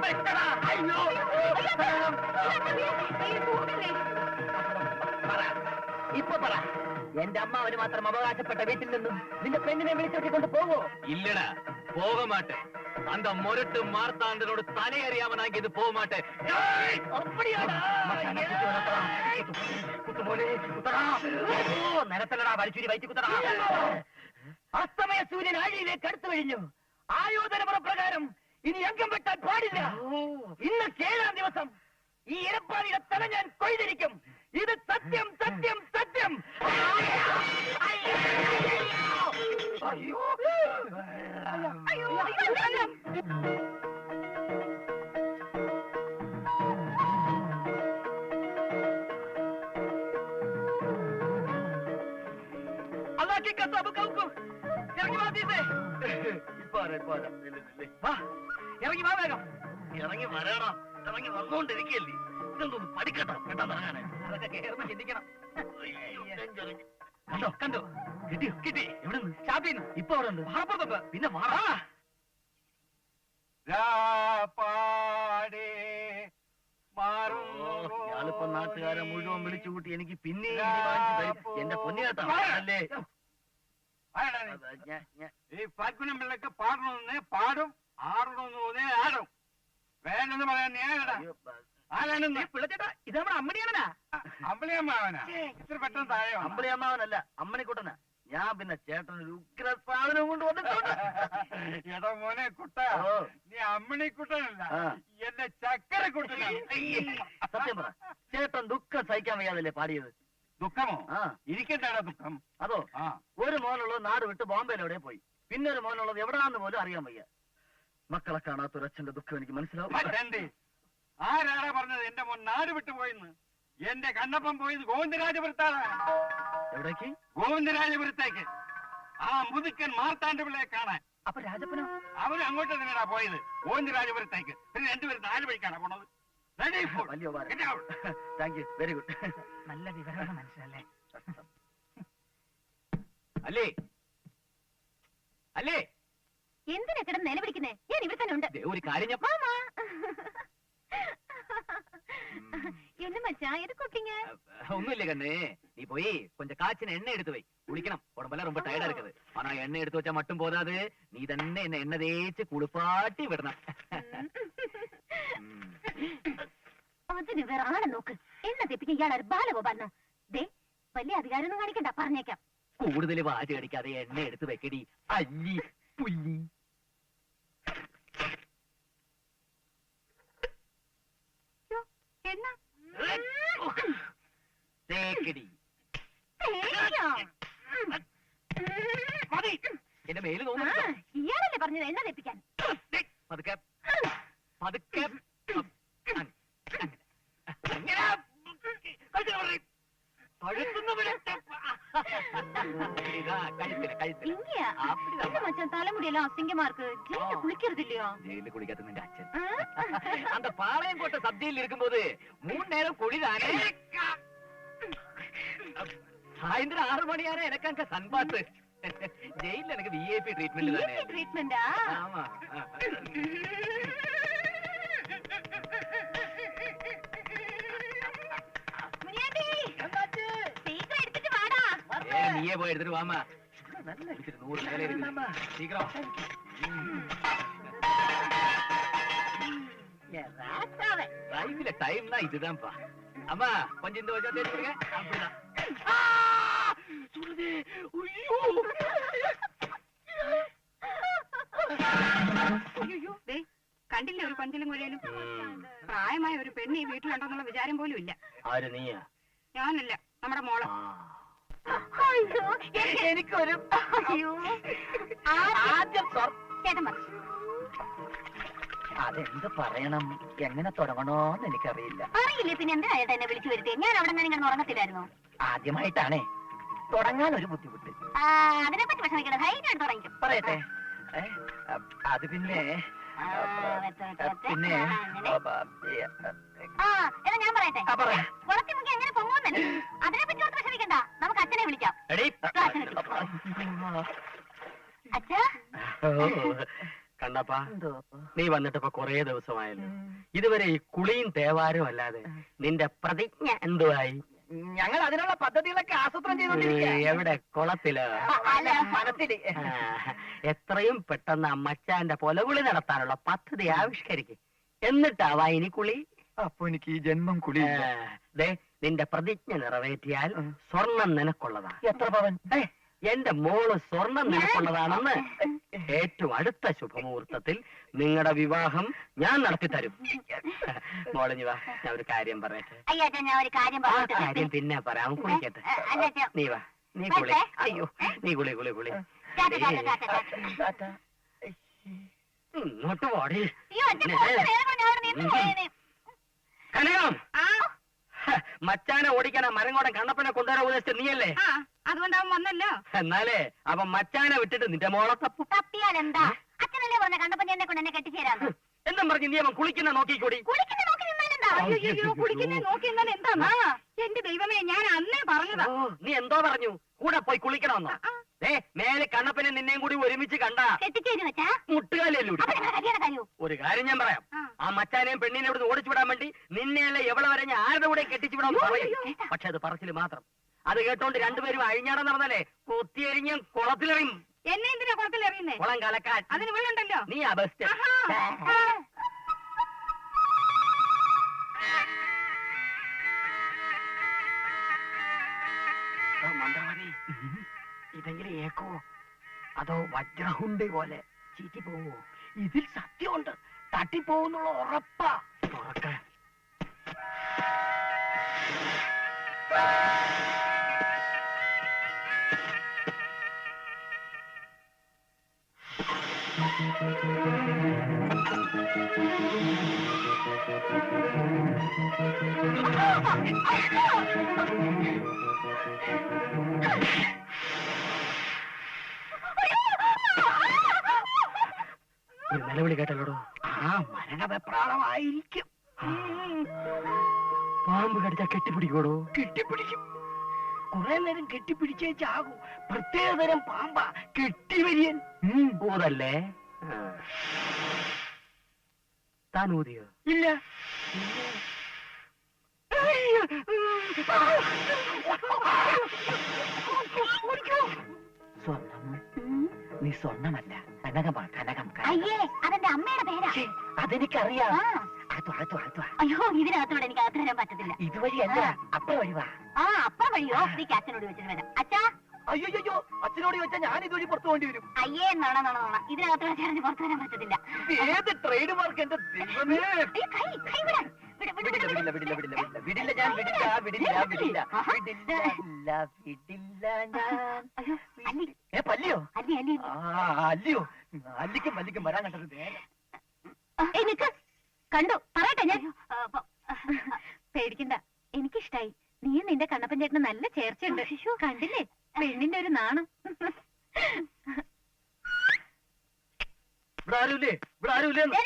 വെട്ടടാ. അയ്യോ. പറ, ഇപ്പൊ പറ. എന്റെ അമ്മാവന് മാത്രം അവകാശപ്പെട്ട വീട്ടിൽ നിന്നും നിന്റെ പെണ്ണിനെ വിളിച്ചോട്ടിക്കൊണ്ട് പോവോ? இல்லடா, போக மாட்டேன். அந்த முரட்டு மார்த்தாண்டனோட தலையறியாமனாங்க இது போக மாட்டேன். നിരത്തലടാ, വലിച്ചൂരി വയറ്റി കുത്തടാ. അസ്തമയ സൂര്യൻ ആഴിയിലേക്ക് അടുത്തു കഴിഞ്ഞു. ആയോധനമുറ പ്രകാരം ഇനി അംഗം വെട്ടാൻ പാടില്ല. ഇന്ന് 7-ാം ദിവസം ഈ ഇരപ്പാടിയുടെ തല ഞാൻ കൊയ്തിരിക്കും. ഇത് സത്യം, സത്യം, സത്യം. അയ്യോ, അല്ലാക്കി കസാബ് കൗക്കും. ഇറങ്ങി വാ തീസേ. ഇറങ്ങി വാ വേഗം. ഇറങ്ങി വരാടാ. ഇറങ്ങി വന്നുകൊണ്ടിരിക്കല്ലേ. ഇതൊന്നും പഠിക്കട്ടോ പെട്ടെന്ന് ഇറങ്ങാനേ. അതൊക്കെ കേറുമ്പോ ചിന്തിക്കണം. കണ്ടോ കണ്ടോ? കിട്ടിയോ? കിട്ടി. എവിടെ നിന്ന്? ഷാപ്പിന്ന്. ഇപ്പൊ അവിടെ ഉണ്ട്. വാപ്പുറത്തുണ്ട്. പിന്നെ വാടാ. ഞാളിപ്പോ നാട്ടുകാരെ മുഴുവൻ വിളിച്ചു കൂട്ടി എനിക്ക് പിന്നെ എന്റെ പൊന്നുകേട്ടാ അല്ലേ? ഈ ഫൽഗുനം പിള്ളക്ക് പാടണമെന്ന് പാടും, ആടണമെന്ന് തോന്നിയ ആടും. വേണ്ടെന്ന് പറയാൻ ഞാനടാ. ആരാണെന്ന് പിള്ളച്ചേട്ടാ, ഇത് നമ്മുടെ അമ്മണിയാണനാ. അമ്പളിയമ്മാവനാ? ഇത്ര പെട്ടെന്ന് താഴെ അമ്പളിയമ്മാവനല്ല, അമ്മണിക്കുട്ടനാ. ഞാൻ പിന്നെ ചേട്ടനൊരു ഉഗ്ര സാധനം കൊണ്ട് വന്നിട്ടുണ്ട്. എടാ മോനെ കുട്ട, ഓ. നീ അമ്മണിക്കുട്ടനല്ല, ആ. എന്റെ ചക്കരക്കുട്ടനാണ്. സത്യം പറ, ചേട്ടൻ ദുഃഖം സഹിക്കാൻ വയ്യാതല്ലേ പാടിയത്? ദുഃഖമോ? ആ. ഇരിക്കട്ടാടാ ദുഃഖം. അതോ? ആ. ഒരു മോനുള്ളത് നാട് വിട്ട് ബോംബെയിൽ എവിടെ പോയി. പിന്നെ ഒരു മോനുള്ളത് എവിടാന്ന് പോലും അറിയാൻ വയ്യ. മക്കളെ കാണാത്തൊരച്ഛന്റെ ദുഃഖം എനിക്ക് മനസ്സിലാവും. മറ്റേ ആരാടാ പറഞ്ഞത് എന്റെ മോൻ നാട് വിട്ടു പോയിന്ന്? എന്റെ കണ്ണപ്പൻ പോയത് ഗോവിന്ദരാജപുരത്താണ്. എവിടേക്ക്? ഗോവിന്ദരാജപുരത്തേക്ക്. ആ മുതുക്കൻ മാർത്താണ്ഡ പിള്ളയെ കാണാൻ. അപ്പൊ രാജപ്പനോ? അവര് അങ്ങോട്ട് തന്നെയാ പോയത്, ഗോവിന്ദരാജപുരത്തേക്ക്. പിന്നെ രണ്ടുപേരും 4 വഴിക്കാണ് പോണത്. വലിയ താങ്ക് യു, വെരി ഗുഡ്. നല്ല വിവരമാണ് മനസ്സിലല്ലേ? അല്ലേ അല്ലേ? എന്തിനാ കിടന്ന് നിലവിളിക്കുന്നേ? ഞാൻ ഇവിടെ തന്നെ ഉണ്ട്. ദേ, ഒരു കാര്യം ഞാൻ என்ன மச்சான், எது கூப்பிட்டீங்க? ஒண்ணும் கண்ணு, நீ போய் கொஞ்சம் காய்ச்சின எண்ணெய் எடுத்து வை, குளிக்கணும். உடம்பெல்லாம் ரொம்ப டயர்டா இருக்குது. ஆனா எண்ணெய் எடுத்து வச்சா மட்டும் போதாது, நீ തന്നെ என்ன எண்ணெய் தேய்ச்சு കുളിപ്പാട്ടി വിടണം. അതിന് വേറെ ആളെ നോക്ക്. എണ്ണ തെപ്പിക്കാൻ ഇയാളൊരു ബാലഗോപാലനോ? ദേ, വലിയ അധികാരമൊന്നും കാണിക്കണ്ട, പറഞ്ഞേക്കാം. കൂടുതൽ വാച കടിക്കാതെ എണ്ണ എടുത്ത് വെക്കടി, അല്ലി പുല്ലി. എണ്ണ തേക്കടി. എന്റെ മേല് തോന്നുന്നു. ഇയാളല്ലേ പറഞ്ഞത് എണ്ണ തെപ്പിക്കാൻ? പതുക്കെ പതുക്കെ. കഴുത്തില് ഇങ്ങനെയാ? ആ இல்ல மச்சான் தலைமுடியெல்லாம் அசிங்கமா இருக்கு ஜெயில குளிக்கிறது இல்லையா ജയിലിൽ കുളിക്കാത്ത നിന്റെ അച്ഛൻ அந்த பாளையம் கோட்டை சப்ஜெயில் இருக்கும்போது 3 நேரம் குளிதானே சாயந்தரம் 6 மணியான எனக்கு அங்க சன்பாத்து ஜெயில எனக்கு விஐபி ட்ரீட்மெண்ட் தானே ட்ரீட்மெண்டா ஆமா முனியாண்டி சீக்கிரம் எடுத்துட்டு வாடா நீயே போய் எடுத்துட்டு வாமா 100 வேலை இருக்கு சீக்கிரம் டைம்ல டைம்னா இதுதான்ப்பா அம்மா கொஞ்சம் இந்த வச்சா தேடி கொடுங்க அப்படிதான் சொல்லுது അയ്യോ ദേ കണ്ടില്ലേ ഒരു കൊഞ്ചലും കുഴലും പ്രായമായ ഒരു പെണ്ണ് ഈ വീട്ടിലുണ്ടെന്നുള്ള വിചാരം പോലും ഇല്ല ആര് നീയാ ഞാനല്ല നമ്മുടെ മോള് അയ്യോ എനിക്കൊരു അയ്യോ ആദ്യം ചേട്ടൻ പറ അതെന്ത് പറയണം എങ്ങനെ തുടങ്ങണോന്ന് എനിക്കറിയില്ല അറിയില്ലേ പിന്നെ എന്താ ചേട്ടൻ എന്നെ വിളിച്ചു വരുത്തിയത് ഞാൻ അവിടെ നിന്ന് ഇങ്ങനെ ഉറങ്ങത്തില്ലായിരുന്നു ആദ്യമായിട്ടാണേ തുടങ്ങാൻ ഒരു ബുദ്ധിമുട്ട് അതിനെപ്പറ്റി വിഷമിക്കണം ധൈര്യം തുടങ്ങിക്കും പറയട്ടെ അത് പിന്നെ പിന്നെ എന്നാ ഞാൻ പറയട്ടെ പറ കുളത്തി മുക്കി എങ്ങനെ പൊങ്ങുന്നല്ലേ അതിനെപ്പറ്റി ഓർത്ത് വിഷമിക്കണ്ട നമുക്ക് അച്ഛനെ വിളിക്കാം അച്ഛാ കണ്ണപ്പാ നീ വന്നിട്ട് ഇപ്പൊ കൊറേ ദിവസമായല്ലോ ഇതുവരെ ഈ കുളിയും തേവാരും അല്ലാതെ നിന്റെ പ്രതിജ്ഞ എന്തുവായി ഞങ്ങൾ അതിനുള്ള പദ്ധതികളൊക്കെ ആസൂത്രണം ചെയ്തോണ്ടിരിക്കുക എവിടെ കുളത്തില് മനസ്സില് എത്രയും പെട്ടെന്ന് അമ്മച്ചാന്റെ പൊലകുളി നടത്താനുള്ള പദ്ധതി ആവിഷ്കരിക്കും എന്നിട്ടാവാ ഇനി കുളി അപ്പൊ എനിക്ക് ഈ ജന്മം കുളി ദേ നിന്റെ പ്രതിജ്ഞ നിറവേറ്റിയാൽ സ്വർണം നിനക്കുള്ളതാ എത്ര പവൻ എന്റെ മോള് സ്വർണം നിനക്കുള്ളതാണെന്ന് ഏറ്റവും അടുത്ത ശുഭമുഹൂർത്തത്തിൽ നിങ്ങളുടെ വിവാഹം ഞാൻ നടത്തിത്തരും മോളിഞ്ഞു വാ ഞാൻ ഒരു കാര്യം പറയട്ടെ അയ്യോ ഞാൻ ഒരു കാര്യം ആ പറഞ്ഞിട്ട് കാര്യം പിന്നെ പറയാം കുളിക്കട്ടെ അല്ല അച്ഛാ നീ വാ നീ കുളി അയ്യോ നീ കുളി കുളി കുളി ഇങ്ങോട്ട് പോടി അയ്യോ അച്ഛൻ കുറച്ച് നേരം കൊണ്ട് അവിടെ നിന്ന് പോയേനെ കനകം മച്ചാനെ ഓടിക്കാൻ ആ മരങ്ങോടൻ കണ്ണപ്പനെ കൊണ്ടുവരാൻ ഉദ്ദേശിച്ച നീയല്ലേ ആ അതുകൊണ്ട് അവൻ വന്നല്ലോ എന്നാലേ അവൻ മച്ചാനെ വിട്ടിട്ട് നിന്റെ മോളെ തപ്പും തപ്പിയാൽ എന്താ അച്ഛനല്ലേ പറഞ്ഞ കണ്ടപ്പോ എന്നെ കൊണ്ട് എന്നെ കെട്ടിച്ചേരാന്ന് എന്നും പറഞ്ഞ് നീ അവൻ കുളിക്കുന്ന നോക്കിക്കൂടി കുളിക്കുന്ന നോക്കി നിന്നാലെന്താ അയ്യോ കുളിക്കുന്നേ നോക്കി എന്നാൽ എന്താ എന്റെ ദൈവമേ ഞാൻ അന്നേ പറഞ്ഞതാ ഓ, നീ എന്തോ പറഞ്ഞു കൂടെ പോയി കുളിക്കണമെന്നോ മേലെ കണ്ണപ്പനെ നിന്നെയും കൂടി ഒരുമിച്ച് കണ്ട കെട്ടിച്ചേരി വെച്ചാ മുട്ടുകാലല്ലൂടി അപ്പൊ നിങ്ങളെ കല്യാണം കഴിയൂ ഒരു കാര്യം ഞാൻ പറയാം ആ മച്ചാനെയും പെണ്ണിനെ ഇവിടെ ഓടിച്ചു വിടാൻ വേണ്ടി നിന്നെയല്ല എവിടെ വരെ ഞാൻ ആരുടെ കൂടെ കെട്ടിച്ചു വിടാൻ പറയും പക്ഷെ അത് പറച്ചില് മാത്രം അത് കേട്ടോണ്ട് രണ്ടുപേരും അഴിഞ്ഞാടം നടന്നല്ലേ കുത്തിയെരിഞ്ഞ് കുളത്തിലെറിയും എന്നെ എന്തിനാ കുളത്തിൽ എറിയുന്നേ കുളം കലക്കാൻ അതിന് വീടുണ്ടല്ലോ നീ ആ ബെസ്റ്റ് മന്ത്രവാദി ഇതെങ്കിലും ഏക്കോ അതോ വജ്രഹുണ്ടി പോലെ ചീറ്റി പോവോ ഇതിൽ സത്യമുണ്ട് തട്ടിപ്പോവുന്നുള്ള ഉറപ്പാ തുറക്കാൻ ഒരു നിലവിളി കേട്ടല്ലോടോ ആ മരണവെപ്രാളമായിരിക്കും പാമ്പ് കടിച്ചാ കെട്ടിപ്പിടിക്കോടോ കെട്ടിപ്പിടിക്കും കുറെ നേരം കെട്ടിപ്പിടിച്ചേ ചാകൂ പ്രത്യേകതരം പാമ്പാ കെട്ടിവരിയൻ ഊതല്ലേ താൻ ഊതിയോ ഇല്ല സ്വർണം നീ സ്വർണ്ണമല്ല കനകമാ കനകം അയ്യേ അതെന്റെ അമ്മയുടെ പേരാ അതെനിക്കറിയാം അയ്യോ ഇതിനകത്തോടെ എനിക്ക് അകത്ത് വരാൻ പറ്റത്തില്ല ഇതുവഴിയല്ല അപ്പുറം വഴിവാ ആ അപ്പ വഴിയോ നീക്ക് അച്ഛനോട് വെച്ചിട്ട് വരാം അച്ഛാ അയ്യോ അച്ഛനോട് ചോദിച്ചാൽ ഞാൻ ഇതുവഴി പുറത്തു പോകേണ്ടി വരും അയ്യേ നോണ ഇതിനകത്ത് വെച്ചാൽ പുറത്തു വരാൻ പറ്റത്തില്ല ഏത് ട്രേഡ് മാർക്ക് എന്റെ ദൈവമേ അയ്യോ, കൈ വിടാൻ. വിടില്ല ഞാൻ വിടില്ല ഞാൻ അയ്യോ, അല്ലി, പല്ലിയോ അല്ലി, അല്ലി. അല്ലയോ അല്ലിക്കും വരാൻ കണ്ടത് നേരെ എനിക്ക് കണ്ടു പറയട്ടെ ഞാൻ പേടിക്കണ്ട എനിക്കിഷ്ടായി നീയും നിന്റെ കണ്ണപ്പൻ ചേട്ടന് നല്ല ചേർച്ചയുണ്ട് കണ്ടില്ലേ പെണ്ണിന്റെ ഒരു നാണം ഇവിടെ ആരുമില്ലേ? ഇവിടെ ആരുമില്ലേന്ന്?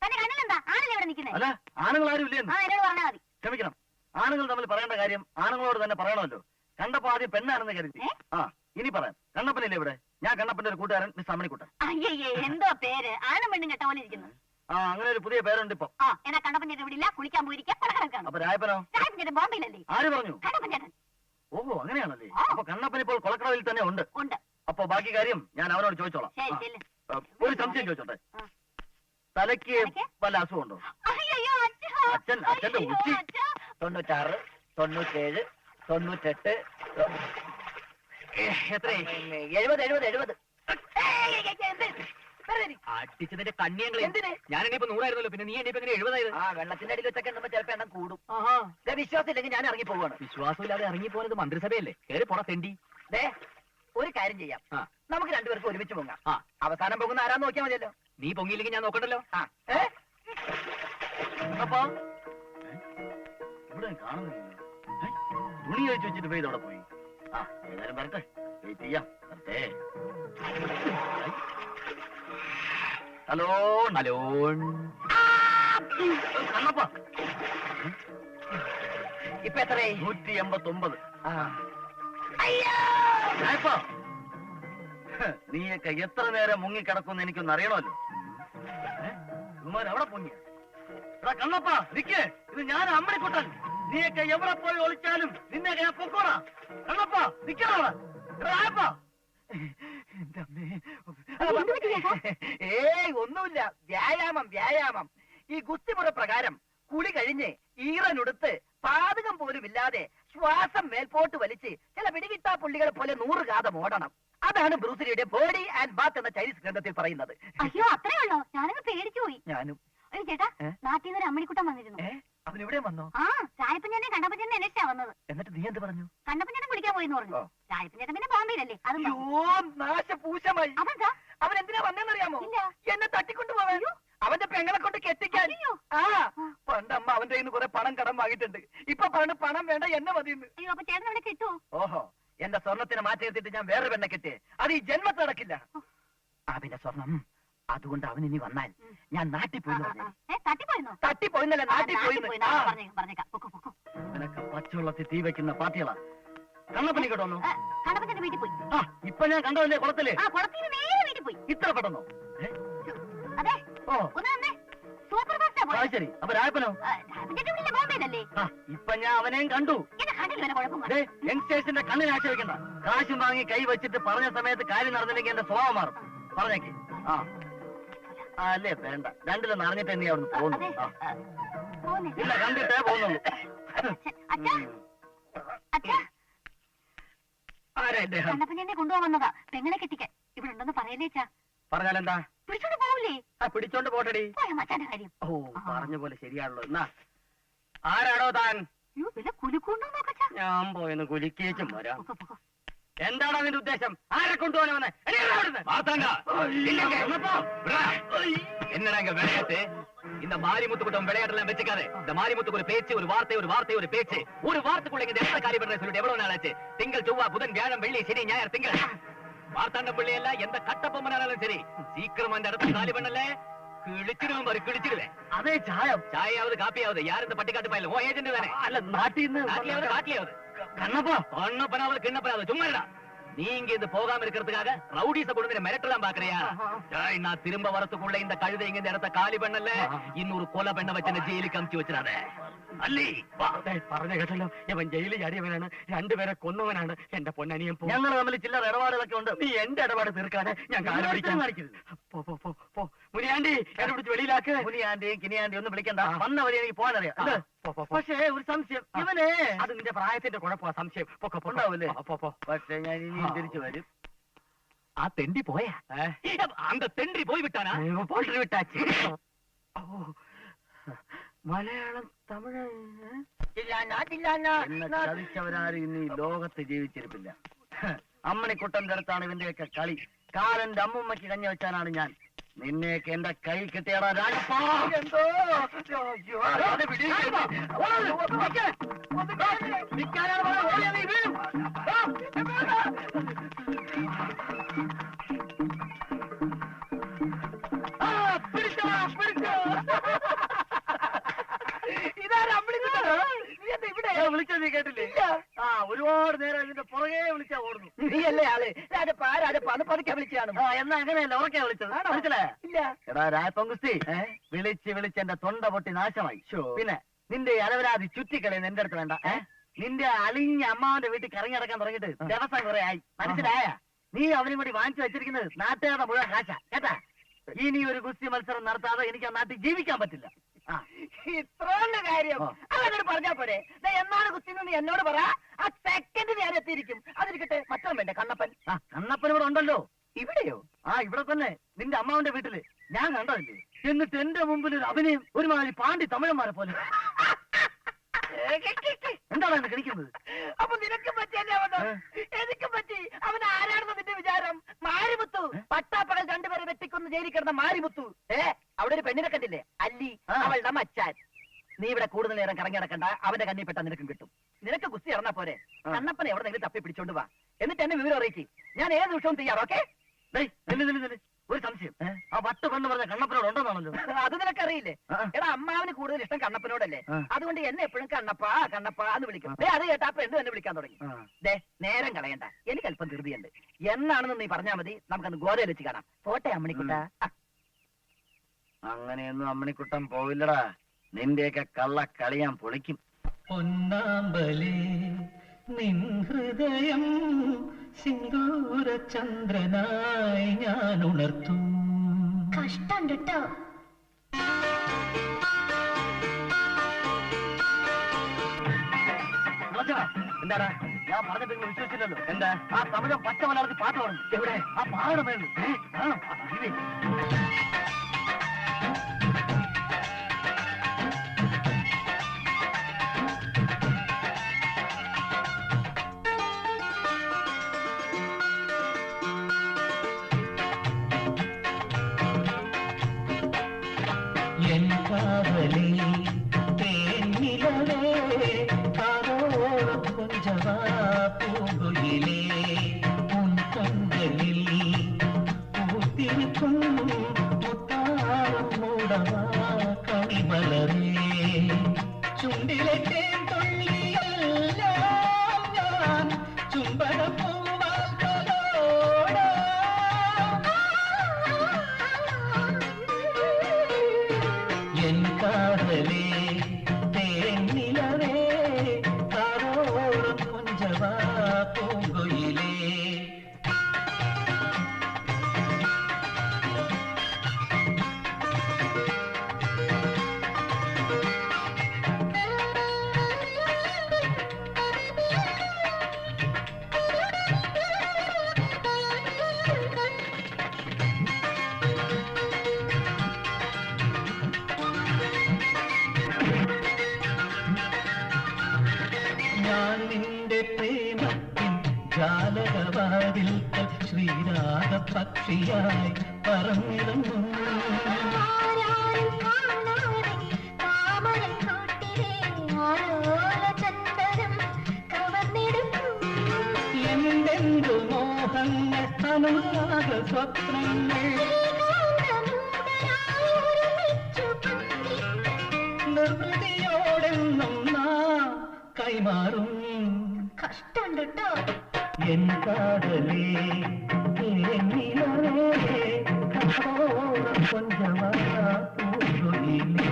തന്നെ കണ്ണിലെന്താ ആണല്ലേ ഇവിടെ നിൽക്കുന്നത്? അല്ല, ആണുങ്ങൾ ആരുമില്ലേന്ന്? ആ എന്നോട് പറഞ്ഞാൽ മതി. ക്ഷമിക്കണം, ആണുങ്ങൾ തമ്മിൽ പറയേണ്ട കാര്യം ആണുങ്ങളോട് തന്നെ പറയണമല്ലോ. കണ്ടപ്പോ ആദ്യം പെണ്ണാണെന്ന് കരുതി. ആ, ഇനി പറയാം. കണ്ണപ്പനില്ലേ ഇവിടെ? ഞാൻ കണ്ണപ്പന്റെ ഒരു കൂട്ടുകാരൻ മിസ് അമ്മണിക്കുട്ടൻ. അയ്യേ എന്തോ പേര് ആണും പെണ്ണും കെട്ട പോലെ ഇരിക്കുന്നു. ആ, അങ്ങനെ ഒരു പുതിയ പേരുണ്ട് ഇപ്പൊ. ആ എന്നാ കണ്ണപ്പൻ ചേട്ടൻ ഇവിടെ ഇല്ല, കുളിക്കാൻ പോയിരിക്കാം, പലഹാരം അപ്പൊ രായപ്പനോ? രാജപ്പൻ ചേട്ടൻ ബോംബെയിലല്ലേ? ആര് പറഞ്ഞു? കണ്ണപ്പൻ ചേട്ടൻ ഓഹോ, അങ്ങനെയാണല്ലേ? ആ. അപ്പൊ കണ്ണപ്പൻ ഇപ്പോൾ കൊളക്കടവിൽ തന്നെ ഉണ്ട്. ഉണ്ട്. അപ്പൊ ബാക്കി കാര്യം ഞാൻ അവനോട് ചോദിച്ചോളാം. ശരി ചെല്ല്. ഒരു സംശയം ചോദിച്ചോട്ടെ? ആ. തലയ്ക്ക് തലയ്ക്ക്? വല്ല അസുഖമുണ്ടോ? അയ്യയ്യോ, അച്ഛാ. അച്ഛന്റെ അയ്യോ, ഉച്ചി. അച്ഛാ. 96, 97, 98, എത്രയായി? 70. ഏയ്, എന്ത്? വെറുതെ ഇരി. അടിച്ചതിന്റെ കണ്ണിയങ്ങളെ എന്തിന്? ഞാൻ എണ്ണിപ്പോ 100 പിന്നെ നീ എണ്ണിപ്പോ എങ്ങനെ 70 ആ, വെള്ളത്തിന്റെ അടിയിൽ വെച്ചൊക്കെ എണ്ണുമ്പോ ചിലപ്പോ എണ്ണം കൂടും. ആഹാ വിശ്വാസം ഇല്ലെങ്കിൽ ഞാൻ ഇറങ്ങി പോവാണ്. വിശ്വാസമില്ലാതെ ഇറങ്ങിപ്പോയത് മന്ത്രിസഭയല്ലേ? കേറി പോടാ തെണ്ടി. ഒരു കാര്യം ചെയ്യാം, ആ. നമുക്ക് രണ്ടുപേർക്കും ഒരുമിച്ച് പൊങ്ങാം. ആ. അവസാനം പോകുന്ന ആരാന്ന് നോക്കിയാൽ മതിയല്ലോ. നീ പൊങ്ങിയില്ലെങ്കിൽ ഞാൻ നോക്കണ്ടല്ലോ. അപ്പൊ ഇവിടെ കാണുന്നില്ല. തുണി കഴിച്ചു വെച്ചിട്ട് പോയി ഇതോടെ പോയി. ആ, ഏതായാലും വരട്ടെ, വെയിറ്റ് ചെയ്യാം. വരട്ടെ. ഹലോ ഹലോ കണ്ണപ്പ, ഇപ്പൊ എത്രയായി? 189. നീയൊക്കെ എത്ര നേരം മുങ്ങിക്കിടക്കുമെന്ന് എനിക്കൊന്ന് അറിയണമല്ലോ. അവിടെ പൊങ്ങിയ എടാ കണ്ണപ്പ, നിക്ക്, ഇത് ഞാൻ അമ്മണിക്കുട്ടൻ. നീയൊക്കെ എവിടെ പോയി ഒളിച്ചാലും നിന്നെയൊക്കെ ഞാൻ പൊക്കോടാ. കണ്ണപ്പ, നിക്കണ. ഏയ് ഒന്നുമില്ല, വ്യായാമം. ഈ ഗുസ്തിമുറ പ്രകാരം കുളി കഴിഞ്ഞ് ഈറനുടുത്ത് പാതകം പോലും ഇല്ലാതെ ശ്വാസം മേൽപോട്ട് വലിച്ച് ചില പിടികിട്ടാ പുള്ളികളെ പോലെ 100 കാതം ഓടണം. അതാണ് ബ്രൂസിലിയുടെ ബോഡി ആൻഡ് ബാത്ത് എന്ന ചൈനീസ് ഗ്രന്ഥത്തിൽ പറയുന്നത്. അയ്യോ അത്രേ ഉള്ളോ? ഞാനങ്ങ് പേടിച്ചു പോയി. ഞാനും. അയ്യോ ചേട്ടാ, നാട്ടിൽ നിന്ന് ഒരു അമ്മണിക്കുട്ടൻ വന്നിരുന്നു. അവനിവിടെ വന്നോ? ആ, ചായപ്പഞ്ചേട്ടൻ കണ്ണപ്പഞ്ചേട്ടൻ അന്വേഷിച്ചാ വന്നത്. എന്നിട്ട് നീ എന്ത് പറഞ്ഞു? കണ്ണപ്പഞ്ചേട്ടൻ കുളിക്കാൻ പോയിന്ന് പറഞ്ഞു. ചായപ്പഞ്ചേട്ടൻ പിന്നെ ബോംബെയിലല്ലേ? അതും നാശപൂശമായി. അതെന്താ? അവൻ എന്തിനാ വന്നേന്നറിയാമോ? ഇല്ല. എന്നെ തട്ടിക്കൊണ്ടുപോവാൻ. അവന്റെ പെങ്ങളെ കൊണ്ട് കെട്ടിക്കാൻ. അയ്യോ. ആ, പണ്ടമ്മ അവന്റെ കയ്യിൽ നിന്ന് കുറെ പണം കടം വാങ്ങിയിട്ടുണ്ട്. ഇപ്പൊ പറഞ്ഞു പണം വേണ്ട, എന്നെ മതിയെന്ന്. അയ്യോ, അപ്പൊ ചേട്ടൻ അവിടെ കിട്ടുമോ? ഓഹോ, എന്റെ സ്വർണത്തിന് മാറ്റിയെടുത്തിട്ട് ഞാൻ വേറെ പെണ്ണെ കെട്ടിയേ. അത് ഈ ജന്മത്ത് നടക്കില്ല. പിന്നെ സ്വർണം അതുകൊണ്ട് അവൻ ഇനി വന്നാൽ ഞാൻ നാട്ടിൽ പോയി തട്ടിപ്പോയിരുന്നോ? തട്ടിപ്പോയിന്നല്ല, നാട്ടിൽ പോയി. പറഞ്ഞേക്കാം. നിനക്ക് പച്ചവെള്ളത്തിൽ തീ വെക്കുന്ന പാർട്ടികളാ. കണ്ണപ്പനി കേട്ടോന്നു. കണ്ണപ്പന്റെ വീട്ടിൽ പോയി. ആ, ഇപ്പൊ ഞാൻ കണ്ടതല്ലേ കുളത്തില്? ആ, കുളത്തിൽ നേരെ വീട്ടിൽ പോയി. ഇത്ര പെട്ടെന്നോ? അതെ, ഓ, ഒന്ന് തന്നെ സൂപ്പർ ഫാസ്റ്റാ പോയി. ശരി. അപ്പൊ രായപ്പനോ? ബോംബെയിലല്ലേ? ഇപ്പൊ ഞാൻ അവനെയും കണ്ടു. എന്നെ കണ്ടില്ല, വല്ല കുഴപ്പം. യങ്സ്റ്റേഴ്സിന്റെ കണ്ണിന് ആശ്രയിക്കണ്ട. കാശും വാങ്ങി കൈ വെച്ചിട്ട് പറഞ്ഞ സമയത്ത് കാര്യം നടന്നില്ലെങ്കിൽ എന്റെ സ്വഭാവം മാറും. പറഞ്ഞേക്ക്. ആ, അല്ലേ വേണ്ട, രണ്ടിലൊന്ന് അറിഞ്ഞിട്ട് നീ അവിടുന്ന് പോകുന്നു. ഇല്ല, കണ്ടിട്ടേ പോകുന്നുള്ളൂ. ആരാ ഇദ്ദേഹം? കണ്ണപ്പനെ കൊണ്ടുപോകുന്നതാ പെങ്ങളെ കെട്ടിക്കാൻ. ഇവിടെ ഉണ്ടെന്ന് പറയലേച്ചാ. പറഞ്ഞാലെന്താ? പിടിച്ചോണ്ട് പോവില്ലേ? പിടിച്ചോണ്ട് പോട്ടടി. മച്ചാന്റെ കാര്യം. ഓ, പറഞ്ഞ പോലെ ശരിയാണല്ലോ. എന്നാ ആരാടോ താൻ? വില കുലുക്കൊണ്ടോ നോക്കച്ചാ. ഞാൻ പോയെന്ന് കുലിക്കേച്ചും വരാം. എന്താണ് അതിന്റെ ഉദ്ദേശം? ആരെ കൊണ്ടുപോകാൻ? என்னடா இங்க விளையாட்டு? இந்த மாரிமுத்து கூட்டம் விளையாட்டெல்லாம் வச்சுக்காத. இந்த மாரிமுத்துக்கு ஒரு பேச்சு, ஒரு பேச்சு, ஒரு வார்த்தைக்குள்ள இந்த எந்த காரியம் பண்ற சொல்லிட்டு எவ்வளவு நாள் ஆச்சு? திங்கள், செவ்வாய், புதன், வியாழன், வெள்ளி, சனி, ஞாயிறு, திங்கள். மார்த்தாண்ட பிள்ளை எல்லாம் எந்த கட்டப்பொம்மனாலும் சரி, சீக்கிரம் அந்த இடத்த காலி பண்ணல கிழிச்சிடுவேன் பாரு, கிழிச்சிடுவேன். അതേ ചായം. சாயாவது காப்பியாவது யார் இந்த பட்டிக்காட்டு பயில? ஓ ஏஜென்ட் தானே? അല്ല, നാട്ടിൽ നിന്ന് காட்டியாவது കണ്ണപ്പ. கண்ணப்பனாவது கிண்ணப்பனாவது சும்மா இல்லடா. நீங்க இது போகாம இருக்கிறதுக்காக ரவுடிஸ கொண்டு மிரட்டலாம் பாக்குறியா? நான் திரும்ப வரத்துக்குள்ள இந்த கழுதை இங்க இந்த இடத்த காலி பண்ணல, இன்னொரு கொலை பெண்ண வச்சு ஜெயிலுக்கு அமுச்சு வச்சிடாத. അല്ലി പറഞ്ഞു കേട്ടല്ലോ, ഇവൻ ജയിലിൽ ചാടിയവനാണ്, രണ്ടുപേരെ കൊന്നവനാണ്. എന്റെ പൊന്നനിയൻ പോ. ഞങ്ങൾ തമ്മിൽ ചില്ലറ ഇടപാടുകളൊക്കെ ഉണ്ട്. നീ എന്റെ ഇടപാട് തീർക്കാതെ ഞാൻ കാല് പിടിക്കാൻ കാണിക്കരുത്. പോ മുനിയാണ്ടി, എന്നെ പിടിച്ച് വെളിയിലാക്ക്. മുനിയാന്റിയും കിനിയാന്റിയും ഒന്നും വിളിക്കണ്ട. വന്ന വഴി എനിക്ക് പോകാനറിയാം. പക്ഷേ ഒരു സംശയം, ഇവനെ അത് നിന്റെ പ്രായത്തിന്റെ കുഴപ്പമാ. സംശയം ഉണ്ടാവൂലേ? പോ. പക്ഷേ ഞാൻ ഇനിയും തിരിച്ചു വരും. ആ തെണ്ടി പോയാ? அந்த തെണ്ടി പോയി വിട്ടാനാ? പോയിട്ട് വിട്ടാച്ച്. മലയാളം, തമിഴ് എന്നെ ചതിച്ചവരാരും ഇന്ന് ഈ ലോകത്ത് ജീവിച്ചിരിപ്പില്ല. അമ്മണിക്കുട്ടന്റെ അടുത്താണ് ഇവന്റെയൊക്കെ കളി. കാലന്റെ അമ്മുമ്മയ്ക്ക് കഞ്ഞി വെച്ചാനാണ് ഞാൻ. നിന്നെയൊക്കെ എന്റെ കൈ കിട്ടിയടാ രാജപ്പാ. എന്തോ ഇതാരാ വിളിക്കുന്നത്? നീ എന്താ ഇവിടെ? വിളിച്ചത് നീ കേട്ടില്ലേ? ആ ഒരുപാട് നേരം ഇതിന്റെ പുറകെ വിളിച്ചാ ഓടുന്നു. നീയല്ലേ ആള്? രാജപ്പ രാജപ്പ അത് പതുക്കെ വിളിച്ചാണ്. ആ എന്നാ അങ്ങനെയല്ല ഉറക്കെ വിളിച്ചത്. മനസ്സിലായ? ഇല്ല. എടാ രാജപങ്കുസ്തി വിളിച്ച് എന്റെ തൊണ്ട പൊട്ടി നാശമായി. പിന്നെ നിന്റെ അലവരാതി ചുറ്റിക്കളയുന്ന എന്റെ അടുത്ത് വേണ്ട. നിന്റെ അളിഞ്ഞ അമ്മാവന്റെ വീട്ടിൽ കറങ്ങി നടക്കാൻ തുടങ്ങിയിട്ട് ദിവസം കുറെ ആയി. മനസ്സിലായ? നീ അവനും കൂടി വാങ്ങിച്ചു വെച്ചിരിക്കുന്നത് നാട്ടുകാരുടെ മുഴുവൻ കാശ കേട്ടാ. ഇനി ഒരു ഗുസ്തി മത്സരം നടത്താതെ എനിക്ക് ആ നാട്ടിൽ ജീവിക്കാൻ പറ്റില്ല. ഇത്രയുള്ള കാര്യം അവനോട് പറഞ്ഞാ പോരെ. എന്നാണ് കുത്തിന്ന് നീ എന്നോട് പറ. ആ സെക്കൻഡ് ഞാൻ എത്തിയിരിക്കും. അതിരിക്കട്ടെ, മറ്റോ വേണ്ടേ കണ്ണപ്പൻ? കണ്ണപ്പൻ ഇവിടെ ഉണ്ടല്ലോ. ഇവിടെയോ? ഇവിടെ തന്നെ നിന്റെ അമ്മാവന്റെ വീട്ടില് ഞാൻ കണ്ടതല്ലേ. എന്നിട്ട് എന്റെ മുമ്പിൽ ഒരു അഭിനയം ഒരുമാതിരി പാണ്ടി തമിഴന്മാരെ പോലെ. എന്താണ് എന്നെ കളിക്കുന്നത്? അപ്പൊ നിനക്ക് പറ്റിയല്ലേ അവന്? എനിക്ക് പറ്റി. അവൻ ആരാണെന്ന് നിന്റെ വിചാരം? മാരിമുത്തു. പട്ടാപ്പകൽ രണ്ടുപേരെ വെട്ടിക്കൊന്ന് ജയിലിൽ കിടന്ന മാരിമുത്തു. അവിടെ ഒരു പെണ്ണിനെ കണ്ടില്ലേ? അല്ലി, അവളുടെ മച്ചാൻ. നീ ഇവിടെ കൂടുതൽ നേരം കറങ്ങി നടക്കണ്ട. അവന്റെ കണ്ണിൽ പെട്ടാ നിനക്കും കിട്ടും. നിനക്ക് കുസ്തി ഇറങ്ങാ പോരെ. കണ്ണപ്പനെ എവിടെന്നെങ്കിലും തപ്പി പിടിച്ചോണ്ട് വാ. എന്നിട്ട് എന്നെ വിവരം അറിയിക്കും. ഞാൻ ഏത് നിമിഷവും തയ്യാറോക്കെ. ഒരു സംശയം, ആ വട്ട് പെണ്ണ് പറഞ്ഞ കണ്ണപ്പനോട് ഉണ്ടെന്നാണല്ലോ. അത് നിനക്കറിയില്ലേ? എടാ അമ്മാവിന് കൂടുതൽ ഇഷ്ടം കണ്ണപ്പനോടല്ലേ. അതുകൊണ്ട് എന്നെ എപ്പോഴും കണ്ണപ്പ കണ്ണപ്പ എന്ന് വിളിക്കും. അത് കേട്ടാ പെണ്ണു എന്നെ വിളിക്കാൻ തുടങ്ങി. നേരം കളയണ്ട, എനിക്ക് അല്പം ധൃതിയുണ്ട്. എന്നാണെന്ന് നീ പറഞ്ഞാ മതി. നമുക്കന്ന് ഗോതയിൽ വെച്ച് കാണാം. പോട്ടെ അമ്മണിക്കുട്ട. അങ്ങനെയൊന്നും അമ്മണിക്കുട്ടൻ പോവില്ലടാ. നിന്റെയൊക്കെ കള്ള കളി ഞാൻ പൊളിക്കും. പൊന്നാമ്പലേ നിൻ ഹൃദയം സിന്ദൂര ചന്ദ്രനായി ഞാൻ ഉണർത്തും. കഷ്ടം കേട്ടോ. എന്താടാ ഞാൻ പറഞ്ഞിട്ട് നിങ്ങൾ വിശ്വസിച്ചില്ലല്ലോ. എന്താ? ആ തമിഴ് പച്ച മലയാളത്തിൽ പാട്ട് പറഞ്ഞു. എവിടെ? ആ പാടയുടെ മേളിൽ. എൻ കാവലി തേനിലവേ കാതോളം കൊഞ്ചവാ പൂങ്കുയിലേ ഉൻ കണ്കളിൽ പൂത്തിരിക്കും മുത്താരം മൂടവാ കണിമലരേ ചുണ്ടിലെ തേൻ തുള്ളിയെല്ലാം ഞാൻ ചുംബനപ്പൂവാൽ തലോടാം. എൻ കാതലേ തേനിലവേ കാതോളം കൊഞ്ചവാ പൂങ്കുയിലേ. ഞാൻ നിന്റെ പ്രേമത്തിൻ ജാലകവാതിൽ ശ്രീരാഗ പക്ഷിയായി പറന്നിറങ്ങും. എന്തെന്തു മോഹങ്ങൾ അനുരാഗ സ്വപ്നങ്ങൾ നിർവൃതിയോടെന്നും നാം കൈമാറും. കഷ്ടം കേട്ടോ. എൻ കാതലേ തേനിലവേ കാതോളം കൊഞ്ചവാ പൂങ്കുയിലേ.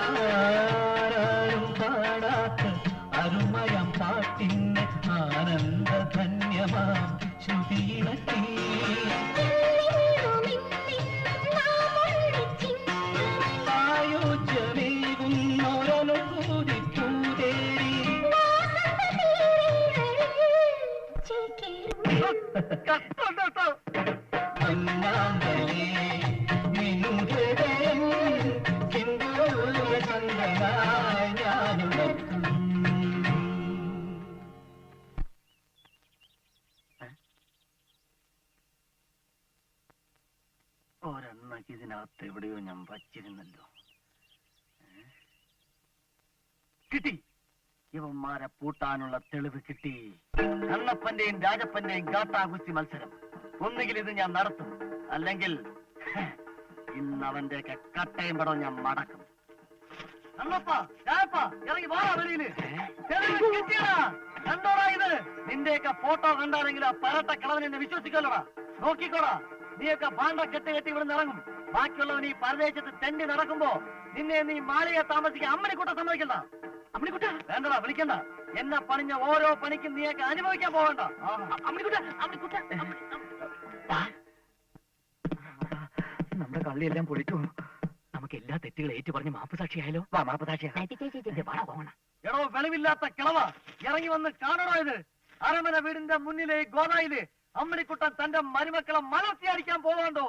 ആരാരും പാടാത്ത അരുമയം പാട്ടിന് ആനന്ദധന്യമാം ശ്രുതിയിണക്കി. സായുജ്യമേകുന്നൊരനുഭൂതി പൂതേരി. കഷ്ടം കേട്ടോ. ഇതിനകത്ത് എവിടെയോ ഞാൻ വച്ചിരുന്നല്ലോ. കിട്ടി. ഇവന്മാരെ പൂട്ടാനുള്ള തെളിവ് കിട്ടി. കണ്ണപ്പന്റെയും രാജപ്പന്റെയും ഗാട്ടാകുസ്തി മത്സരം. ഒന്നുകിൽ ഇത് ഞാൻ നടത്തും, അല്ലെങ്കിൽ ഇന്നവന്റെയൊക്കെ കട്ടയും പടം ഞാൻ മടക്കും. കണ്ണപ്പ, രാജപ്പ, ഇറങ്ങി വാ വെളിയില്. തെളിവ് കിട്ടിയടാ. കണ്ടോടാ ഇത്. നിന്റെയൊക്കെ ഫോട്ടോ കണ്ടാണെങ്കിലും ആ പരട്ട കളവൻ എന്നെ വിശ്വസിക്കല്ലോടാ. നോക്കിക്കോടാ, നീയൊക്കെ ഭാണ്ഡ കെട്ട് കെട്ടി ഇവിടെ ഇറങ്ങും. ബാക്കിയുള്ളവൻ ഈ പരദേശത്ത് തെണ്ടി നടക്കുമ്പോ നിന്നെ നീ മാളിക താമസിക്കാൻ അമ്മണിക്കുട്ട സമ്മതിക്കണ്ട. അമ്മണിക്കുട്ട വേണ്ടടാ, വിളിക്കണ്ട. എന്നെ പണിഞ്ഞ ഓരോ പണിക്കും നീയൊക്കെ അനുഭവിക്കാൻ പോകണ്ട. നമ്മുടെ കള്ളിയെല്ലാം പൊളിച്ചു. നമുക്ക് എല്ലാ തെറ്റുകളും ഏറ്റു പറഞ്ഞ് മാപ്പ് സാക്ഷിയായാലോ? മാപ്പ് സാക്ഷിയാണ്. എടോ വെളിവില്ലാത്ത കിളവ, ഇറങ്ങി വന്ന് കാണണോ ഇത്? അരമന വീടിന്റെ മുന്നിലെ ഗോദായില് അമ്മണിക്കുട്ടൻ തന്റെ മരുമക്കളെ മലർത്തി അടിക്കാൻ പോവാണ്ടോ?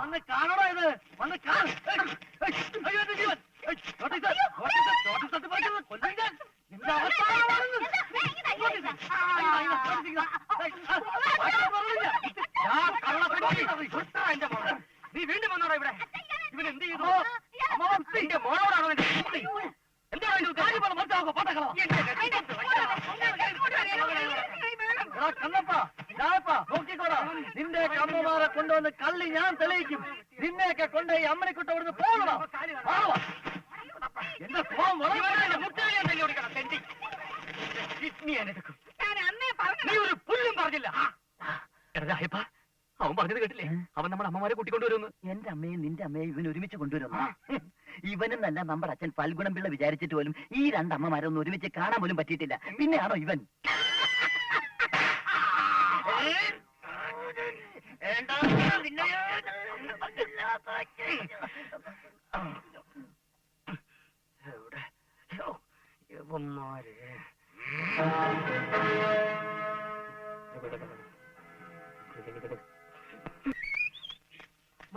വന്ന് കാണണോ ഇത്? വന്ന് നീ വീണ്ടും വന്നോടാ ഇവിടെ. ഇവൻ എന്ത് ചെയ്തു? എന്റെ മോളോടാണോ കണ്ണപ്പ, രാപ്പ, നോക്കിക്കോടാ. നിന്റെ അമ്മമാരെ കൊണ്ടുവന്ന് കള്ളി ഞാൻ തെളിയിക്കും. നിന്നെയൊക്കെ കൊണ്ട് ഈ അമ്മണിക്കുട്ട ഇവിടുന്ന് പോകണം. എന്റെ ഫോം നീ ഒരു പുല്ലും പറഞ്ഞില്ല. രായപ്പ, അവൻ പറഞ്ഞത് കേട്ടില്ലേ? അവൻ നമ്മുടെ അമ്മമാരെ കൂട്ടിക്കൊണ്ടുവരുന്നു. എന്റെ അമ്മയും നിന്റെ അമ്മയും ഇവൻ ഒരുമിച്ച് കൊണ്ടുവരുന്നു. ഇവനും നല്ല നമ്മുടെ അച്ഛൻ ഫൽഗുണം പിള്ള വിചാരിച്ചിട്ട് പോലും ഈ രണ്ടമ്മമാരൊന്നും ഒരുമിച്ച് കാണാൻ പോലും പറ്റിയിട്ടില്ല. പിന്നെയാണോ ഇവൻ?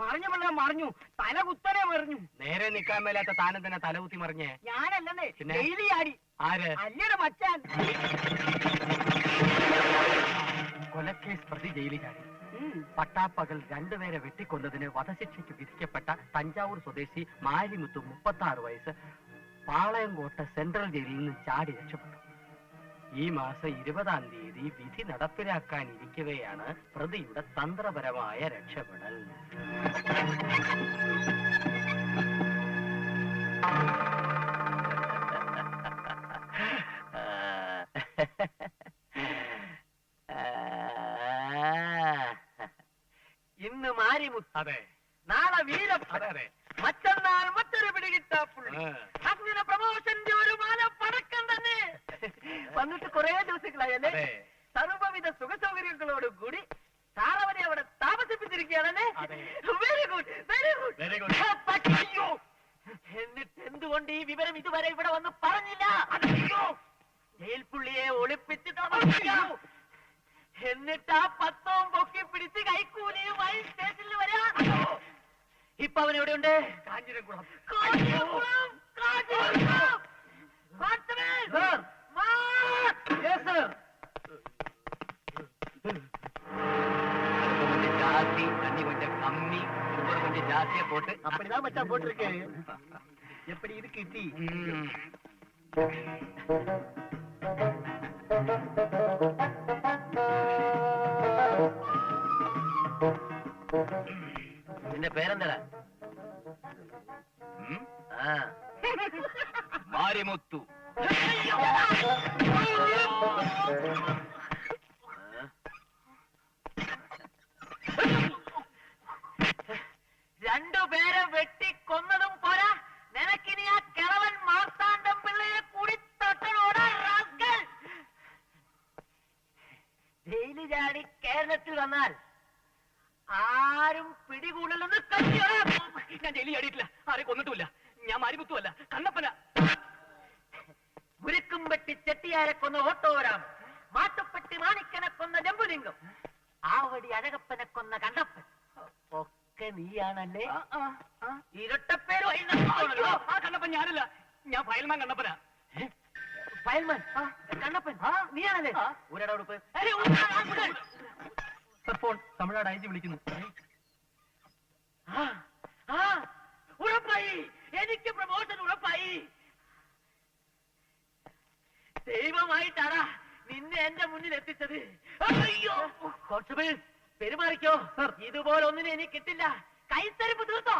മറിഞ്ഞു പിള്ള മറിഞ്ഞു, തല കുത്തനെ മറിഞ്ഞു. നേരെ നിൽക്കാൻ മേലാത്ത താനം തന്നെ തലകുത്തി മറിഞ്ഞേ. ഞാനല്ലേ ഡെയിലി ആടി. ആര്? അല്ലയുടെ മച്ചാൻ. കൊലക്കേസ് പ്രതി ജയിലിൽ ചാടി. പട്ടാപ്പകൽ രണ്ടുപേരെ വെട്ടിക്കൊന്നതിന് വധശിക്ഷയ്ക്ക് വിധിക്കപ്പെട്ട തഞ്ചാവൂർ സ്വദേശി മാരിമുത്തു 36 വയസ്സ് പാളയംകോട്ട സെൻട്രൽ ജയിലിൽ നിന്ന് ചാടി രക്ഷപ്പെട്ടു. ഈ മാസം 20-ാം തീയതി വിധി നടപ്പിലാക്കാനിരിക്കവെയാണ് പ്രതിയുടെ തന്ത്രപരമായ രക്ഷപ്പെടൽ. ഇന്ന് മാരിമുത്ത്, അതെ. നാളെ വീരപ്പ, അതെ. മറ്റന്നാൾ മറ്റൊരു പിടികിട്ടാപ്പുള്ളി. അങ്ങനെ പ്രമോഷന്റെ ഒരു മാല പടക്കം തന്നെ. വന്നിട്ട് കുറെ ദിവസങ്ങളായല്ലേ? സർവവിധ സുഖസൗകര്യങ്ങളോട് കൂടി സാറവനെ അവിടെ താമസിപ്പിച്ചിരിക്കുകയാണല്ലേ? Very good, very good, very good. എന്നിട്ട് എന്തുകൊണ്ട് ഈ വിവരം ഇതുവരെ ഇവിടെ വന്ന് പറഞ്ഞില്ല? ജയിൽപ്പുള്ളിയെ ഒളിപ്പിച്ച് താമസിക്കാം. എന്നിട്ട് ആ 10 പൊക്കി പിടിച്ച് കൈക്കൂലിയുമായി സ്റ്റേഷനിൽ വരാ. ഇപ്പൊ അവൻ എവിടെയുണ്ട്? കാഞ്ഞിരംകുളം. കാഞ്ഞിരംകുളം, കാഞ്ഞിരംകുളം. ஜாஸ்தி, தண்ணி கொஞ்சம் கம்மி, சுகர் கொஞ்சம் ஜாஸ்தியா போட்டு. அப்படிதான் மச்சான் போட்டிருக்கு. எப்படி இருக்கு டீ? നിന്റെ പേരെന്താ? മാരിമുത്തു. രണ്ടുപേരെ വെട്ടിക്കൊന്നതും പോരാ, നിനക്കിനി ആ കിളവൻ മാർത്താണ്ഡം പിള്ളയെ കൂടി തൊട്ടനോടാ. ജയിലിൽ ചാടി കേരളത്തിൽ വന്നാൽ ആരും പിടികൂടലെന്ന് കണ്ടിയോ? ഞാൻ ജയിലിൽ ചാടിയിട്ടില്ല, ആരെ കൊന്നിട്ടുമില്ല. ഞാൻ മാരിമുത്തുമല്ല, കണ്ണപ്പന. ഉരുക്കുംപെട്ടി ചെട്ടിയാരെ കൊന്ന ഓട്ടോരാം, മാട്ടുപ്പെട്ടി മാണിക്കനെ കൊന്ന ജമ്പുലിംഗം, ആവടി അഴകപ്പനെ കൊന്ന കണ്ണപ്പൻ ഒക്കെ നീയാണല്ലേ? ഇരട്ടപ്പേരോ? ആ കണ്ണപ്പൻ ഞാനല്ല, ഞാൻ ഫയൽമാൻ കണ്ണപ്പന. ഫയൽമാൻ കണ്ണപ്പൻ നീയാണല്ലേ ഒരിടവെടുപ്പ് ഫോൺ തമിഴ്നാട് ഐജി വിളിക്കുന്നു. ഉറപ്പായി, എനിക്ക് പ്രമോഷൻ ഉറപ്പായി. ദൈവമായിട്ടാണ് നിന്നെ എന്റെ മുന്നിൽ എത്തിച്ചത്. അയ്യോ കോൺസ്റ്റബിൾ പെരുമാറിക്കോ, ഇതുപോലെ ഒന്നിനെ എനിക്ക് കിട്ടില്ല. കൈത്തരിപ്പ് തീർത്തോ?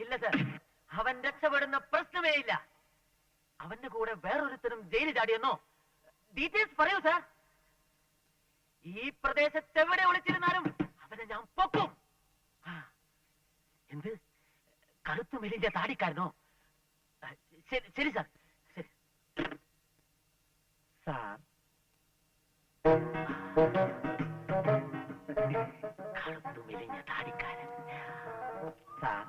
ഇല്ല സർ, അവൻ രക്ഷപ്പെടുന്ന പ്രശ്നമേ ഇല്ല. അവന്റെ കൂടെ വേറൊരുത്തരും ജയിലിൽ ചാടിയെന്നോ? ഡീറ്റെയിൽസ് പറയൂ സാർ. ഈ പ്രദേശത്ത് എവിടെ ഒളിച്ചിരുന്നാലും അവനെ ഞാൻ പൊക്കും. എന്ത് കറുത്തു മെലിന്റെ താടിക്കാരനോ? ശരി സാർ, ശരി സാർ. കറുത്തു മെലിഞ്ഞ താടിക്കാരൻ സാർ.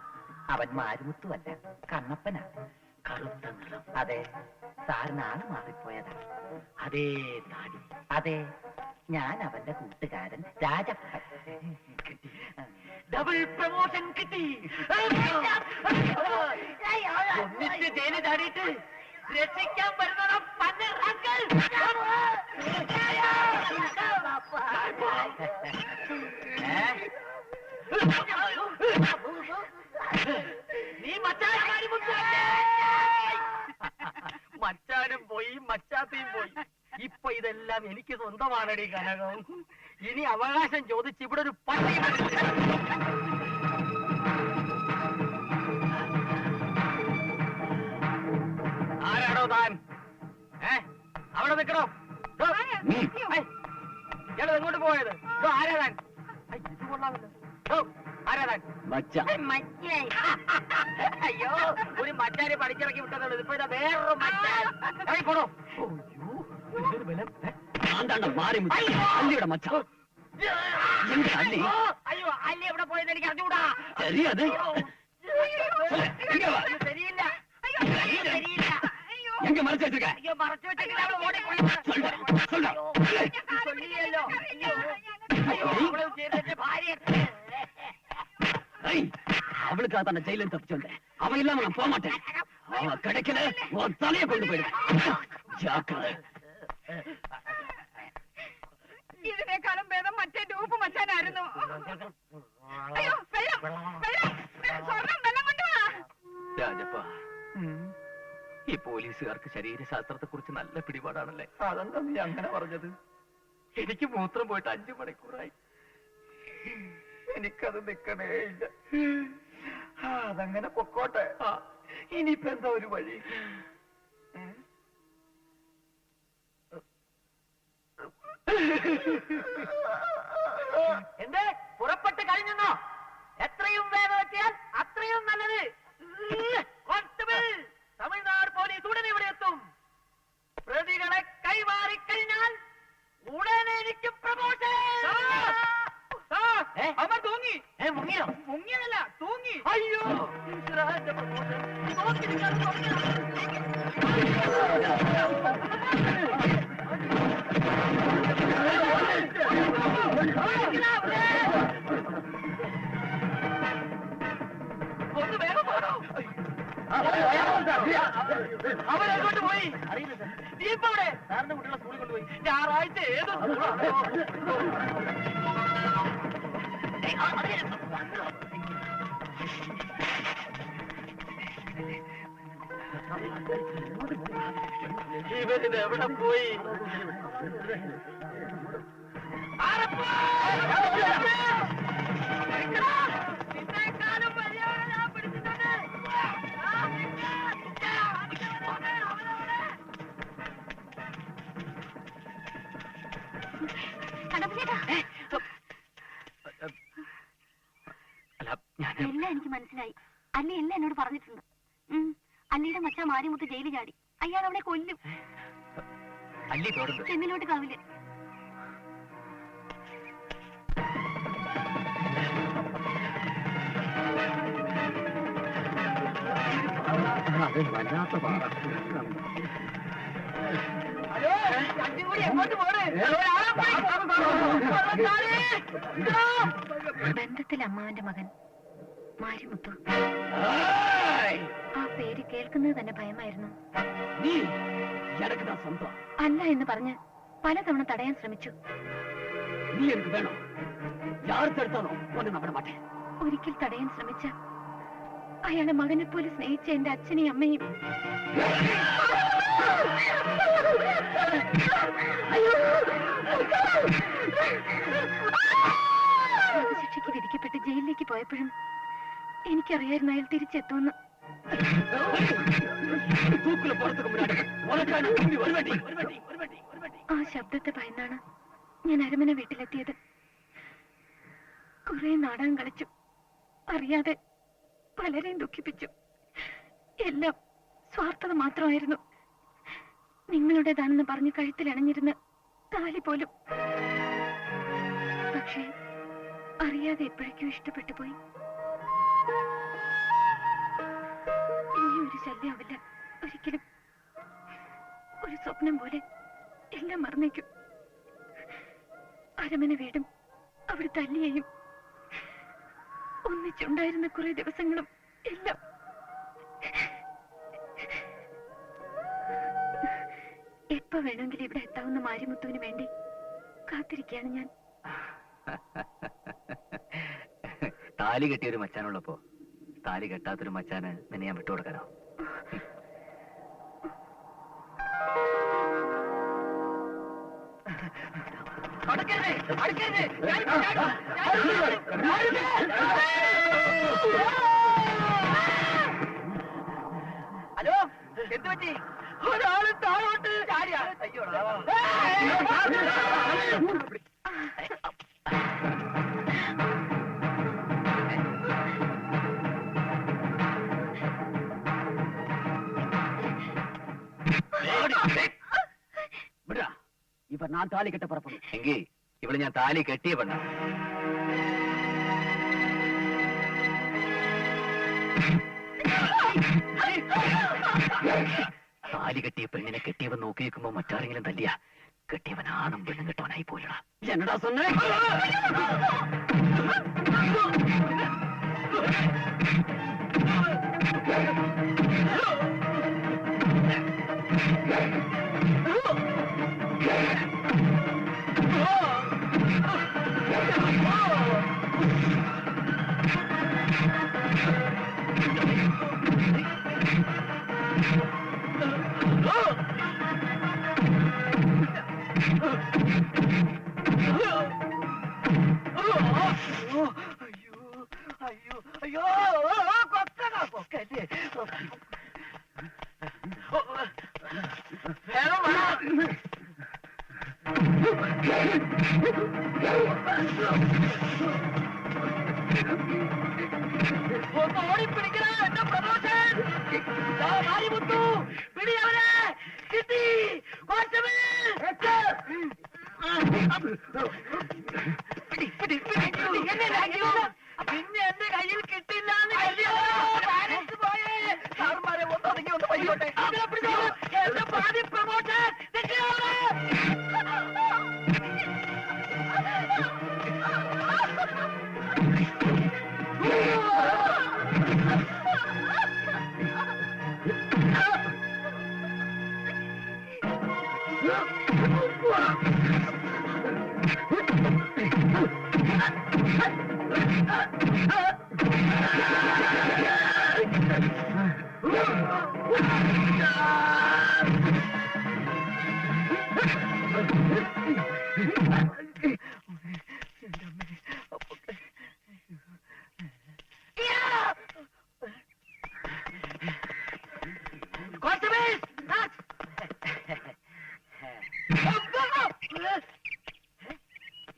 അവൻ മാരുമുത്തുമല്ല, കണ്ണപ്പനാണ്. കറുത്ത നിറം. അതെ, സാറിന് ആള് മാറിപ്പോയതാണ്. അതേ താടി. അതെ, ഞാൻ അവന്റെ കൂട്ടുകാരൻ രാജപ്പൻ. ഡബിൾ പ്രമോഷൻ കിട്ടി. ഒന്നിച്ച് ജയിലിൽ ചാടിയിട്ട് രക്ഷിക്കാൻ വരുന്നതാണ് പന്നറാക്കൾ. നീ മച്ചാനും പോയി, മച്ചാത്തയും പോയി. ഇപ്പൊ ഇതെല്ലാം എനിക്ക് സ്വന്തമാണടി കനകം. ഇനി അവകാശം ചോദിച്ച് ഇവിടെ ഒരു പട്ടി. ആരാണോ താൻ? അവിടെ നിൽക്കണോ? ഇയാൾ എങ്ങോട്ട് പോയത്? ആരാ താൻ? ഇത് കൊള്ളാമല്ലോ. ആരാ താൻ? അയ്യോ, ഒരു മച്ചാനെ പഠിച്ചിറക്കി വിട്ടതുള്ളൂ. ഇപ്പൊ ഇതാ വേറൊരു മച്ചാൻ. പോണോ? അയ്യോ, അല്ലി എവിടെ പോയത് എനിക്ക് അറിഞ്ഞൂടാ. ശരിയില്ല, ശരിയില്ല. അയ്യോ, മറച്ചു വെച്ചിട്ടില്ല. അവള് ഓടിപ്പോയി. ചൊല്ലിയല്ലോ. ഭാര്യ அவளுக்காக தான் ஜெயில தப்பிச்சு வந்தேன். அவ இல்லாம நான் போக மாட்டேன். அவ கிடைக்கல, உன் தலையை கொண்டு போயிடு. ஜாக்கிரதை. ഇതിനേക്കാളും ഭേദം മറ്റേ ഡൂപ്പ് മച്ചാനായിരുന്നു. അയ്യോ, വെള്ളം കൊണ്ടുവാ. രാജപ്പ, ഈ പോലീസുകാർക്ക് ശരീരശാസ്ത്രത്തെ കുറിച്ച് നല്ല പിടിപാടാണല്ലേ? അതെന്താ നീ അങ്ങനെ പറഞ്ഞത്? എനിക്ക് മൂത്രം പോയിട്ട് 5 മണിക്കൂറായി. എനിക്കത് നിൽക്കണേ ഇല്ല. അതങ്ങനെ പൊക്കോട്ടെ. ഇനിയിപ്പോ എന്താ ഒരു വഴി? എന്തേ പുറപ്പെട്ട് കഴിഞ്ഞെന്നോ? എത്രയും വേഗം എത്തിയാൽ അത്രയും നല്ലത്. കോൺസ്റ്റബിൾ, തമിഴ്നാട് പോലീസ് ഉടനെ ഇവിടെ എത്തും. പ്രതികളെ കൈമാറിക്കഴിഞ്ഞാൽ ഉടനെ എനിക്ക് പ്രമോഷൻ. അവൻ തൂങ്ങി. മുങ്ങിയോ? മുങ്ങിയതല്ല, തൂങ്ങി. അയ്യോ, എന്റെ പ്രമോഷൻ. ഒന്ന് വേഗം പോകണോ? അവരെങ്ങോട്ട് പോയി? അറിയില്ല. ദീപവിടെ സാറിന്റെ കുട്ടികളെ സ്കൂളിൽ കൊണ്ടുപോയി. ഞായറാഴ്ച ഏത് സ്കൂളാണോ? ഇവരിത് എവിടെ പോയി? നിന്നേക്കാളും വലിയവനെ ഞാൻ പിടിച്ചിട്ടുണ്ട്. എല്ലാം എനിക്ക് മനസ്സിലായി. അല്ലി എല്ലാം എന്നോട് പറഞ്ഞിട്ടുണ്ട്. അല്ലിയുടെ മച്ചാ മാരിമുത്ത് ജയിലിൽ ചാടി. അയാൾ അവിടെ കൊല്ലും. ചെന്നിലോട്ട് കാവില്. ബന്ധത്തിൽ അമ്മാവന്റെ മകൻ മാരിമുത്തു. ആ പേര് കേൾക്കുന്നത് തന്നെ ഭയമായിരുന്നു. നീ எனக்கு நான் சொந்தம். അല്ല എന്ന് പറഞ്ഞ് പലതവണ തടയാൻ ശ്രമിച്ചു. നീ എനിക്ക് വേണോ? യാർ തടുത്താനോ ഒന്നും നമ്പ മാട്ടേൻ. ഒരിക്കൽ തടയാൻ ശ്രമിച്ച അയാളെ മകനെ പോലെ സ്നേഹിച്ച എന്റെ അച്ഛനെയും അമ്മയും ശിക്ഷയ്ക്ക് വിധിക്കപ്പെട്ട് ജയിലിലേക്ക് പോയപ്പോഴും എനിക്കറിയായിരുന്നു അയാൾ തിരിച്ചെത്തുമെന്ന്. ആ ശബ്ദത്തെ ഭയന്നാണ് ഞാൻ അരമന വീട്ടിലെത്തിയത്. കുറെ നാടകം കളിച്ചു, അറിയാതെ പലരെയും ദുഃഖിപ്പിച്ചു. എല്ലാം സ്വാർത്ഥത മാത്രമായിരുന്നു. നിങ്ങളുടേതാണെന്ന് പറഞ്ഞ് കഴുത്തിലണഞ്ഞിരുന്ന താലി പോലും. പക്ഷേ അറിയാതെ എപ്പോഴേക്കും ഇഷ്ടപ്പെട്ടു പോയി. ഇനി ഒരു ശല്യമാവില്ല ഒരിക്കലും. ഒരു സ്വപ്നം പോലെ എല്ലാം മറന്നേക്കും. അരമന വീടും അവിടുത്തെ അല്ലിയെയും ഒന്നിച്ചുണ്ടായിരുന്ന കുറെ ദിവസങ്ങളും എല്ലാം. എപ്പോ വേണമെങ്കിലും ഇവിടെ എത്താവുന്ന മാരിമുത്തുവിന് വേണ്ടി കാത്തിരിക്കുകയാണ് ഞാൻ. താലി കെട്ടിയൊരു മച്ചാനുള്ളപ്പോ താലി കെട്ടാത്തൊരു മച്ചാന് നിന്നെ ഞാൻ വിട്ടുകൊടുക്കാനോ? ഹലോ, എന്ത് പറ്റി? ഒരാള് താഴോട്ട് ചാടിയാ. അയ്യോടാ. இப்ப நான் தாலி கட்ட புறப்படும். എങ്കി ഇവിടെ ഞാൻ താലി കെട്ടിയ പെണ്ണ. താലി കെട്ടിയ പെണ്ണിനെ കെട്ടിയവൻ നോക്കി നിൽക്കുമ്പോ മറ്റാരെങ്കിലും തല്ലിയ കെട്ടിയവൻ ആണും പെണ്ണും കെട്ടവനായി പോലടാ. என்னடா சொன்ன? പിന്നെ എന്റെ കയ്യിൽ കിട്ടില്ല പോയേ. സാറുമാരെ ഒന്നൊതുങ്ങി ഒന്ന് വൈകോട്ടെ. എന്റെ പാതി പ്രമോഷൻ.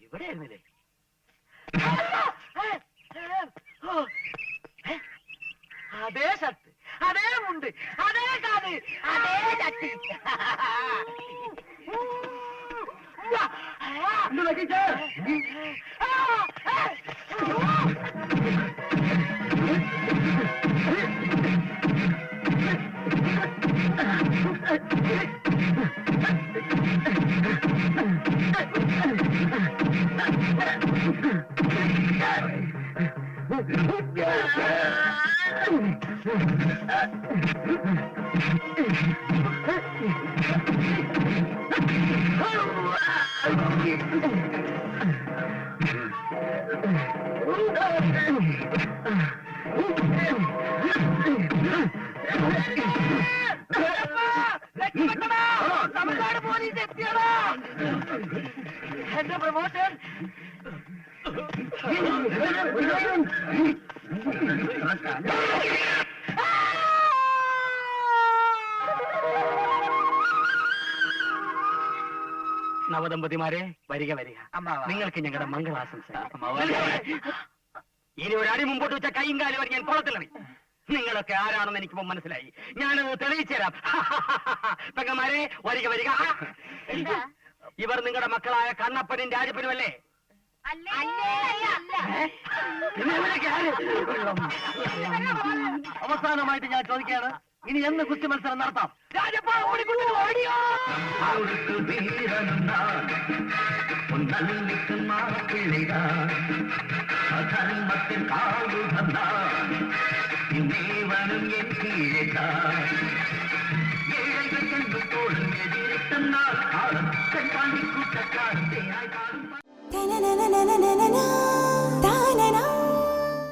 ഇവിടെ ആയിരുന്നില്ലേ? അതേ ഷർട്ട്, അതേ മുണ്ട്, അതേ കാത്, അതേ ചട്ടി. തമിഴ്നാട് പോലീസ് എത്തിയടാ. എന്റെ പ്രമോഷൻ നവദമ്പതിമാരെ വരിക വരിക. നിങ്ങൾക്ക് ഞങ്ങളുടെ മംഗളാശംസ. ഇനി ഒരു അടി മുമ്പോട്ട് വെച്ച കൈയും കാലും വരെ ഞാൻ കുളത്തിലറി. നിങ്ങളൊക്കെ ആരാണെന്ന് എനിക്കിപ്പോ മനസ്സിലായി. ഞാനത് തെളിയിച്ചു തരാം. പെങ്ങന്മാരെ വരിക വരിക. ഇവർ നിങ്ങളുടെ മക്കളായ കണ്ണപ്പനും രാജപ്പനും അല്ലേ? അവസാനമായിട്ട് ഞാൻ ചോദിക്കുകയാണ്, ഇനി എന്ന് കുസ്തി മത്സരം നടത്താം? രാജപ്പ ഓടിക്കൊണ്ടു ഓടിയോ. அவருக்கு வீரனும் நான் உன் நன்மைக்கு மாப்பிள்ளைதான் அதர்மத்தின் ஆயுதம் தான் இம்மேவனும் என் கீழேதான் ஏழைகள் கண்டு தோடும் எதிர்த்தம் நான் காலம் கண்பாண்டி கூட்டக்காரத்தை ஆய்வாடும்